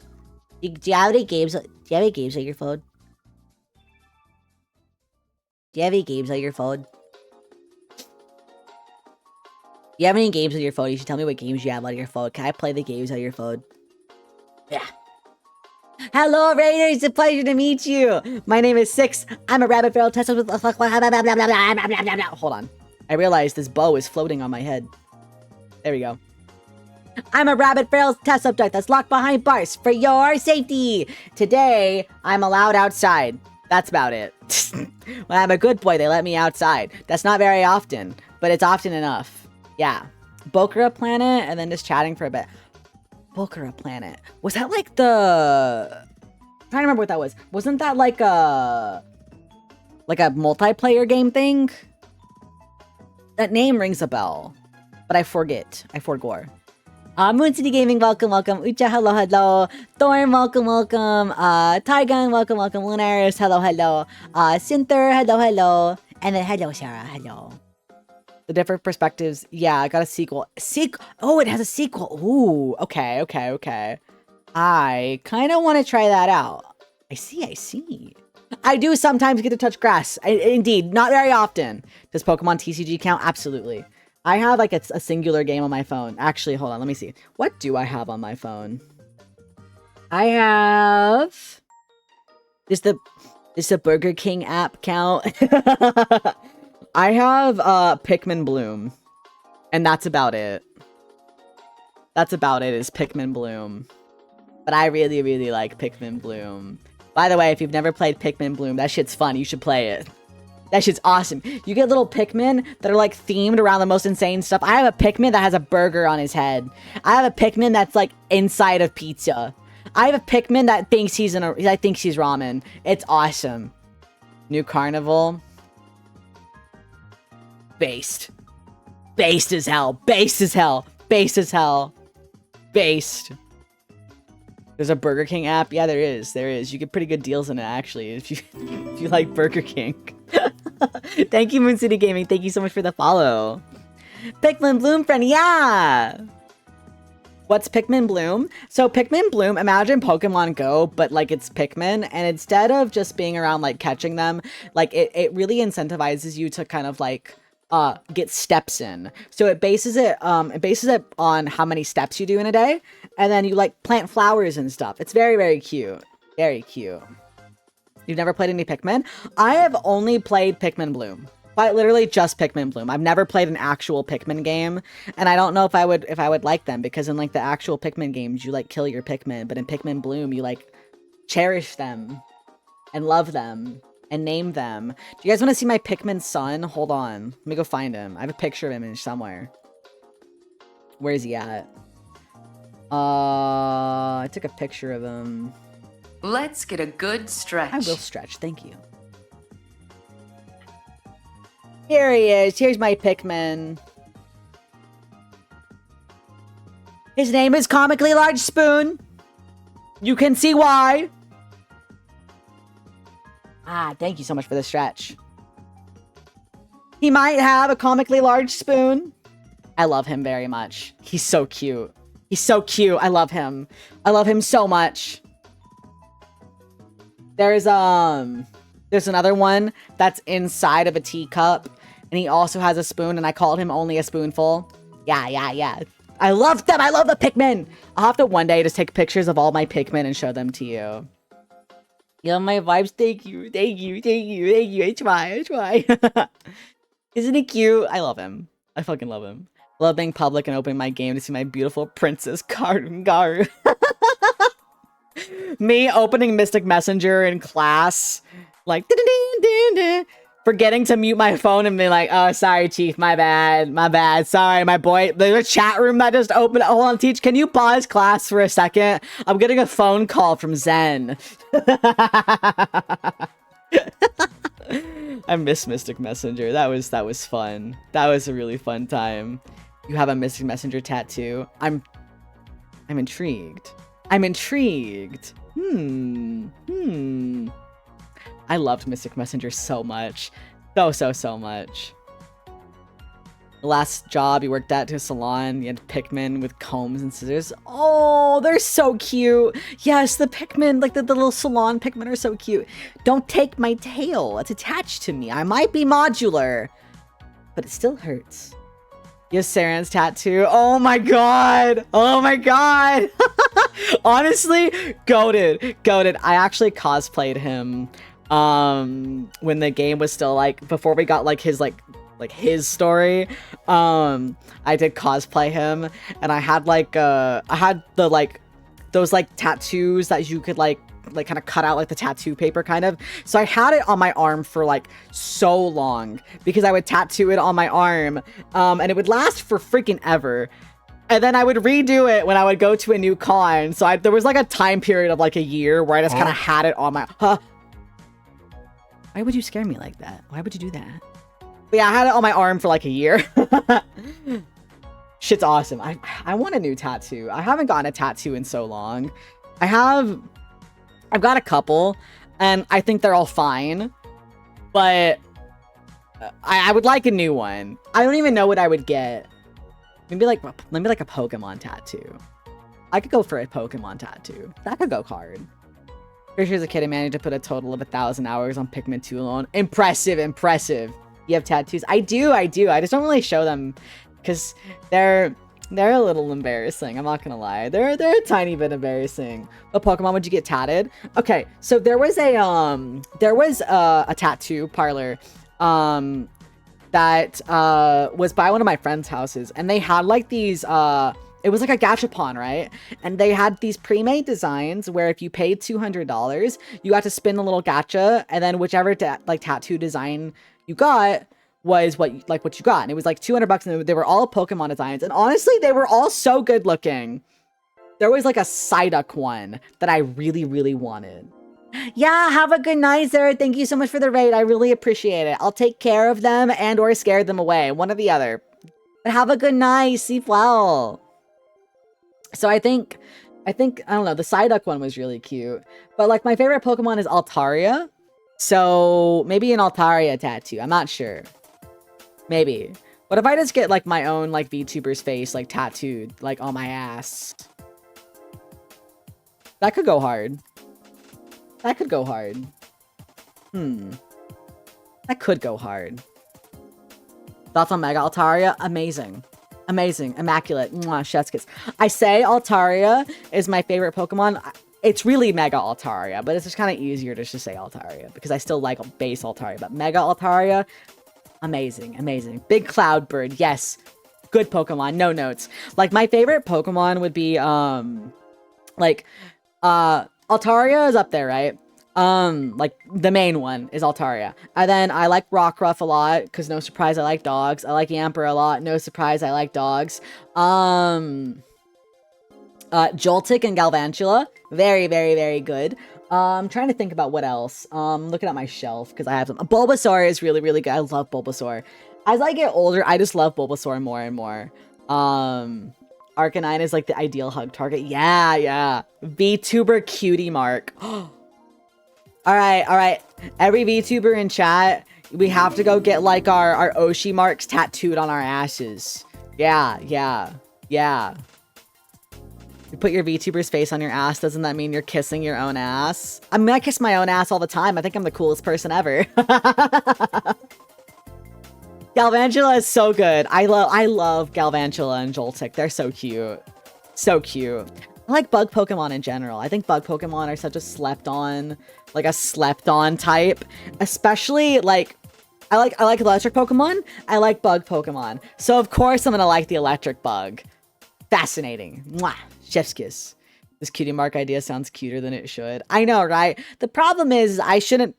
do you have any games? Do you have any games on your phone? Do you have any games on your phone? You have any games on your phone? You should tell me what games you have on your phone. Can I play the games on your phone? Yeah. Hello, Raiders. It's a pleasure to meet you. My name is Six. I'm a rabbit feral test with. Hold on. I realized this bow is floating on my head. There we go. I'm a rabbit feral test subject that's locked behind bars for your safety. Today, I'm allowed outside. That's about it. When I'm a good boy, they let me outside. That's not very often, but it's often enough. Yeah. Bokura Planet, and then just chatting for a bit. Bokura Planet. Was that like the... I'm trying to remember what that was. Wasn't that like a multiplayer game thing? That name rings a bell. But I forget. I forgore. Moon City Gaming, welcome, welcome. Ucha, hello, hello. Thorn, welcome, welcome. Tygun, welcome, welcome. Lunaris, hello, hello. Synther, hello, hello. And then hello, Sarah, hello. The different perspectives. Yeah, I got a sequel. Oh, it has a sequel. Ooh, okay, okay, okay. I kind of want to try that out. I see, I see. I do sometimes get to touch grass. Indeed, not very often. Does Pokemon TCG count? Absolutely. I have like a singular game on my phone. Actually, hold on, let me see. What do I have on my phone? I have... Does the Burger King app count? I have Pikmin Bloom. And that's about it. That's about it, is Pikmin Bloom. But I really, really like Pikmin Bloom. By the way, if you've never played Pikmin Bloom, that shit's fun. You should play it. That shit's awesome. You get little Pikmin that are like themed around the most insane stuff. I have a Pikmin that has a burger on his head. I have a Pikmin that's like inside of pizza. I have a Pikmin that thinks he's ramen. It's awesome. New Carnival. Based. Based as hell. Based as hell. Based as hell. Based. There's a Burger King app. Yeah, there is. There is. You get pretty good deals in it, actually, if you like Burger King. Thank you, Moon City Gaming. Thank you so much for the follow. Pikmin Bloom friend. Yeah. What's Pikmin Bloom? So Pikmin Bloom, imagine Pokemon Go, but like it's Pikmin, and instead of just being around like catching them, like it really incentivizes you to kind of like get steps in. So it bases it on how many steps you do in a day, and then you like plant flowers and stuff. It's very, very cute. Very cute. You've never played any Pikmin? I have only played Pikmin Bloom. But literally just Pikmin Bloom. I've never played an actual Pikmin game, and I don't know if I would like them, because in like the actual Pikmin games you like kill your Pikmin, but in Pikmin Bloom you like cherish them and love them and name them. Do you guys want to see my Pikmin son? Hold on. Let me go find him. I have a picture of him somewhere. Where is he at? I took a picture of him. Let's get a good stretch. I will stretch, thank you. Here he is. Here's my Pikmin. His name is Comically Large Spoon. You can see why. Thank you so much for the stretch. He might have a comically large spoon. I love him very much. He's so cute. He's so cute. I love him. I love him so much. There's another one that's inside of a teacup, and he also has a spoon, and I called him Only a Spoonful. Yeah. I love them. I love the Pikmin. I'll have to one day just take pictures of all my Pikmin and show them to you. You know my vibes. Thank you. I try. Isn't he cute? I love him. I fucking love him. Love being public and opening my game to see my beautiful Princess Gar. Me opening Mystic Messenger in class, like forgetting to mute my phone and be like, oh, sorry, Chief, my bad, sorry, my boy. There's a chat room that just opened. Hold on, Teach, can you pause class for a second? I'm getting a phone call from Zen. I miss Mystic Messenger. That was fun. That was a really fun time. You have a Mystic Messenger tattoo. I'm intrigued. I'm intrigued. I loved Mystic Messenger so much. So much. The last job you worked at to a salon, you had Pikmin with combs and scissors. Oh, they're so cute. Yes, the Pikmin, like the little salon Pikmin are so cute. Don't take my tail. It's attached to me. I might be modular, but it still hurts. You have Saren's tattoo. Oh my god. Oh my god. Honestly, goated. I actually cosplayed him when the game was still like, before we got like his his story. I did cosplay him, and I had like I had the like those like tattoos that you could like kind of cut out like the tattoo paper kind of. So I had it on my arm for like so long because I would tattoo it on my arm, and it would last for freaking ever. And then I would redo it when I would go to a new con. So there was like a time period of like a year where I just kind of had it on my... Why would you scare me like that? Why would you do that? But yeah, I had it on my arm for like a year. Shit's awesome. I want a new tattoo. I haven't gotten a tattoo in so long. I've got a couple, and I think they're all fine. But I would like a new one. I don't even know what I would get. Maybe like a Pokemon tattoo. I could go for a Pokemon tattoo. That could go hard. Pretty sure as a kid I managed to put a total of 1,000 hours on Pikmin 2 alone. Impressive. You have tattoos? I do. I just don't really show them because they're a little embarrassing. I'm not gonna lie. They're a tiny bit embarrassing. What Pokemon would you get tatted? Okay, so there was a tattoo parlor that was by one of my friends' houses, and they had like these it was like a gachapon, right? And they had these pre-made designs where if you paid $200, you got to spin the little gacha, and then whichever tattoo design you got was what you got. And it was like $200, and they were all Pokemon designs. And honestly, they were all so good looking. There was like a Psyduck one that I really, really wanted. Yeah, have a good night, Sarah. Thank you so much for the raid. I really appreciate it. I'll take care of them and or scare them away. One or the other. But have a good night. Sleep well. So I think, I don't know, the Psyduck one was really cute. But like my favorite Pokemon is Altaria. So maybe an Altaria tattoo. I'm not sure. Maybe. What if I just get like my own like VTuber's face like tattooed like on my ass? That could go hard. That could go hard. That could go hard. Thoughts on Mega Altaria? Amazing. Amazing. Immaculate. Mwah, chef's kiss. I say Altaria is my favorite Pokemon. It's really Mega Altaria, but it's just kind of easier to just say Altaria because I still like base Altaria. But Mega Altaria, amazing. Amazing. Big Cloud Bird. Yes. Good Pokemon. No notes. Like my favorite Pokemon would be Altaria is up there, right? Like the main one is Altaria. And then I like Rockruff a lot because no surprise I like dogs. I like Yamper a lot. No surprise I like dogs. Joltik and Galvantula. Very, very, very good. I'm trying to think about what else. Looking at my shelf because I have some. Bulbasaur is really, really good. I love Bulbasaur. As I get older, I just love Bulbasaur more and more. Arcanine is like the ideal hug target. Yeah. VTuber cutie mark. All right. Every VTuber in chat, we have to go get like our Oshi marks tattooed on our asses. Yeah. You put your VTuber's face on your ass, doesn't that mean you're kissing your own ass? I mean, I kiss my own ass all the time. I think I'm the coolest person ever. Galvantula is so good. I love Galvantula and Joltik. They're so cute. So cute. I like bug Pokemon in general. I think bug Pokemon are such a slept on type. Especially like I like electric Pokemon. I like bug Pokemon. So of course I'm gonna like the electric bug. Fascinating. Mwah. Chef's kiss. This cutie mark idea sounds cuter than it should. I know, right? The problem is I shouldn't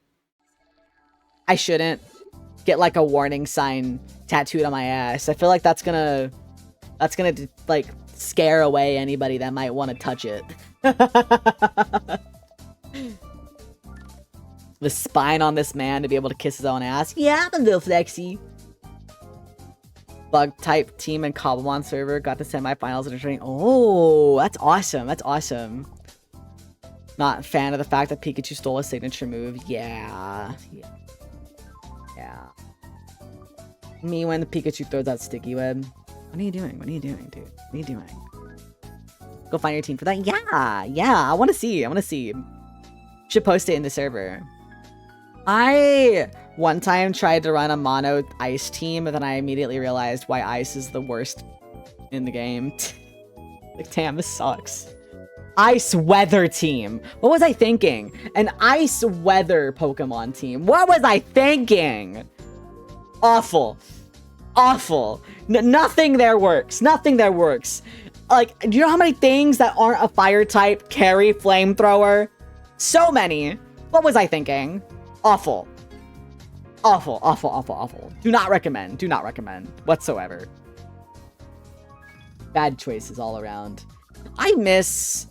get like a warning sign tattooed on my ass. I feel like that's gonna like scare away anybody that might want to touch it. The spine on this man to be able to kiss his own ass. Yeah, I'm a little flexy. Bug type team and Cobblemon server got to semifinals in a training. Oh, that's awesome. That's awesome. Not a fan of the fact that Pikachu stole a signature move. Yeah. Me when the Pikachu throws out sticky web. What are you doing? What are you doing, dude? What are you doing? Go find your team for that. Yeah. I want to see. Should post it in the server. I one time tried to run a mono ice team, but then I immediately realized why ice is the worst in the game. Like, damn, this sucks. Ice weather team. What was I thinking? An ice weather Pokemon team. What was I thinking? Awful. Nothing there works. Like, do you know how many things that aren't a fire type carry flamethrower? So many. What was I thinking? Awful. Do not recommend whatsoever. Bad choices all around. I miss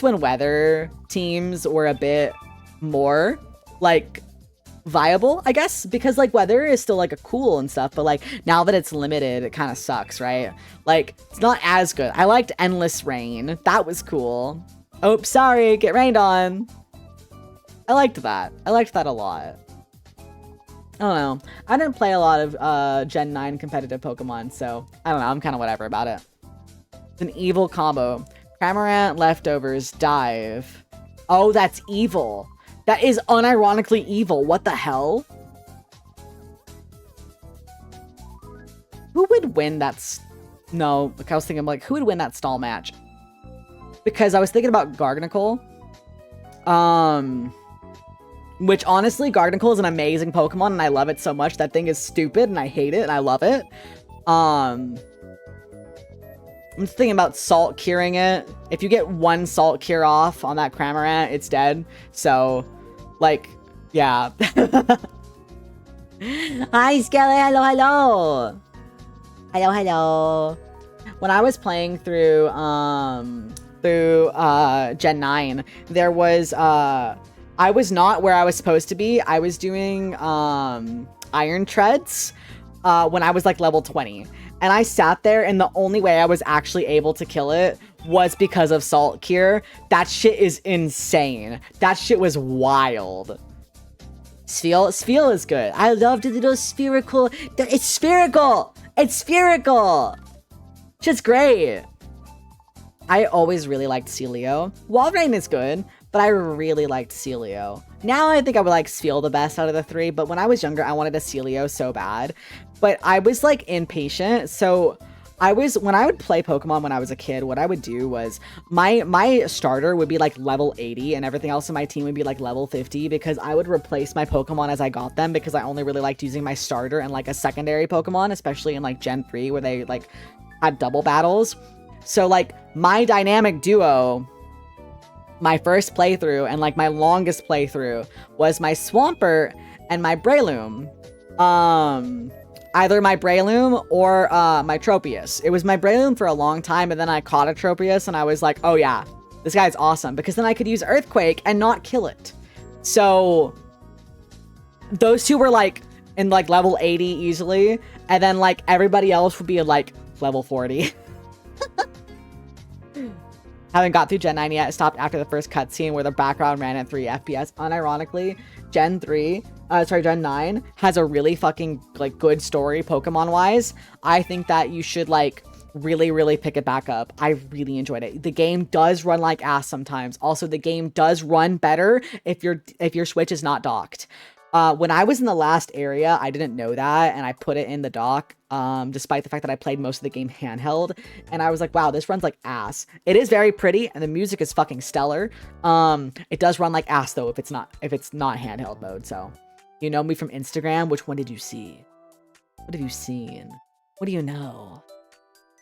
when weather teams were a bit more like viable, I guess, because like weather is still like a cool and stuff, but like now that it's limited, it kind of sucks, right? Like it's not as good. I liked Endless Rain. That was cool. Oh, sorry, get rained on. I liked that a lot. I don't know. I didn't play a lot of Gen 9 competitive Pokemon, so I don't know. I'm kind of whatever about it. It's an evil combo. Cramorant, Leftovers, Dive. Oh, that's evil. That is unironically evil. What the hell? Who would win that? No, like I was thinking, like, who would win that stall match? Because I was thinking about Garganacl. Which honestly, Garganacl is an amazing Pokemon and I love it so much. That thing is stupid and I hate it and I love it. I'm just thinking about salt curing it. If you get one salt cure off on that Cramorant, it's dead. So, like, yeah. Hi, Skelly. Hello. When I was playing through Gen 9, there was, I was not where I was supposed to be. I was doing, Iron Treads, when I was, like, level 20. And I sat there, and the only way I was actually able to kill it was because of Salt Cure. That shit is insane. That shit was wild. Spheal is good. I love the little spherical... It's spherical! It's spherical! Shit's great. I always really liked Celio. Walrein is good, but I really liked Celio. Now I think I would like Spheal the best out of the three, but when I was younger, I wanted a Celio so bad. But I was like impatient, so when I would play Pokemon when I was a kid, what I would do was my starter would be like level 80 and everything else in my team would be like level 50 because I would replace my Pokemon as I got them because I only really liked using my starter and like a secondary Pokemon, especially in like Gen 3 where they like had double battles. So like my dynamic duo, my first playthrough and like my longest playthrough was my Swampert and my Breloom. Either my Breloom or my Tropius. It was my Breloom for a long time, and then I caught a Tropius, and I was like, oh yeah, this guy's awesome, because then I could use Earthquake and not kill it. So those two were like in like level 80 easily, and then like everybody else would be like level 40. Haven't got through Gen 9 yet. Stopped after the first cutscene where the background ran at 3 FPS. Unironically, Gen 9 has a really fucking like good story Pokemon-wise. I think that you should like really pick it back up. I really enjoyed it. The game does run like ass sometimes. Also, the game does run better if your Switch is not docked. When I was in the last area, I didn't know that, and I put it in the dock, despite the fact that I played most of the game handheld, and I was like, wow, this runs like ass. It is very pretty, and the music is fucking stellar. It does run like ass, though, if it's not handheld mode, so. You know me from Instagram? Which one did you see? What have you seen? What do you know?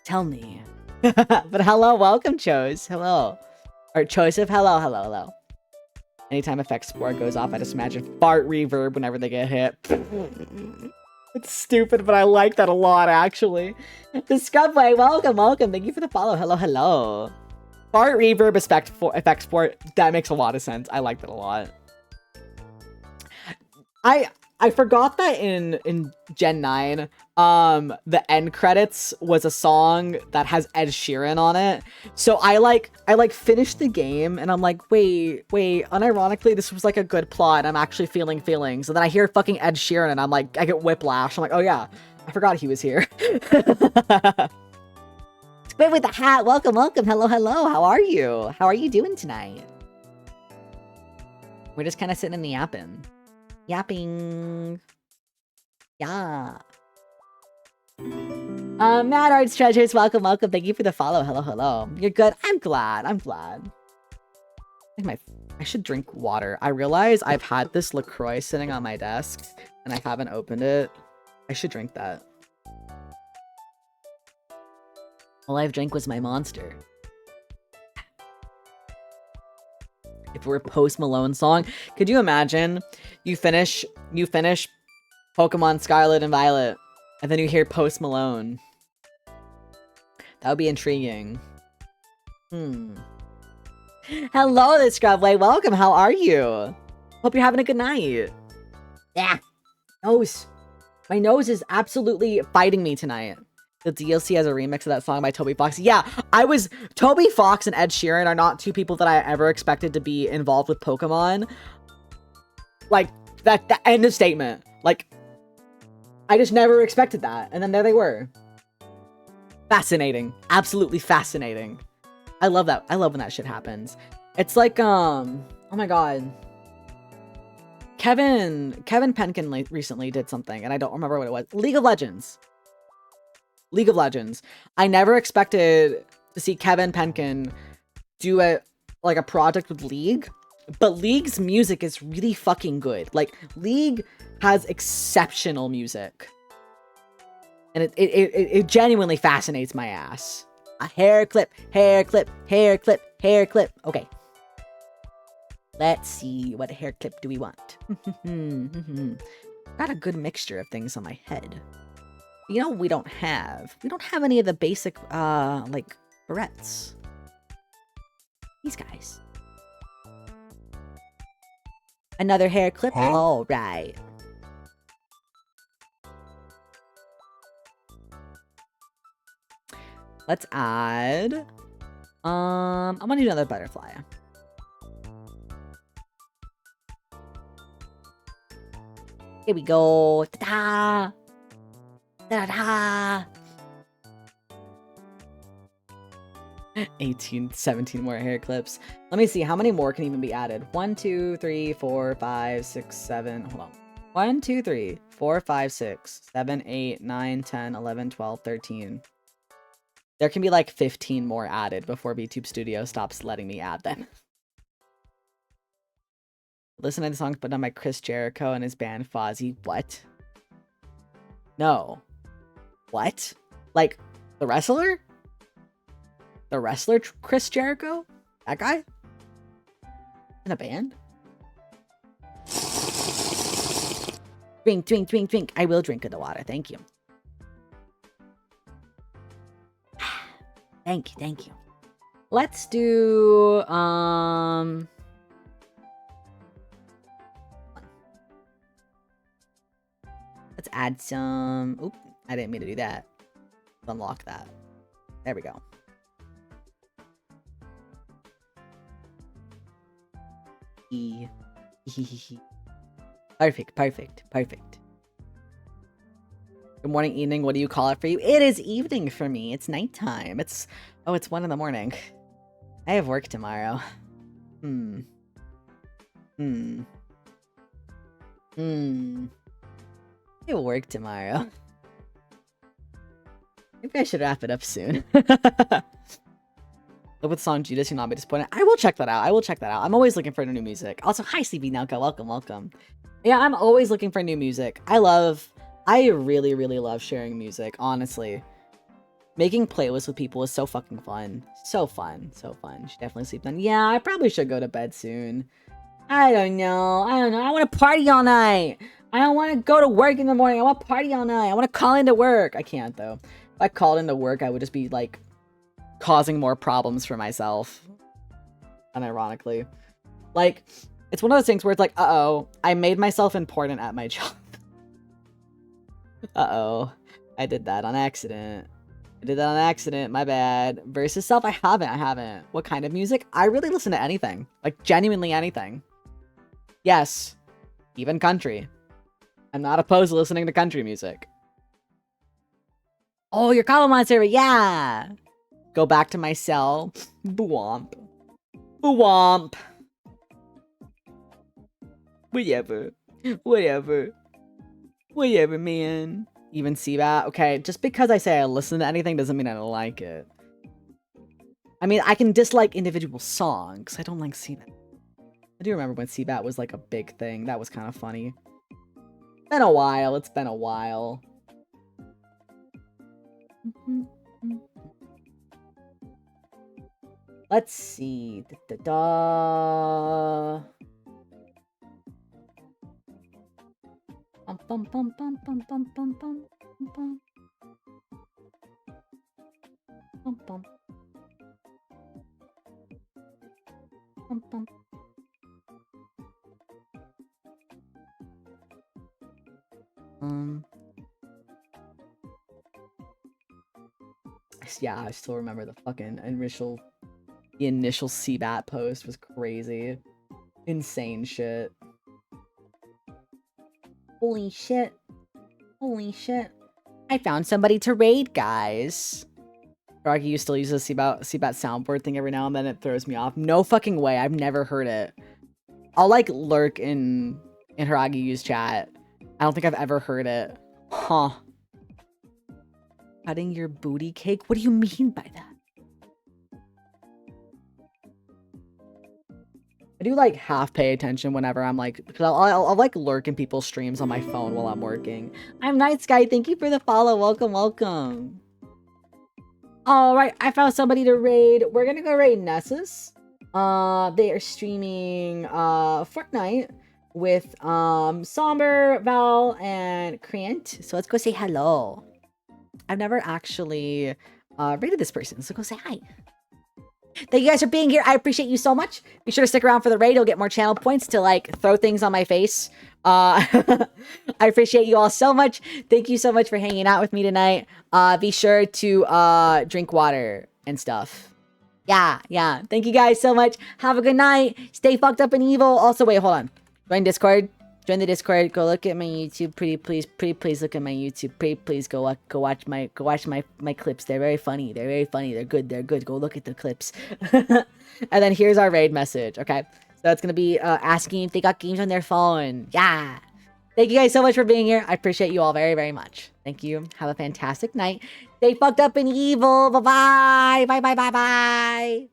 Tell me. But hello, welcome, Chose. Hello. Or Joseph, hello. Anytime effects sport goes off, I just imagine fart reverb whenever they get hit. It's stupid, but I like that a lot, actually. The Scubway, welcome, welcome. Thank you for the follow. Hello, hello. Fart reverb effect sport. That makes a lot of sense. I like that a lot. I forgot that in Gen 9, the end credits was a song that has Ed Sheeran on it. So I finished the game and I'm like, wait, unironically, this was like a good plot. I'm actually feeling feelings. And then I hear fucking Ed Sheeran and I'm like, I get whiplash. I'm like, oh yeah, I forgot he was here. Squid with the hat, welcome, welcome. Hello, hello. How are you? How are you doing tonight? We're just kind of sitting in the yapping. Yeah. Mad Arts Treasures, welcome, welcome. Thank you for the follow. Hello, hello. You're good. I'm glad. I think I should drink water. I realize I've had this LaCroix sitting on my desk and I haven't opened it. I should drink that. All I've drank was my Monster. If it were a Post Malone song, could you imagine you finish Pokemon Scarlet and Violet and then you hear Post Malone? That would be intriguing. Hello, this Scrubway. Welcome. How are you? Hope you're having a good night. Yeah. Nose. My nose is absolutely fighting me tonight. The DLC has a remix of that song by Toby Fox. Yeah, Toby Fox and Ed Sheeran are not two people that I ever expected to be involved with Pokemon. Like, the end of statement. Like, I just never expected that. And then there they were. Fascinating. Absolutely fascinating. I love that. I love when that shit happens. It's like, oh my god. Kevin Penkin recently did something, and I don't remember what it was. League of Legends. I never expected to see Kevin Penkin do a project with League, but League's music is really fucking good. Like, League has exceptional music. And it genuinely fascinates my ass. A hair clip. Okay. Let's see, what hair clip do we want? Got a good mixture of things on my head. You know, we don't have any of the basic, like, barrettes. These guys. Another hair clip? Huh? All right. Let's add, I'm gonna do another butterfly. Here we go. Ta-da! Ta-da! 18, 17 more hair clips. Let me see, how many more can even be added? 1, 2, 3, 4, 5, 6, 7, hold on. 1, 2, 3, 4, 5, 6, 7, 8, 9, 10, 11, 12, 13. There can be like 15 more added before VTube Studio stops letting me add them. Listen to the songs put on by Chris Jericho and his band Fozzy. What? No. What? Like, the wrestler? The wrestler Chris Jericho? That guy? In a band? Drink, drink, drink, drink. I will drink the water. Thank you. Thank you, thank you. Let's do, let's add some, oop, I didn't mean to do that. Let's unlock that. There we go. Perfect, perfect, perfect. Good morning, evening. What do you call it for you? It is evening for me. It's nighttime. It's 1 in the morning. I have work tomorrow. I have work tomorrow. Maybe I should wrap it up soon. Look with the song Judas, you'll not be disappointed. I will check that out. I will check that out. I'm always looking for new music. Also, hi, CB Nelka. Welcome, welcome. Yeah, I'm always looking for new music. I really, really love sharing music, honestly. Making playlists with people is so fucking fun. So fun, so fun. Should definitely sleep then. Yeah, I probably should go to bed soon. I don't know. I want to party all night. I don't want to go to work in the morning. I want to party all night. I want to call into work. I can't, though. If I called into work, I would just be, like, causing more problems for myself. Unironically. Like, it's one of those things where it's like, uh-oh, I made myself important at my job. Uh-oh. I did that on accident. My bad. Versus self, I haven't. What kind of music? I really listen to anything. Like, genuinely anything. Yes. Even country. I'm not opposed to listening to country music. Oh, your Cobblemon server, yeah! Go back to my cell. Bwomp. Bwomp. Whatever, man. Even Seabat. Okay, just because I say I listen to anything doesn't mean I don't like it. I mean, I can dislike individual songs. I don't like Seabat. I do remember when Seabat was like a big thing. That was kind of funny. Been a while. It's been a while. Let's see. Da-da-da. Bum bum bum bum bum bum bum bum bum bum bum bum bum. Yeah, I still remember the fucking initial Seabat post was crazy. Insane shit. Holy shit. Holy shit. I found somebody to raid, guys. Hiragi still uses Seabat soundboard thing every now and then. It throws me off. No fucking way. I've never heard it. I'll like lurk in Hiragiyu's chat. I don't think I've ever heard it. Huh. Cutting your booty cake? What do you mean by that? I do like half pay attention whenever I'm like, because I'll like lurk in people's streams on my phone while I'm working. I'm Night Sky. Thank you for the follow. Welcome, welcome. All right, I found somebody to raid. We're gonna go raid Nessus. They are streaming Fortnite with Somber, Val, and Creant. So let's go say hello. I've never actually rated this person, so go say hi. Thank you guys for being here. I appreciate you so much. Be sure to stick around for the raid. You'll get more channel points to like throw things on my face. I appreciate you all so much. Thank you so much for hanging out with me tonight. Be sure to drink water and stuff. Yeah. Thank you guys so much. Have a good night. Stay fucked up and evil. Also, wait, hold on. Join Discord. Join the Discord. Go look at my YouTube. Pretty please look at my YouTube. Pretty please go watch my clips. They're very funny. They're good. Go look at the clips. And then here's our raid message. Okay, so it's gonna be asking if they got games on their phone. Yeah. Thank you guys so much for being here. I appreciate you all very, very much. Thank you. Have a fantastic night. Stay fucked up and evil. Bye bye. Bye.